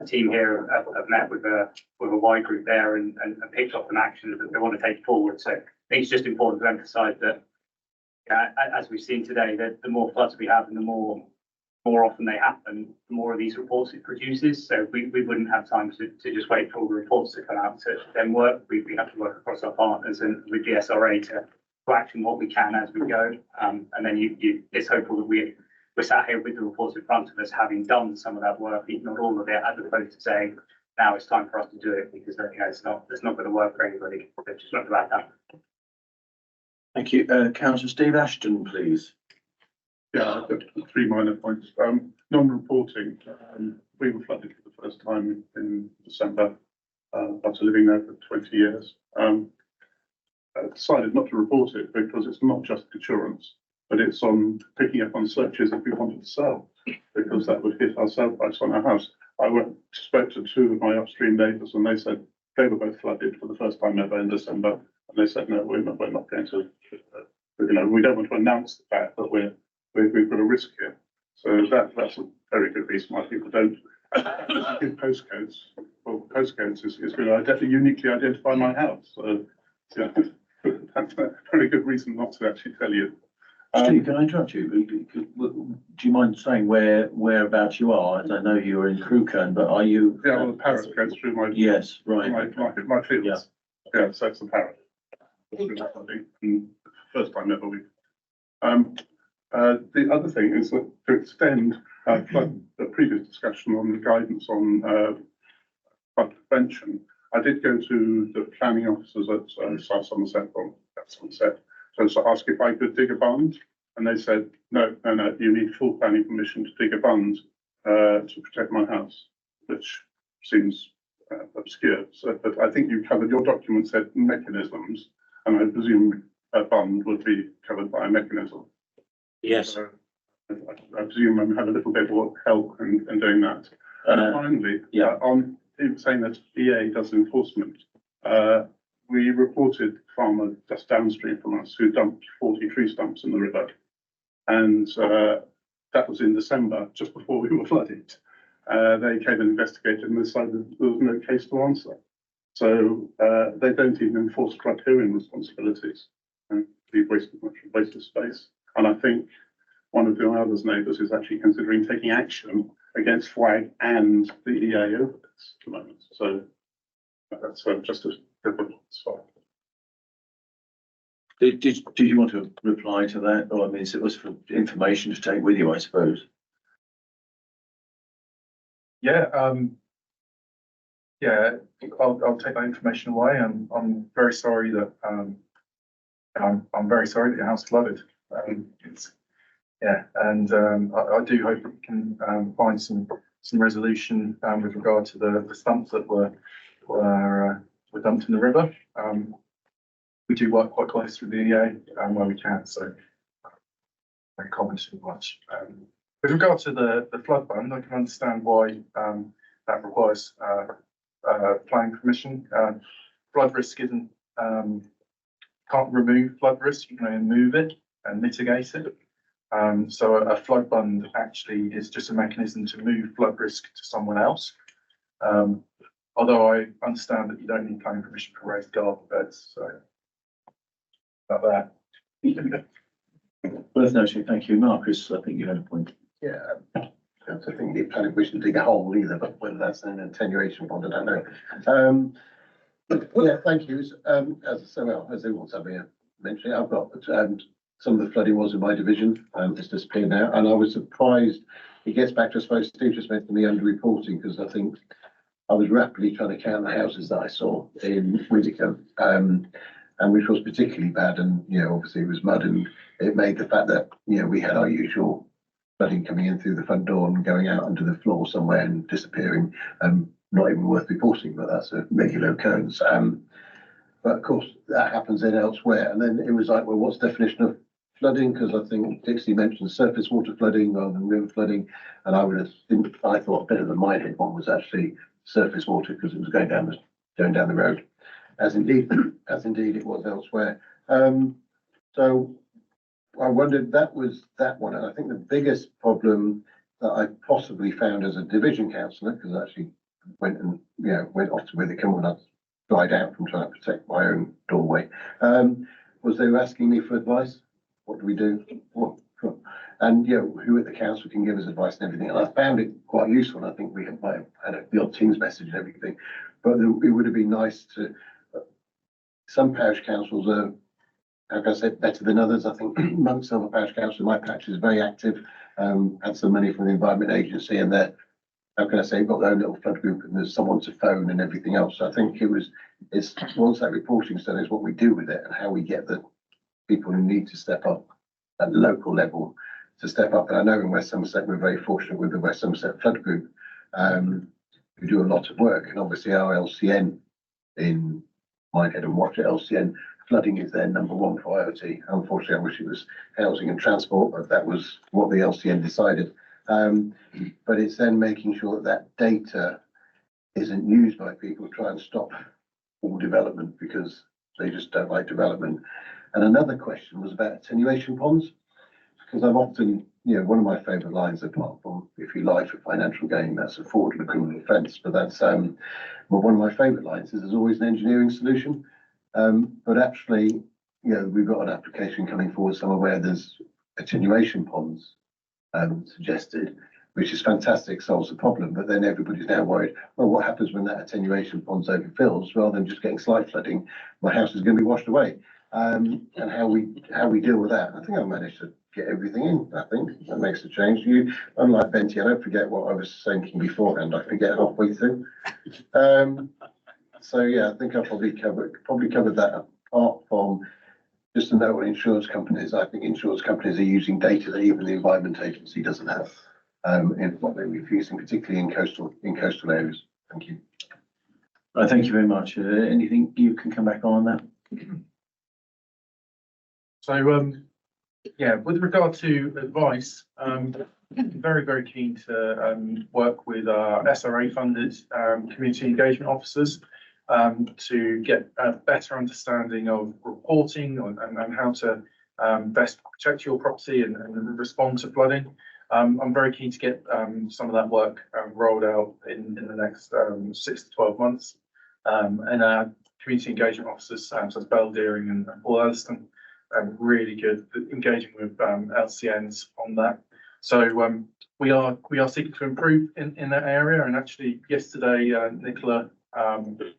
the team here have met with a wide group there and picked up an action that they want to take forward. So I think it's just important to emphasise that, as we've seen today, that the more floods we have and the more often they happen, the more of these reports it produces. So we wouldn't have time to just wait for all the reports to come out to then work. We have to work across our partners and with the SRA to action what we can as we go. And then it's hopeful that we're sat here with the reports in front of us, having done some of that work, if not all of it, as opposed to saying, now it's time for us to do it, because it's not going to work for anybody. It's just not about that. Thank you. Councillor Steve Ashton, please. Yeah, I've got 3 minor points. Non-reporting, we were flooded for the first time in December, after living there for 20 years. Decided not to report it because it's not just insurance, but it's on picking up on searches if we wanted to sell, because that would hit our sale price on our house. I spoke to 2 of my upstream neighbours, and they said they were both flooded for the first time ever in December, and they said, no, we're not going to, we don't want to announce the fact that we've got a risk here. So that's a very good reason why people don't give postcodes. Well, postcodes is going to uniquely identify my house. So yeah, that's a very good reason not to actually tell you. Steve, can I interrupt you? Do you mind saying whereabouts you are? I know you're in Crewkern, but are you? Yeah, well, the parrot goes through my. Yes, right. My fields. Yeah, so it's the parrot. First time ever we've. The other thing is that to extend the previous discussion on the guidance on flood prevention, I did go to the planning officers at South Somerset, to ask if I could dig a bund, and they said, no, you need full planning permission to dig a bund to protect my house, which seems obscure. So, but I think you covered, your document said mechanisms, and I presume a bund would be covered by a mechanism. Yes. So I presume I'm having a little bit more help in doing that. And finally, on saying that EA does enforcement, we reported a farmer just downstream from us who dumped 40 tree stumps in the river. And that was in December, just before we were flooded. They came and investigated and decided there was no case to answer. So they don't even enforce riparian responsibilities. We've wasted space. And I think one of my other neighbours is actually considering taking action against FWAG and the EA over this at the moment. So that's just a different spot. Did you want to reply to that? Or I mean, it was for information to take with you, I suppose. Yeah, I'll take that information away. I'm very sorry that I'm very sorry that your house flooded. I do hope that we can find some resolution with regard to the stumps that were dumped in the river. We do work quite close with the EA where we can, so I won't comment too much. With regard to the flood bund, I can understand why that requires planning permission. Flood risk isn't can't remove flood risk, you can only move it and mitigate it. So a flood bund actually is just a mechanism to move flood risk to someone else. Although I understand that you don't need planning permission for raised garden beds, so about that. Worth noting, thank you, Marcus. I think you had a point. Yeah, I don't think you need planning permission to dig a hole either, but whether that's an attenuation bond, I don't know. Yeah, thank you. As everyone's having mentioned, I've got some of the flooding was in my division. It's disappeared now, and I was surprised. It gets back to, I suppose, Steve just mentioned me under-reporting, because I think I was rapidly trying to count the houses that I saw in Widdicombe, and which was particularly bad. And obviously it was mud, and it made the fact that we had our usual flooding coming in through the front door and going out under the floor somewhere and disappearing. Not even worth reporting, but that's a regular occurrence. But of course that happens then elsewhere. And then it was like, well, what's the definition of flooding? Because I think Dixie mentioned surface water flooding rather than river flooding, and I thought a bit of the Minehead one was actually surface water because it was going down the road, as indeed it was elsewhere. So I wondered, that was that one, and I think the biggest problem that I possibly found as a division councillor, because actually went off to Withycombe when I died out from trying to protect my own doorway. Was they were asking me for advice. What do we do? And who at the council can give us advice and everything. And I found it quite useful. And I think we might have had the odd Teams message and everything. But it would have been nice to. Some parish councils are, how can I say, better than others. I think Monk Silver Parish Council, my patch, is very active. Had some money from the Environment Agency, and they're, how can I say, got their own little flood group, and there's someone to phone and everything else. So I think it's once that reporting's done, is what we do with it and how we get the people who need to step up at the local level to step up. And I know in West Somerset we're very fortunate with the West Somerset Flood Group, who do a lot of work, and obviously our LCN in Minehead and Watchet LCN, flooding is their #1 priority. Unfortunately, I wish it was housing and transport, but that was what the LCN decided. But it's then making sure that data isn't used by people to try and stop all development because they just don't like development. And another question was about attenuation ponds, because I've often, one of my favourite lines, apart from if you lie for financial gain, that's a fraud and a criminal offence. But that's well, one of my favourite lines is there's always an engineering solution. But actually, we've got an application coming forward somewhere where there's attenuation ponds suggested, which is fantastic, solves the problem. But then everybody's now worried, well, what happens when that attenuation pond's overfills? Rather than just getting slight flooding, my house is going to be washed away. And how we deal with that. I think I've managed to get everything in. I think that makes a change. Unlike Benty, I don't forget what I was thinking beforehand. I forget halfway through. So yeah, I think I probably covered that. Apart from just to know what insurance companies, I think insurance companies are using data that even the Environment Agency doesn't have in what they're refusing, particularly in coastal areas. Thank you. Thank you very much. Anything you can come back on that? So, with regard to advice, very, very keen to work with our SRA funded community engagement officers to get a better understanding of reporting and how to best protect your property and respond to flooding. I'm very keen to get some of that work rolled out in the next 6 to 12 months. And our community engagement officers, such as Belle Deering and Paul Elliston, really good at engaging with LCNs on that. So we are seeking to improve in that area. And actually yesterday, Nicola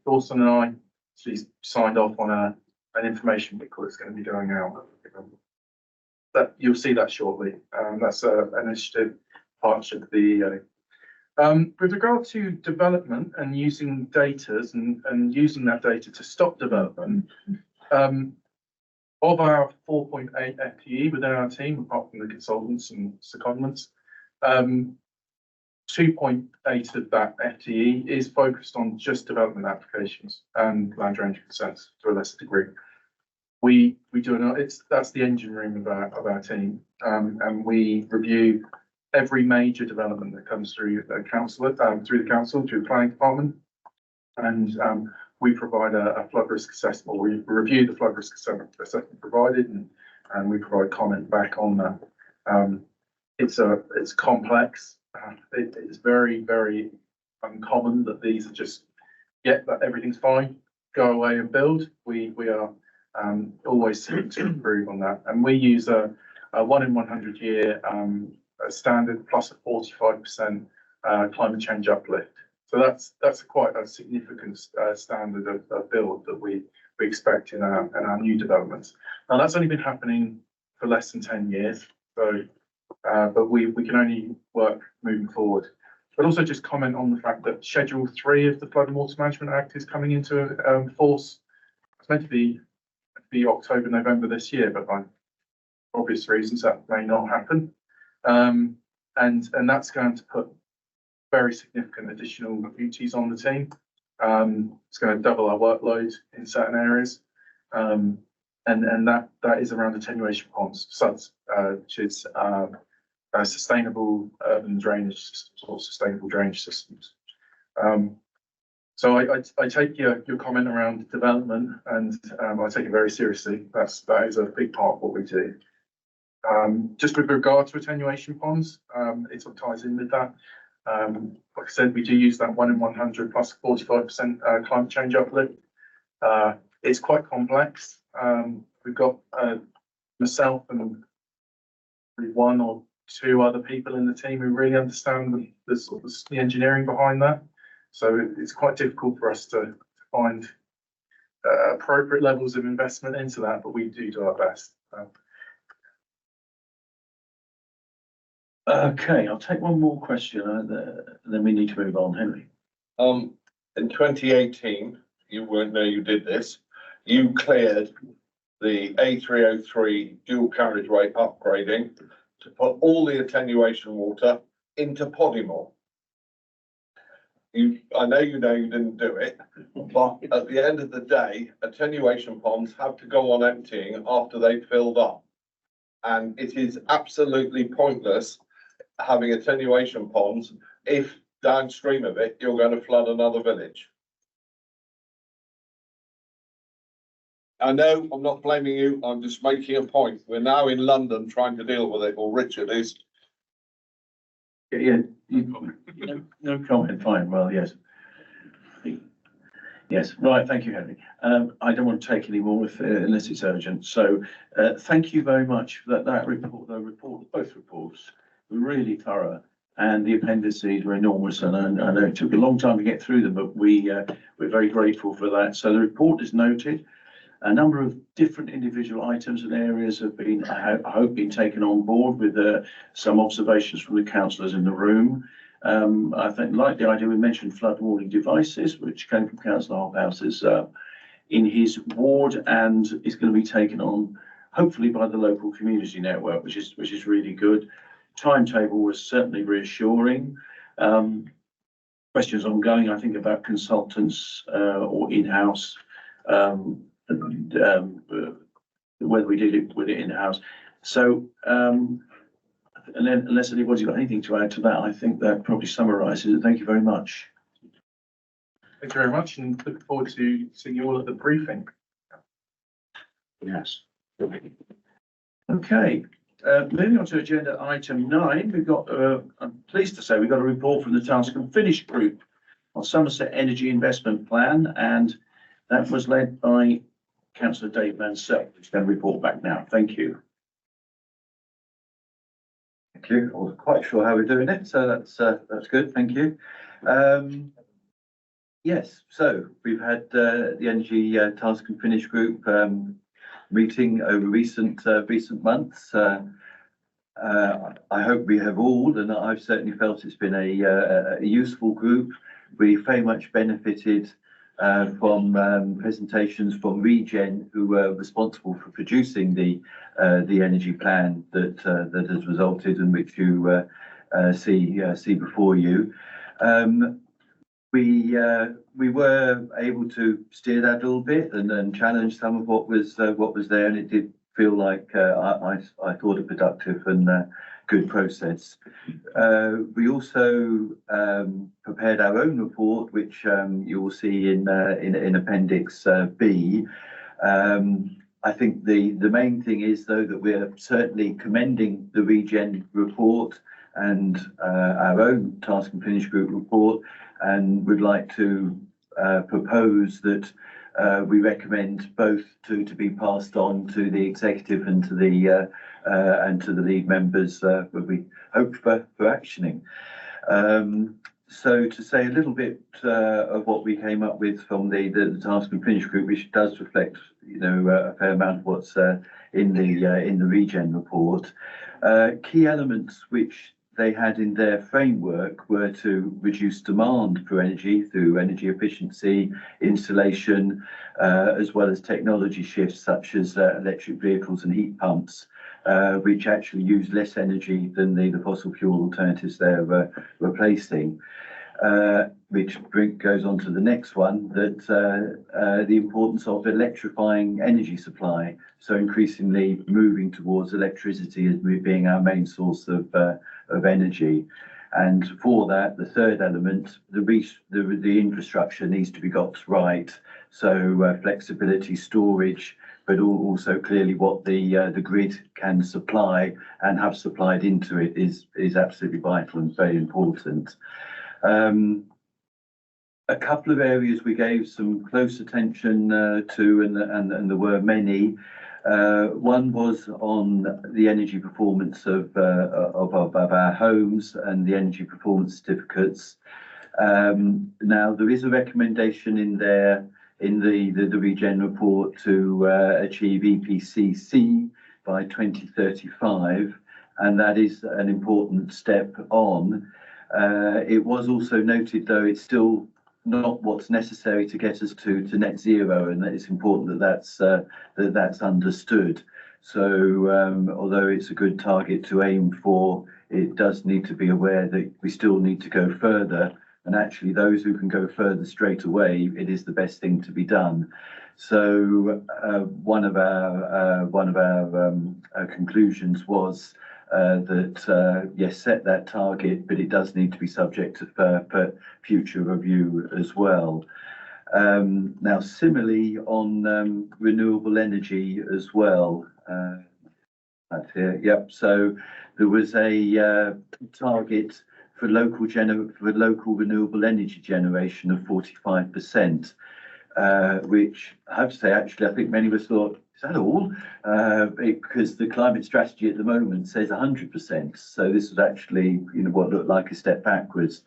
Dawson and I actually signed off on an information booklet that's going to be going out. That you'll see that shortly. That's an initiative partnership with the EEA. With regard to development and using data and using that data to stop development, of our 4.8 FTE within our team, apart from the consultants and secondments, 2.8 of that FTE is focused on just development applications and land range consents to a lesser degree. We do that's the engine room of our team, and we review every major development that comes through the council, through the planning department, and we provide a flood risk assessment. We review the flood risk assessment provided, and we provide comment back on that. It's complex. It's very, very uncommon that these are just that everything's fine, go away and build. We are always seeking to improve on that, and we use a 1 in 100 year standard plus a 45% climate change uplift. So that's quite a significant standard of build that we expect in our new developments. Now that's only been happening for less than 10 years, so but we can only work moving forward. But also just comment on the fact that Schedule 3 of the Flood and Water Management Act is coming into force. It's meant to be October, November this year, but by obvious reasons that may not happen. And that's going to put very significant additional duties on the team. It's going to double our workload in certain areas, and that is around attenuation ponds, which is sustainable urban drainage systems or sustainable drainage systems. So I take your comment around development, and I take it very seriously. That is a big part of what we do. Just with regard to attenuation ponds, it sort of ties in with that. Like I said, we do use that 1 in 100 plus 45% climate change uplift. It's quite complex. We've got myself and probably 1 or 2 other people in the team who really understand the sort of the engineering behind that. So it's quite difficult for us to find appropriate levels of investment into that, but we do our best. Okay, I'll take one more question, then we need to move on, Henry. In 2018, you won't know you did this. You cleared the A303 dual carriageway upgrading to put all the attenuation water into Podimore. I know you didn't do it, but at the end of the day, attenuation ponds have to go on emptying after they've filled up. And it is absolutely pointless having attenuation ponds if downstream of it, you're going to flood another village. I know I'm not blaming you, I'm just making a point. We're now in London trying to deal with it, or Richard is. Yeah, no comment, fine, well, yes. Yes, right, thank you, Henry. I don't want to take any more unless it's urgent. So thank you very much for that report, both reports were really thorough, and the appendices were enormous, and I know it took a long time to get through them, but we're very grateful for that. So the report is noted. A number of different individual items and areas have been, I hope, been taken on board with some observations from the councillors in the room. I think, like the idea we mentioned, flood warning devices, which came from Councillor Hobhouse's in his ward, and is going to be taken on hopefully by the local community network, which is really good. Timetable was certainly reassuring. Questions ongoing, I think, about consultants or in-house. Whether we did it with it in-house. So, and then unless anybody's got anything to add to that, I think that probably summarises it. Thank you very much. Thank you very much, and look forward to seeing you all at the briefing. Yes. Okay, moving on to agenda item 9, we've got, I'm pleased to say, we've got a report from the Task and Finish Group on Somerset Energy Investment Plan, and that was led by Councillor Dave Mansell, who's going to report back now. Thank you. Thank you. I wasn't quite sure how we're doing it, so that's good. Thank you. Yes, so we've had the Energy Task and Finish Group meeting over recent months. I hope we have all, and I've certainly felt it's been a useful group. We very much benefited from presentations from Regen, who were responsible for producing the energy plan that has resulted in which you see before you. We were able to steer that a little bit and then challenge some of what was there, and it did feel like I thought a productive and good process. We also prepared our own report, which you will see in Appendix B. I think the main thing is, though, that we're certainly commending the Regen report and our own Task and Finish Group report, and would like to propose that we recommend both to be passed on to the executive and to the lead members, but we hope for actioning. So to say a little bit of what we came up with from the Task and Finish Group, which does reflect, a fair amount of what's in the Regen report. Key elements which they had in their framework were to reduce demand for energy through energy efficiency, installation, as well as technology shifts such as electric vehicles and heat pumps, which actually use less energy than the fossil fuel alternatives they're replacing. Which goes on to the next one, that the importance of electrifying energy supply, so increasingly moving towards electricity as being our main source of energy. And for that, the third element, the infrastructure needs to be got right. So flexibility, storage, but also clearly what the grid can supply and have supplied into it is absolutely vital and very important. A couple of areas we gave some close attention to, and there were many. One was on the energy performance of our homes and the energy performance certificates. Now there is a recommendation in there in the Regen report to achieve EPC-C by 2035, and that is an important step on. It was also noted, though, it's still not what's necessary to get us to net zero, and that it's important that that's understood. So although it's a good target to aim for, it does need to be aware that we still need to go further, and actually those who can go further straight away, it is the best thing to be done. So one of our conclusions was that yes, set that target, but it does need to be subject to future review as well. Now, similarly on renewable energy as well. That's here. Yep. So there was a target for local renewable energy generation of 45%, which I have to say, actually, I think many of us thought, is that all? Because the climate strategy at the moment says 100%. So this was actually, what looked like a step backwards.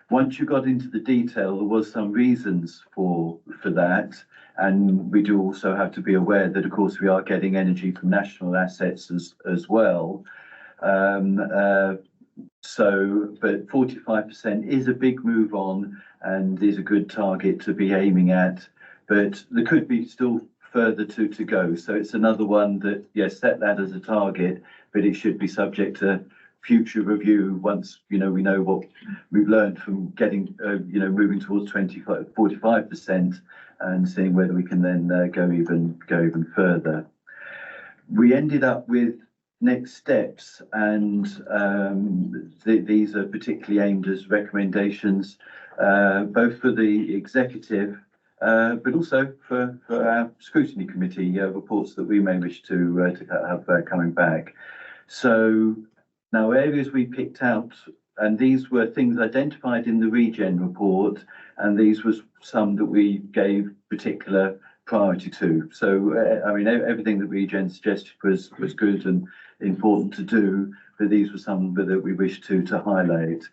Once you got into the detail, there was some reasons for that. And we do also have to be aware that, of course, we are getting energy from national assets as well. But 45% is a big move on and is a good target to be aiming at. But there could be still further to go. So it's another one that, yes, set that as a target, but it should be subject to future review once, we know what we've learned from getting, moving towards 45% and seeing whether we can then go even further. We ended up with next steps, and these are particularly aimed as recommendations, both for the executive, but also for our scrutiny committee reports that we may wish to have coming back. So now areas we picked out, and these were things identified in the Regen report, and these was some that we gave particular priority to. So I mean, everything that Regen suggested was good and important to do, but these were some that we wish to highlight.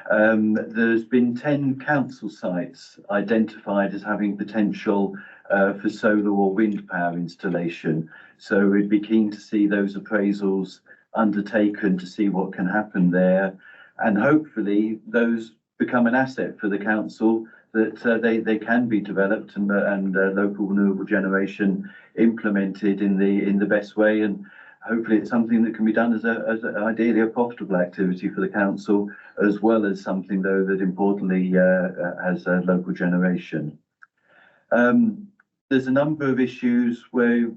There's been 10 council sites identified as having potential for solar or wind power installation. So we'd be keen to see those appraisals undertaken to see what can happen there, and hopefully those become an asset for the council, that they can be developed and local renewable generation implemented in the best way, and hopefully it's something that can be done as ideally a profitable activity for the council, as well as something though that importantly has a local generation. There's a number of issues where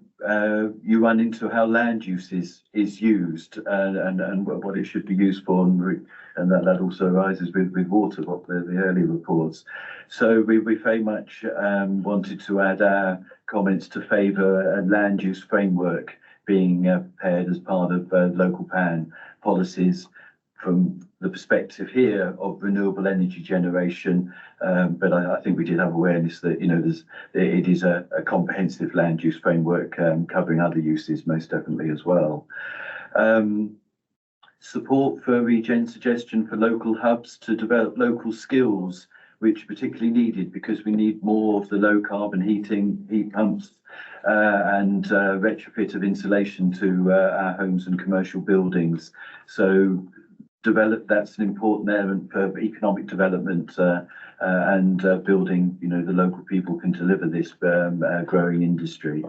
you run into how land use is used and what it should be used for, and that also arises with water, what the early reports. So we very much wanted to add our comments to favour a land use framework being prepared as part of local plan policies from the perspective here of renewable energy generation, but I think we did have awareness that it is a comprehensive land use framework covering other uses most definitely as well. Support for Regen suggestion for local hubs to develop local skills, which are particularly needed because we need more of the low carbon heat pumps and retrofit of insulation to our homes and commercial buildings. So that's an important element for economic development and building, the local people can deliver this growing industry.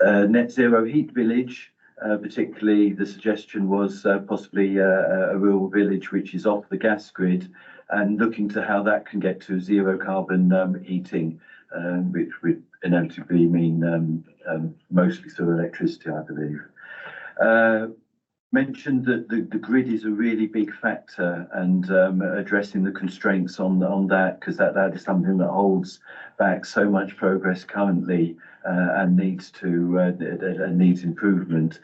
Net zero heat village, particularly the suggestion was possibly a rural village which is off the gas grid, and looking to how that can get to zero carbon heating, which would inevitably mean mostly through electricity, I believe. mentioned that the grid is a really big factor, and addressing the constraints on that, because that is something that holds back so much progress currently, and needs improvement.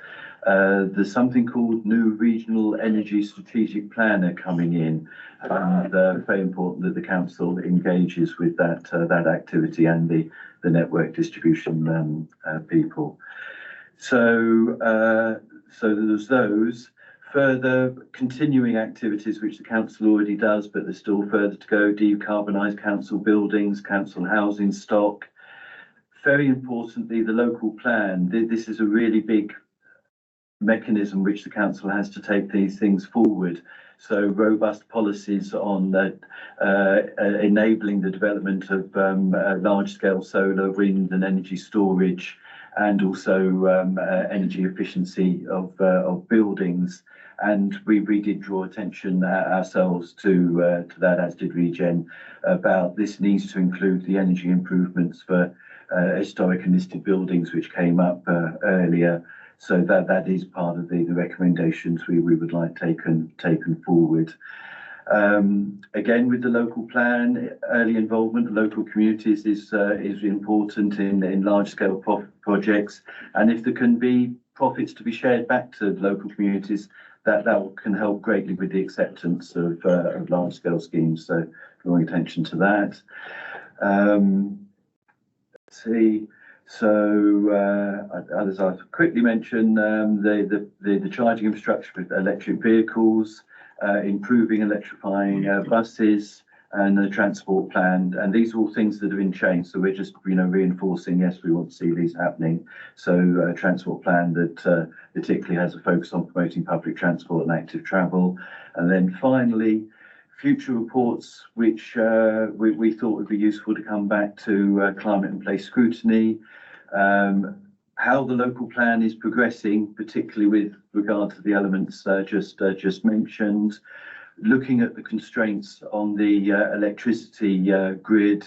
There's something called new regional energy strategic planner coming in, and very important that the council engages with that activity and the network distribution people. So there's those further continuing activities which the council already does, but there's still further to go. Decarbonise council buildings, council housing stock. Very importantly, the local plan. This is a really big mechanism which the council has to take these things forward. So robust policies on enabling the development of large-scale solar, wind and energy storage, and also energy efficiency of buildings. And we did draw attention ourselves to that, as did Regen, about this needs to include the energy improvements for historic and listed buildings, which came up earlier. So that is part of the recommendations we would like taken forward. Again, with the local plan, early involvement of local communities is important in large scale projects, and if there can be profits to be shared back to local communities, that can help greatly with the acceptance of large scale schemes. So drawing attention to that. Let's see. So others I'll quickly mention, the charging infrastructure with electric vehicles, improving electrifying buses, and the transport plan. And these are all things that have been changed. So we're just reinforcing, yes, we want to see these happening. So a transport plan that particularly has a focus on promoting public transport and active travel. And then finally, future reports which we thought would be useful to come back to climate and place scrutiny, how the local plan is progressing, particularly with regard to the elements just mentioned, looking at the constraints on the electricity grid,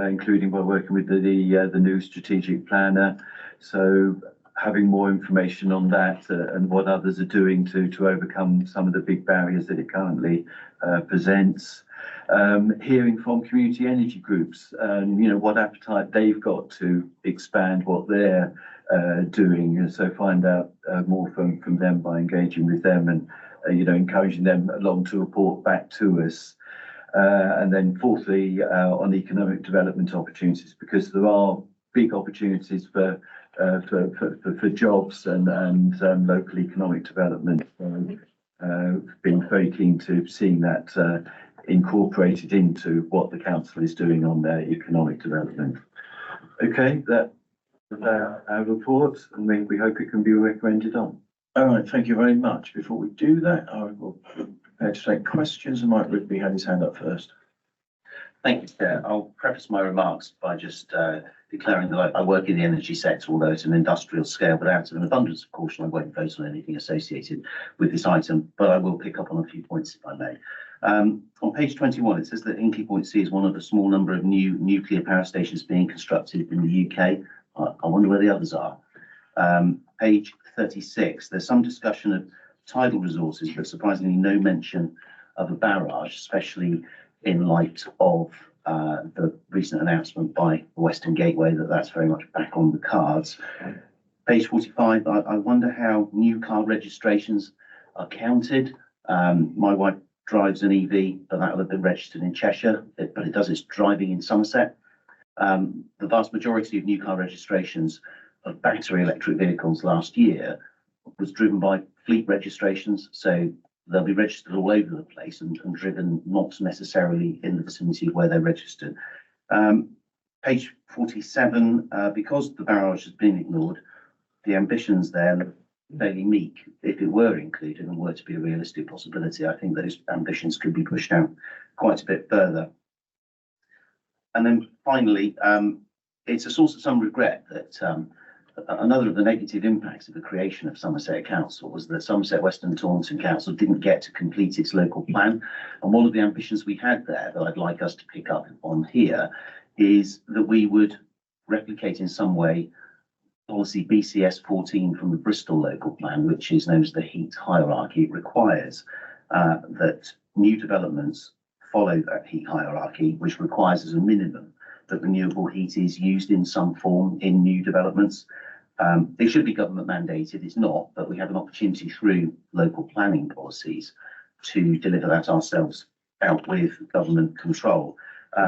including by working with the new strategic planner. So having more information on that and what others are doing to overcome some of the big barriers that it currently presents. Hearing from community energy groups, what appetite they've got to expand what they're doing, and so find out more from them by engaging with them and encouraging them along to report back to us. And then fourthly, on economic development opportunities, because there are big opportunities for jobs and local economic development. Been very keen to seeing that incorporated into what the council is doing on their economic development. Okay, that's our report, and we hope it can be recommended on. All right, thank you very much. Before we do that, I will prepare to take questions. I might Rigby had his hand up first. Thank you, Chair. I'll preface my remarks by just declaring that I work in the energy sector, although it's an industrial scale, but out of an abundance of caution, I won't vote on anything associated with this item, but I will pick up on a few points if I may. On page 21, it says that Hinkley Point C is one of a small number of new nuclear power stations being constructed in the UK. I wonder where the others are. Page 36, there's some discussion of tidal resources, but surprisingly no mention of a barrage, especially in light of the recent announcement by the Western Gateway that that's very much back on the cards. Page 45, I wonder how new car registrations are counted. My wife drives an EV, but that will have been registered in Cheshire, but it does its driving in Somerset. The vast majority of new car registrations of battery electric vehicles last year was driven by fleet registrations, so they'll be registered all over the place and driven not necessarily in the vicinity where they're registered. Page 47, because the barrage has been ignored, the ambitions there look fairly meek. If it were included and were to be a realistic possibility, I think those ambitions could be pushed out quite a bit further. And then finally, it's a source of some regret that another of the negative impacts of the creation of Somerset Council was that Somerset West and Taunton Council didn't get to complete its local plan. And one of the ambitions we had there that I'd like us to pick up on here is that we would replicate in some way policy BCS 14 from the Bristol local plan, which is known as the heat hierarchy. It requires that new developments follow that heat hierarchy, which requires as a minimum that renewable heat is used in some form in new developments. They should be government mandated. It's not, but we have an opportunity through local planning policies to deliver that ourselves out with government control.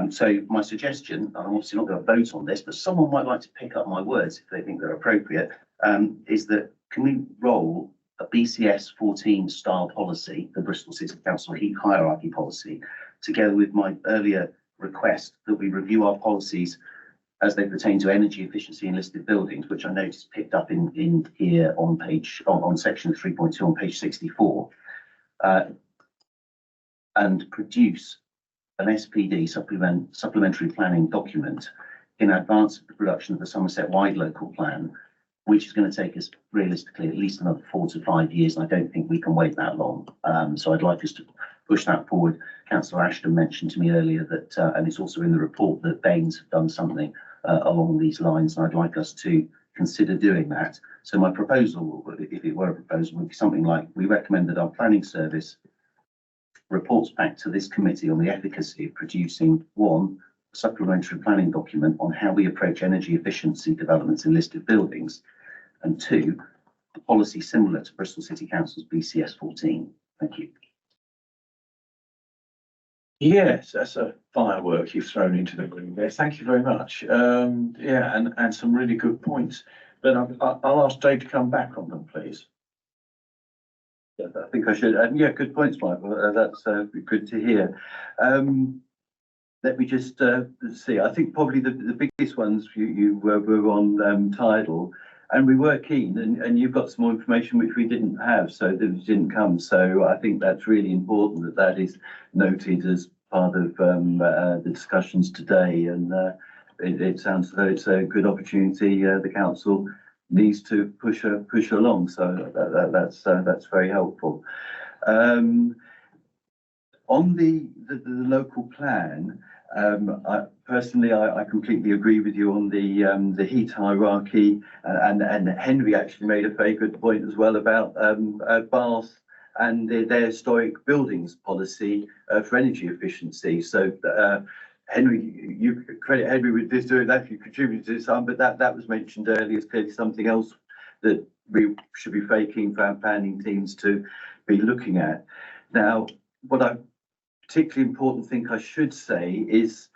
So my suggestion, I'm obviously not going to vote on this, but someone might like to pick up my words if they think they're appropriate, is that can we roll a BCS 14 style policy, the Bristol City Council heat hierarchy policy, together with my earlier request that we review our policies as they pertain to energy efficiency in listed buildings, which I noticed picked up in here on section 3.2 on page 64, and produce an SPD supplementary planning document in advance of the production of the Somerset-wide local plan, which is going to take us realistically at least another 4 to 5 years. And I don't think we can wait that long. So I'd like us to push that forward. Councillor Ashton mentioned to me earlier that, and it's also in the report, that Baines have done something along these lines. And I'd like us to consider doing that. So my proposal, if it were a proposal, would be something like, we recommend that our planning service reports back to this committee on the efficacy of producing, one, a supplementary planning document on how we approach energy efficiency developments in listed buildings, and two, a policy similar to Bristol City Council's BCS 14. Thank you. Yes, that's a firework you've thrown into the room there. Thank you very much. Yeah, and some really good points. But I'll ask Dave to come back on them, please. Yeah, I think I should. Yeah, good points, Michael. That's good to hear. Let me just see. I think probably the biggest ones you were on tidal, and we were keen, and you've got some more information which we didn't have, so that didn't come. So I think that's really important that that is noted as part of the discussions today, and it sounds as though it's a good opportunity the council needs to push along. So that's very helpful. On the local plan, I completely agree with you on the heat hierarchy, and Henry actually made a very good point as well about Bath and their historic buildings policy for energy efficiency. So Henry, you credit Henry with this doing that, you contributed to some, but that was mentioned earlier as clearly something else that we should be faking for our planning teams to be looking at. Now, what I particularly important thing I should say is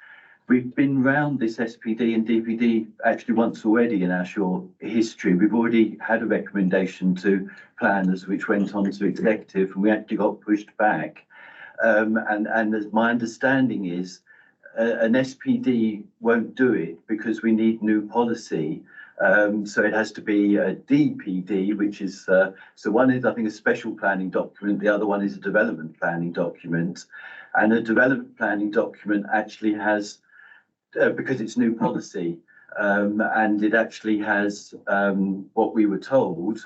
we've been round this SPD and DPD actually once already in our short history. We've already had a recommendation to planners which went on to executive, and we actually got pushed back. And as my understanding is, an SPD won't do it because we need new policy. So it has to be a DPD, which is, so one is, I think, a special planning document. The other one is a development planning document. And a development planning document actually has, because it's new policy, and it actually has, what we were told,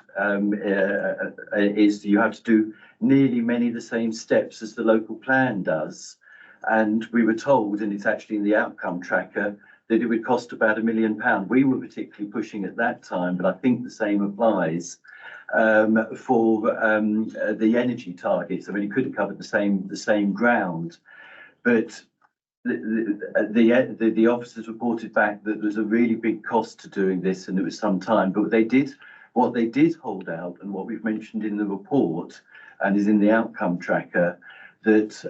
is you have to do nearly many of the same steps as the local plan does. And we were told, and it's actually in the outcome tracker, that it would cost about £1 million. We were particularly pushing at that time, but I think the same applies for the energy targets. I mean, it could have covered the same ground, but the officers reported back that there's a really big cost to doing this, and it was some time. But what they did hold out, and what we've mentioned in the report and is in the outcome tracker, that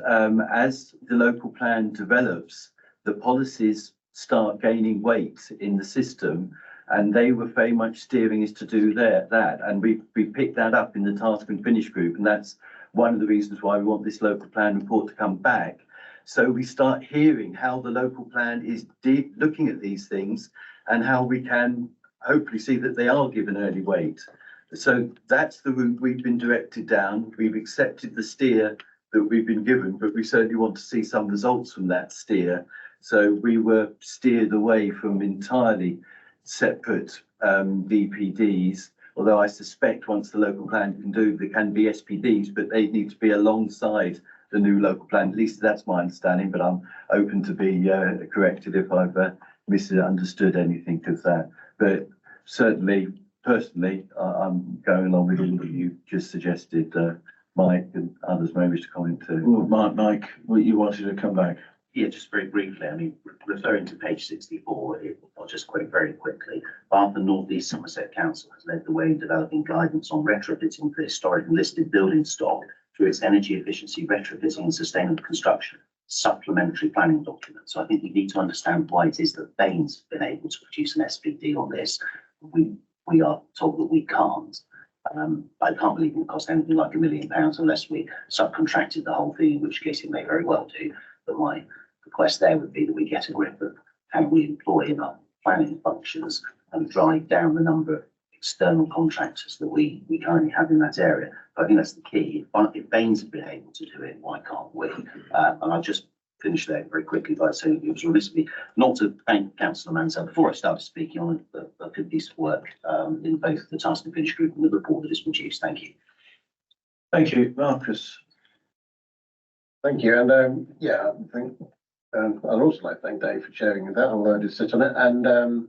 as the local plan develops, the policies start gaining weight in the system, and they were very much steering us to do that. And we picked that up in the task and finish group, and that's one of the reasons why we want this local plan report to come back. So we start hearing how the local plan is looking at these things, and how we can hopefully see that they are given early weight. So that's the route we've been directed down. We've accepted the steer that we've been given, but we certainly want to see some results from that steer. So we were steered away from entirely separate DPDs, although I suspect once the local plan can do, there can be SPDs, but they need to be alongside the new local plan. At least that's my understanding, but I'm open to be corrected if I've misunderstood anything of that. But certainly, personally, I'm going along with all that you just suggested, Mike and others may wish to comment too. Well, Mike, you wanted to come back. Yeah, just very briefly, I mean, referring to page 64, I'll just quote very quickly. Bath and North East Somerset Council has led the way in developing guidance on retrofitting for historic and listed building stock through its energy efficiency, retrofitting and sustainable construction supplementary planning document. So I think we need to understand why it is that Bain's been able to produce an SPD on this. We are told that we can't. I can't believe it will cost anything like £1 million unless we subcontracted the whole thing, in which case it may very well do. But my request there would be that we get a grip of how we employ in our planning functions and drive down the number of external contractors that we currently have in that area. But I think that's the key. If Bain's have been able to do it, why can't we? And I'll just finish there very quickly by saying it was remiss of me not to thank Councillor Mansell before I started speaking on a good piece of work in both the task and finish group and the report that is produced. Thank you. Thank you, Marcus. Thank you, and yeah, I think I'd also like to thank Dave for chairing that, although I did sit on it, and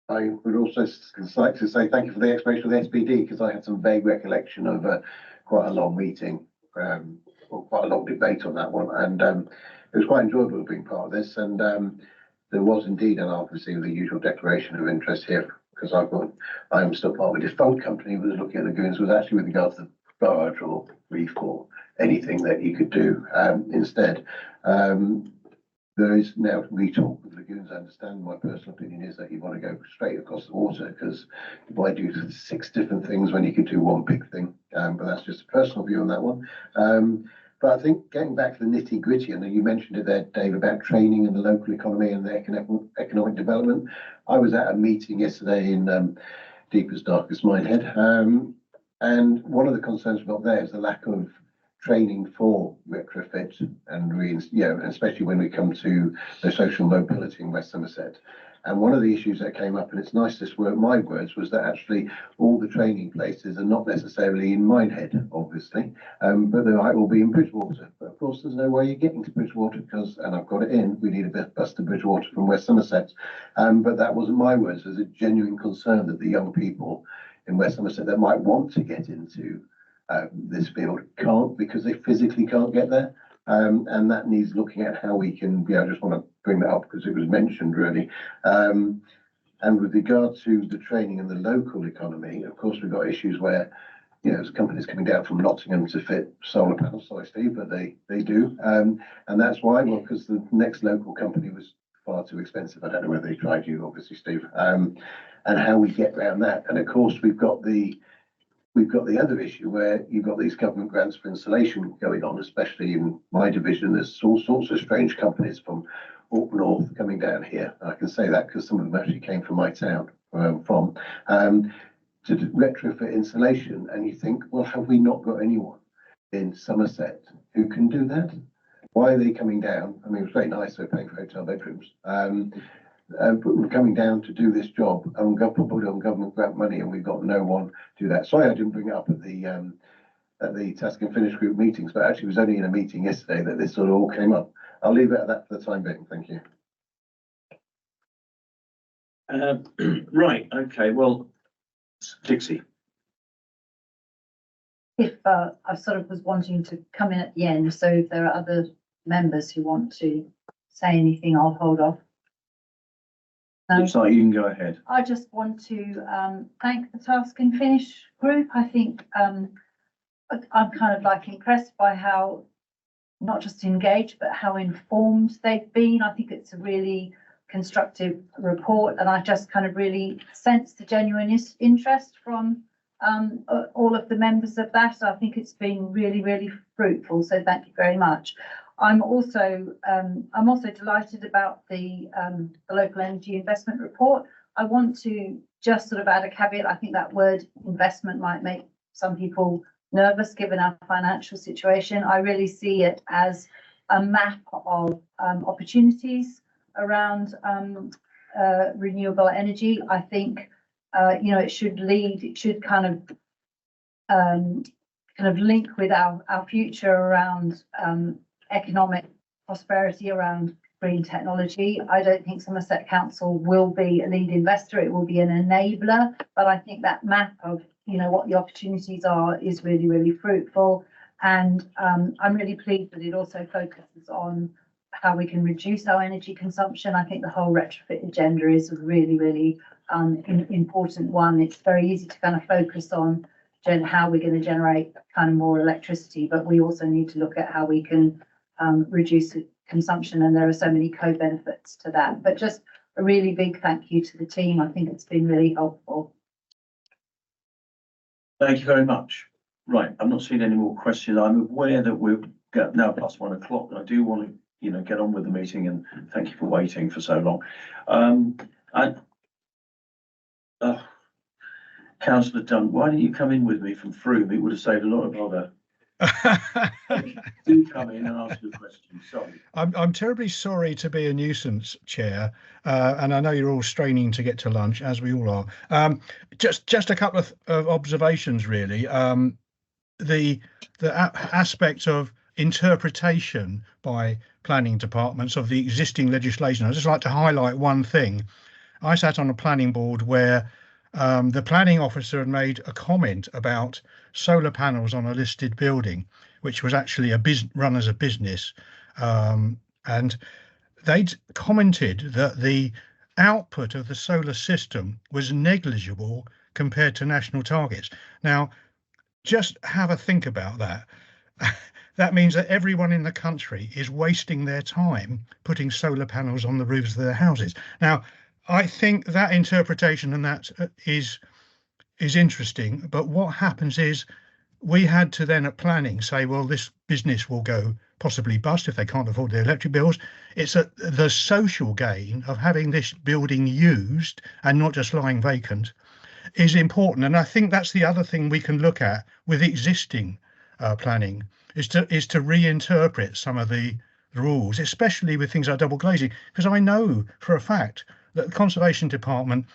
I would also like to say thank you for the explanation of the SPD, because I had some vague recollection of quite a long meeting, or quite a long debate on that one, and it was quite enjoyable being part of this, and there was indeed, and obviously the usual declaration of interest here, because I am still part of a defunct company that was looking at lagoons, was actually with regard to the barge or reef or anything that you could do instead. There is now retalk with lagoons. I understand my personal opinion is that you want to go straight across the water, because why do 6 different things when you could do one big thing? But that's just a personal view on that one. But I think getting back to the nitty gritty, and you mentioned it there, Dave, about training in the local economy and the economic development. I was at a meeting yesterday in Deepest Darkest Minehead, and one of the concerns we've got there is the lack of training for retrofit and especially when we come to the social mobility in West Somerset. And one of the issues that came up, and it's nice this word, my words, was that actually all the training places are not necessarily in Minehead, obviously, but they might all be in Bridgewater. But of course, there's no way you're getting to Bridgewater because, and I've got it in, we need a bus to Bridgewater from West Somerset. But that wasn't my words. There's a genuine concern that the young people in West Somerset that might want to get into this field can't, because they physically can't get there. And that needs looking at how we can, I just want to bring that up because it was mentioned really. And with regard to the training in the local economy, of course, we've got issues where, there's companies coming down from Nottingham to fit solar panels, sorry Steve, but they do. And that's why, well, because the next local company was far too expensive. I don't know whether they tried you, obviously, Steve, and how we get around that. And of course, we've got the other issue where you've got these government grants for insulation going on, especially in my division. There's all sorts of strange companies from up north coming down here. I can say that because some of them actually came from my town, where I'm from, to retrofit insulation. And you think, well, have we not got anyone in Somerset who can do that? Why are they coming down? I mean, it's very nice they're paying for hotel bedrooms. But we're coming down to do this job and probably on government grant money, and we've got no one to do that. Sorry, I didn't bring it up at the task and finish group meetings, but actually it was only in a meeting yesterday that this sort of all came up. I'll leave it at that for the time being. Thank you. Right. Okay. Well, Dixie. If I sort of was wanting to come in at the end, so if there are other members who want to say anything, I'll hold off. Looks like you can go ahead. I just want to thank the task and finish group. I think I'm kind of like impressed by how not just engaged, but how informed they've been. I think it's a really constructive report, and I just kind of really sense the genuine interest from all of the members of that. I think it's been really, really fruitful. So thank you very much. I'm also delighted about the local energy investment report. I want to just sort of add a caveat. I think that word investment might make some people nervous given our financial situation. I really see it as a map of opportunities around renewable energy. I think it should kind of link with our future around economic prosperity, around green technology. I don't think Somerset Council will be a lead investor. It will be an enabler, but I think that map of, you know, what the opportunities are is really, really fruitful. And I'm really pleased that it also focuses on how we can reduce our energy consumption. I think the whole retrofit agenda is a really, really important one. It's very easy to kind of focus on how we're going to generate kind of more electricity, but we also need to look at how we can reduce consumption, and there are so many co-benefits to that. But just a really big thank you to the team. I think it's been really helpful. Thank you very much. Right, I'm not seeing any more questions. I'm aware that we're now past 1 o'clock, and I do want to, you know, get on with the meeting, and thank you for waiting for so long. Councillor Dunn, why don't you come in with me from Frome? It would have saved a lot of bother. Do come in and ask your question. Sorry. I'm terribly sorry to be a nuisance, Chair, and I know you're all straining to get to lunch, as we all are. Just a couple of observations, really. The aspect of interpretation by planning departments of the existing legislation. I'd just like to highlight one thing. I sat on a planning board where the planning officer had made a comment about solar panels on a listed building, which was actually run as a business. And they'd commented that the output of the solar system was negligible compared to national targets. Now, just have a think about that. That means that everyone in the country is wasting their time putting solar panels on the roofs of their houses. Now, I think that interpretation and that is interesting, but what happens is we had to then at planning say, well, this business will go possibly bust if they can't afford their electric bills. It's the social gain of having this building used and not just lying vacant is important. And I think that's the other thing we can look at with existing planning is to reinterpret some of the rules, especially with things like double glazing, because I know for a fact that the Conservation Department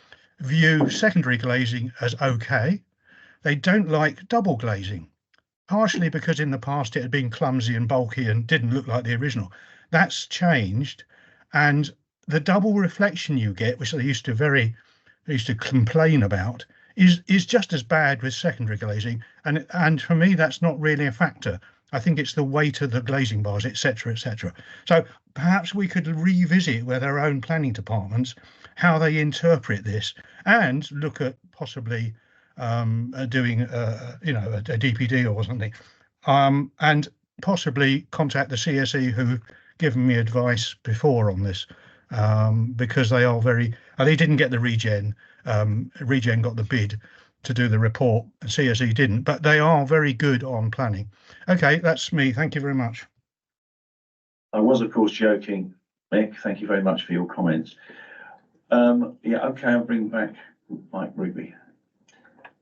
view secondary glazing as okay. They don't like double glazing, partially because in the past it had been clumsy and bulky and didn't look like the original. That's changed, and the double reflection you get, which they used to complain about, is just as bad with secondary glazing. And for me, that's not really a factor. I think it's the weight of the glazing bars, etc., etc. So perhaps we could revisit with our own planning departments how they interpret this and look at possibly doing a DPD or something, and possibly contact the CSE who've given me advice before on this, because they are they didn't get the regen. Regen got the bid to do the report, and CSE didn't, but they are very good on planning. Okay, that's me. Thank you very much. I was, of course, joking, Mick. Thank you very much for your comments. Yeah, okay, I'll bring back Mike Ruby.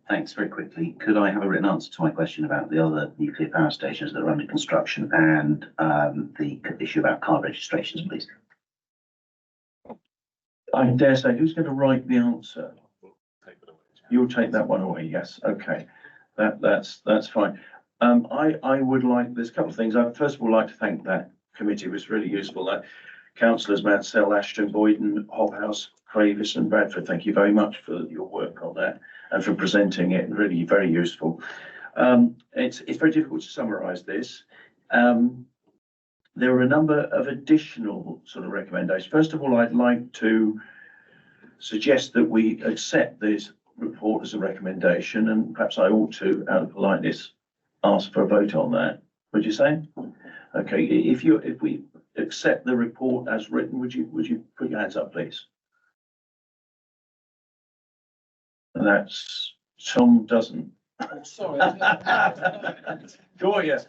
Thanks. Very quickly, could I have a written answer to my question about the other nuclear power stations that are under construction and the issue about car registrations, please? I dare say, who's going to write the answer? You'll take that one away. Yes. Okay. That's fine. I would like, there's a couple of things. I first of all like to thank that committee. It was really useful. That councillors Mansell, Ashton, Boyden, Hobhouse, Cravis and Bradford, thank you very much for your work on that and for presenting it. Really very useful. It's very difficult to summarise this. There are a number of additional sort of recommendations. First of all, I'd like to suggest that we accept this report as a recommendation, and perhaps I ought to, out of politeness, ask for a vote on that. Would you say? Okay. If we accept the report as written, would you put your hands up, please? And that's Tom doesn't. Oh, sorry. Joyous.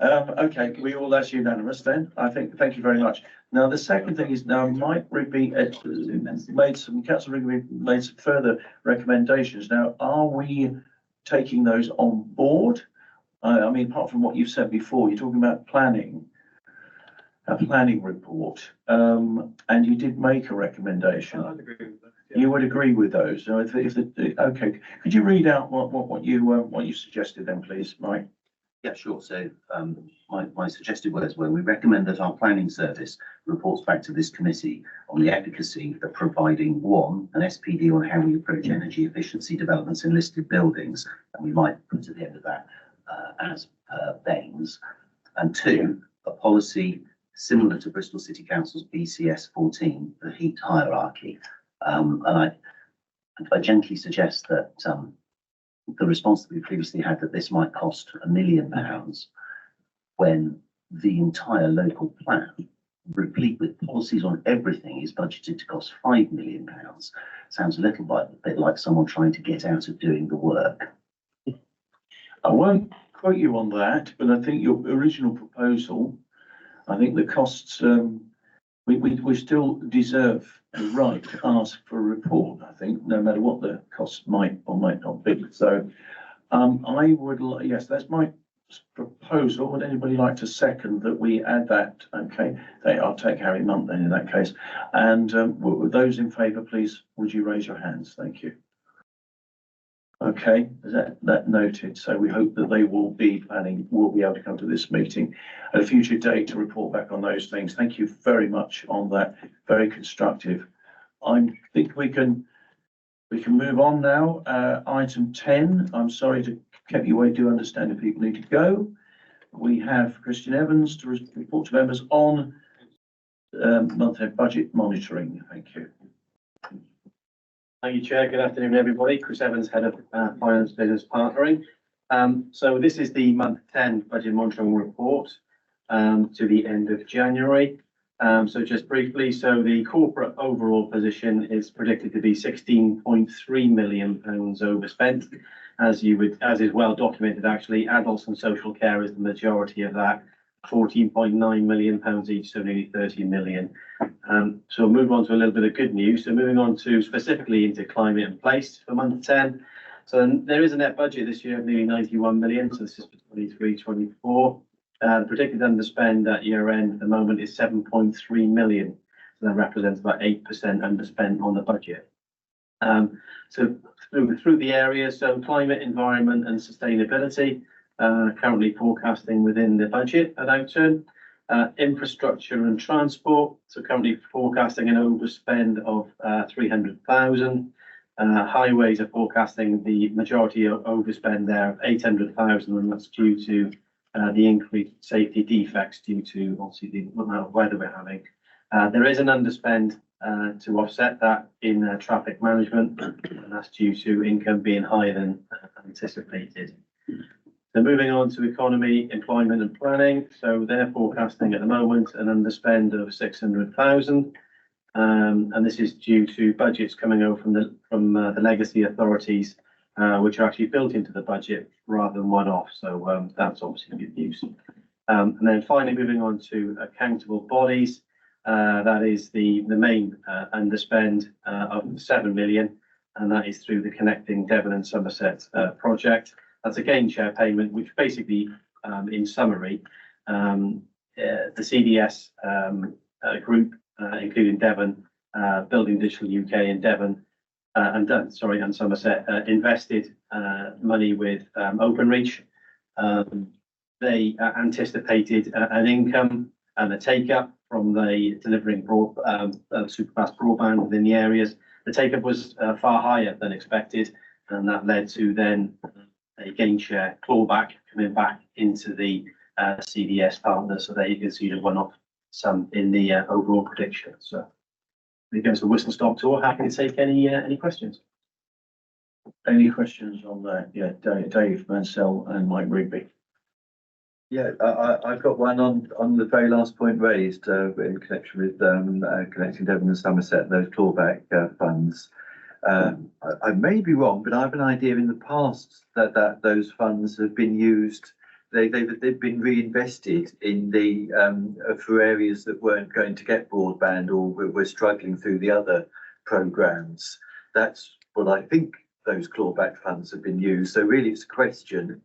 Okay, that's unanimous then. I think, thank you very much. Now, the second thing is now Mike Rigby made some further recommendations. Now, are we taking those on board? I mean, apart from what you've said before, you're talking about planning, a planning report, and you did make a recommendation. I'd agree with that. Yeah. You would agree with those. So okay, could you read out what you suggested then, please, Mike? Yeah, sure. So my suggested words were, we recommend that our planning service reports back to this committee on the efficacy of providing, one, an SPD on how we approach energy efficiency developments in listed buildings, and we might put at the end of that as Baines, and two, a policy similar to Bristol City Council's BCS 14, the heat hierarchy. And I gently suggest that the response that we previously had, that this might cost £1 million, when the entire local plan, replete with policies on everything, is budgeted to cost £5 million. Sounds a bit like someone trying to get out of doing the work. I won't quote you on that, but I think your original proposal, I think the costs, we still deserve the right to ask for a report, I think, no matter what the costs might or might not be. So I would, yes, that's my proposal. Would anybody like to second that we add that? Okay, I'll take Harry Munt then in that case. And with those in favour, please, would you raise your hands? Thank you. Okay, is that noted? So we hope that they will be able to come to this meeting at a future date to report back on those things. Thank you very much on that. Very constructive. I think we can move on now. Item 10. I'm sorry to keep you away. Do understand if people need to go. We have Christian Evans to report to members on month-end budget monitoring. Thank you. Thank you, Chair. Good afternoon, everybody. Chris Evans, Head of Finance Business Partnering. So this is the month 10 budget monitoring report to the end of January. So just briefly, so the corporate overall position is predicted to be £16.3 million overspent. As is well documented, actually, adults and social care is the majority of that, £14.9 million each, so nearly 30 million. So we'll move on to a little bit of good news. So moving on to specifically into climate and place for month 10. So there is a net budget this year of nearly 91 million. So this is for 23-24. The predicted underspend at year end at the moment is 7.3 million. So that represents about 8% underspent on the budget. So through the areas, so climate, environment and sustainability, currently forecasting within the budget at outturn. Infrastructure and transport, so currently forecasting an overspend of 300,000. Highways are forecasting the majority of overspend there of 800,000, and that's due to the increased safety defects due to obviously the weather we're having. There is an underspend to offset that in traffic management, and that's due to income being higher than anticipated. So moving on to economy, employment and planning. So they're forecasting at the moment an underspend of 600,000. And this is due to budgets coming over from the legacy authorities, which are actually built into the budget rather than one-off. So that's obviously good news. And then finally, moving on to accountable bodies. That is the main underspend of 7 million, and that is through the Connecting Devon and Somerset project. That's a gain share payment, which basically, in summary, the CDS group, including Devon, Building Digital UK and Devon, and Somerset, invested money with Openreach. They anticipated an income and a take-up from the delivering superfast broadband within the areas. The take-up was far higher than expected, and that led to then a gain share clawback coming back into the CDS partners. So there you can see the one-off sum in the overall prediction. So it goes to the whistle stop tour. Happy to take any questions. Any questions on that? Yeah, Dave Mansell and Mike Rigby. Yeah, I've got one on the very last point raised in connection with Connecting Devon and Somerset, those clawback funds. I may be wrong, but I have an idea in the past that those funds have been used. They've been reinvested in the for areas that weren't going to get broadband or were struggling through the other programmes. That's what I think those clawback funds have been used. So really, it's a question: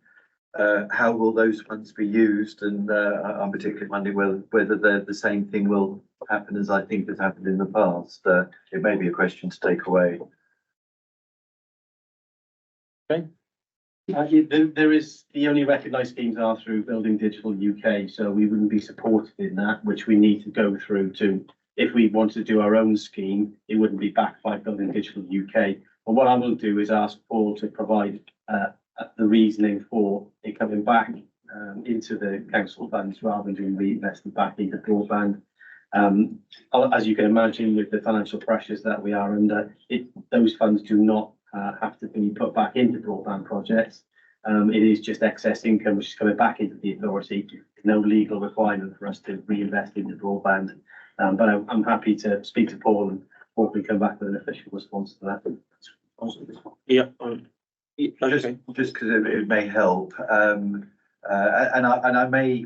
how will those funds be used? And I'm particularly wondering whether the same thing will happen as I think has happened in the past. It may be a question to take away. Okay. There is, the only recognised schemes are through Building Digital UK, so we wouldn't be supported in that, which we need to go through to, if we want to do our own scheme, it wouldn't be backed by Building Digital UK. But what I will do is ask Paul to provide the reasoning for it coming back into the council funds rather than being reinvested back into broadband. As you can imagine, with the financial pressures that we are under, those funds do not have to be put back into broadband projects. It is just excess income which is coming back into the authority. There's no legal requirement for us to reinvest into broadband. But I'm happy to speak to Paul and hopefully come back with an official response to that. Yeah. Just because it may help. And I may,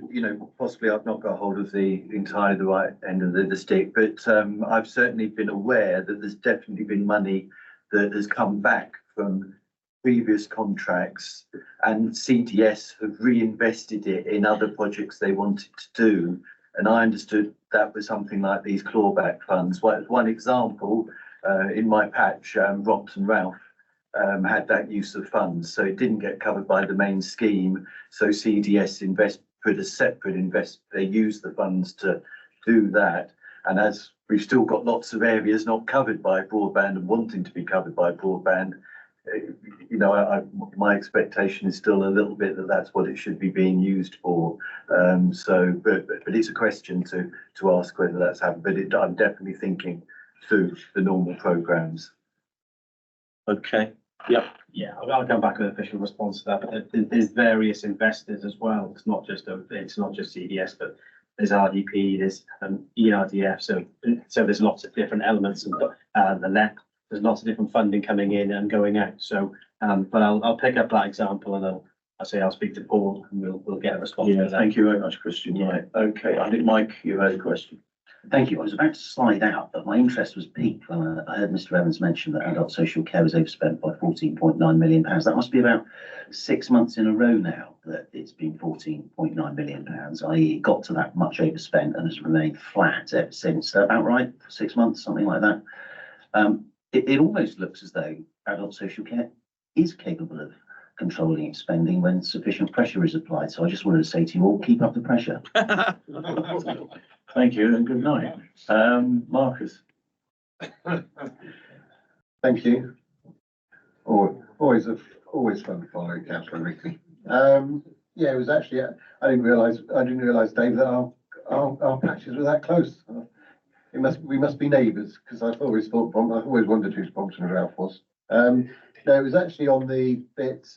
possibly I've not got hold of the entirely the right end of the stick, but I've certainly been aware that there's definitely been money that has come back from previous contracts, and CDS have reinvested it in other projects they wanted to do. And I understood that was something like these clawback funds. One example, in my patch, Rompton Ralph had that use of funds, so it didn't get covered by the main scheme. So CDS put a separate they use the funds to do that. And as we've still got lots of areas not covered by broadband and wanting to be covered by broadband, my expectation is still a little bit that that's what it should be being used for. But it's a question to ask whether that's happened. But I'm definitely thinking through the normal programs. Okay. Yep. Yeah, I'll come back with an official response to that. But there's various investors as well. It's not just CDS, but there's RDP, there's ERDF. So there's lots of different elements, and the LEP. There's lots of different funding coming in and going out. So, but I'll pick up that example, and I'll speak to Paul, and we'll get a response. Yeah, thank you very much, Christian. Yeah. Right. Okay. I think Mike, you had a question. Thank you. I was about to slide out, but my interest was piqued when I heard Mr. Evans mention that adult social care was overspent by £14.9 million. That must be about 6 months in a row now that it's been £14.9 million, i.e. it got to that much overspent and has remained flat ever since. About right, 6 months, something like that. It almost looks as though adult social care is capable of controlling its spending when sufficient pressure is applied. So I just wanted to say to you all, keep up the pressure. Thank you and good night. Marcus. Thank you. Always fun following Councillor Rigley. Yeah, it was actually, I didn't realise, Dave, that our patches were that close. We must be neighbours, because I've always wondered whose Brompton Ralph was. No, it was actually on the bit,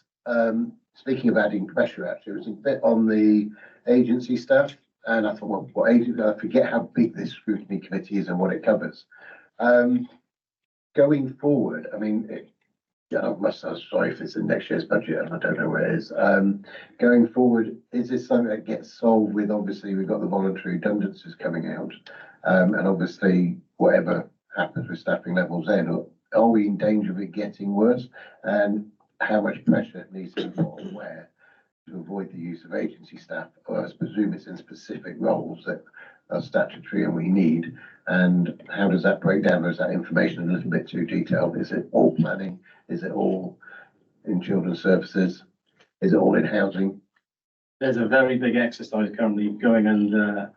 speaking of adding pressure, actually, it was a bit on the agency stuff. And I thought, well, what agency? I forget how big this scrutiny committee is and what it covers. Going forward, I mean, I'm sorry if it's in next year's budget and I don't know where it is. Going forward, is this something that gets solved with, obviously, we've got the voluntary redundancies coming out, and obviously, whatever happens with staffing levels then, are we in danger of it getting worse? And how much pressure needs to be put on where to avoid the use of agency staff, or I presume it's in specific roles that are statutory and we need. And how does that break down? Or is that information a little bit too detailed? Is it all planning? Is it all in children's services? Is it all in housing? There's a very big exercise currently going under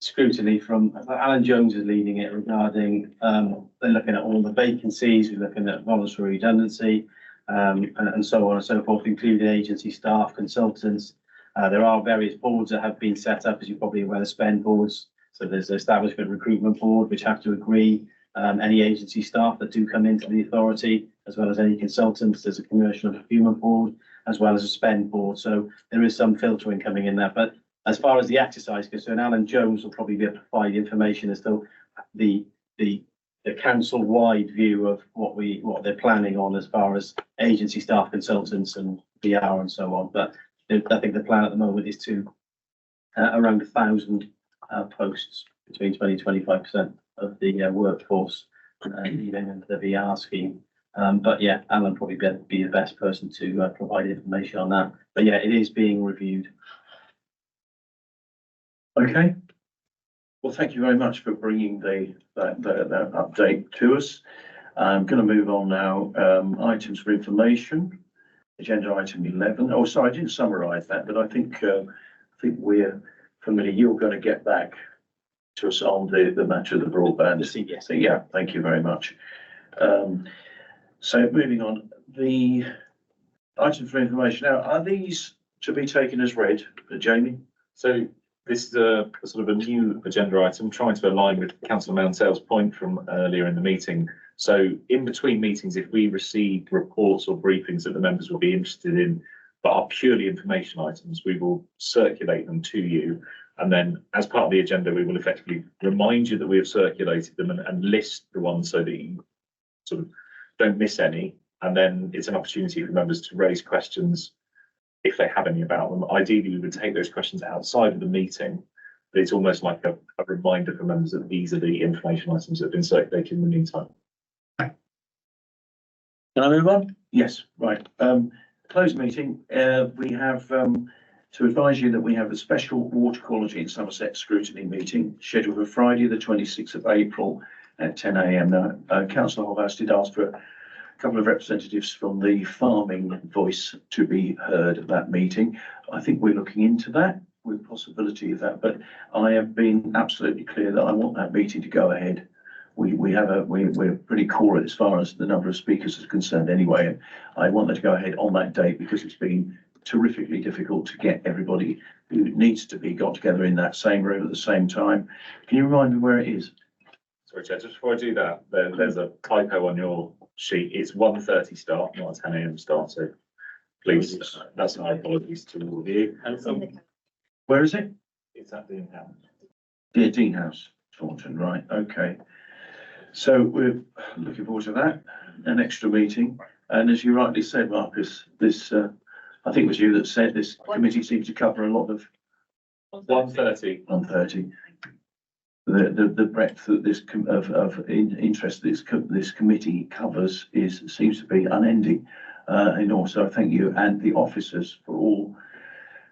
scrutiny from Alan Jones is leading it regarding they're looking at all the vacancies, we're looking at voluntary redundancy, and so on and so forth, including agency staff, consultants. There are various boards that have been set up, as you're probably aware, the spend boards. So there's the Establishment Recruitment Board, which have to agree any agency staff that do come into the authority, as well as any consultants. There's a Commercial and Procurement Board, as well as a spend board. So there is some filtering coming in there. But as far as the exercise is concerned, Alan Jones will probably be able to provide information as to the council-wide view of what they're planning on as far as agency staff, consultants, and VR and so on. But I think the plan at the moment is to around 1,000 posts, between 20 and 25% of the workforce leaving into the VR scheme. But yeah, Alan probably be the best person to provide information on that. But yeah, it is being reviewed. Okay. Well, thank you very much for bringing that update to us. I'm going to move on now. Items for information. agenda item 11. Oh, sorry, I didn't summarise that, but I think we're familiar. You're going to get back to us on the matter of the broadband. Yes. So, yeah, thank you very much. So moving on, the items for information. Now, are these to be taken as read, Jamie? So this is a sort of a new agenda item, trying to align with Councillor Mountell's point from earlier in the meeting. So in between meetings, if we receive reports or briefings that the members will be interested in, but are purely information items, we will circulate them to you. And then as part of the agenda, we will effectively remind you that we have circulated them and list the ones so that you sort of don't miss any. And then it's an opportunity for members to raise questions if they have any about them. Ideally, we would take those questions outside of the meeting, but it's almost like a reminder for members that these are the information items that have been circulated in the meantime. Can I move on? Yes, right. Closed meeting. We have to advise you that we have a special water quality in Somerset scrutiny meeting scheduled for Friday, the 26th of April at 10 a.m. Now, Councillor Horvath did ask for a couple of representatives from the farming voice to be heard at that meeting. I think we're looking into that with possibility of that, but I have been absolutely clear that I want that meeting to go ahead. We're pretty core as far as the number of speakers is concerned anyway. And I want them to go ahead on that date because it's been terrifically difficult to get everybody who needs to be got together in that same room at the same time. Can you remind me where it is? Sorry, Chair, just before I do that, there's a typo on your sheet. It's 1:30 start, not a 10 a.m. start. So please, that's my apologies to all of you. Where is it? It's at the in-house. Dear Dean House, Taunton, right, okay. So we're looking forward to that, an extra meeting. And as you rightly said, Marcus, this, I think it was you that said this committee seems to cover a lot of 1:30. 1:30. The breadth that this interest this committee covers seems to be unending. And also I thank you and the officers for all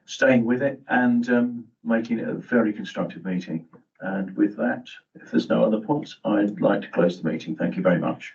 staying with it and making it a very constructive meeting. And with that, if there's no other points, I'd like to close the meeting. Thank you very much.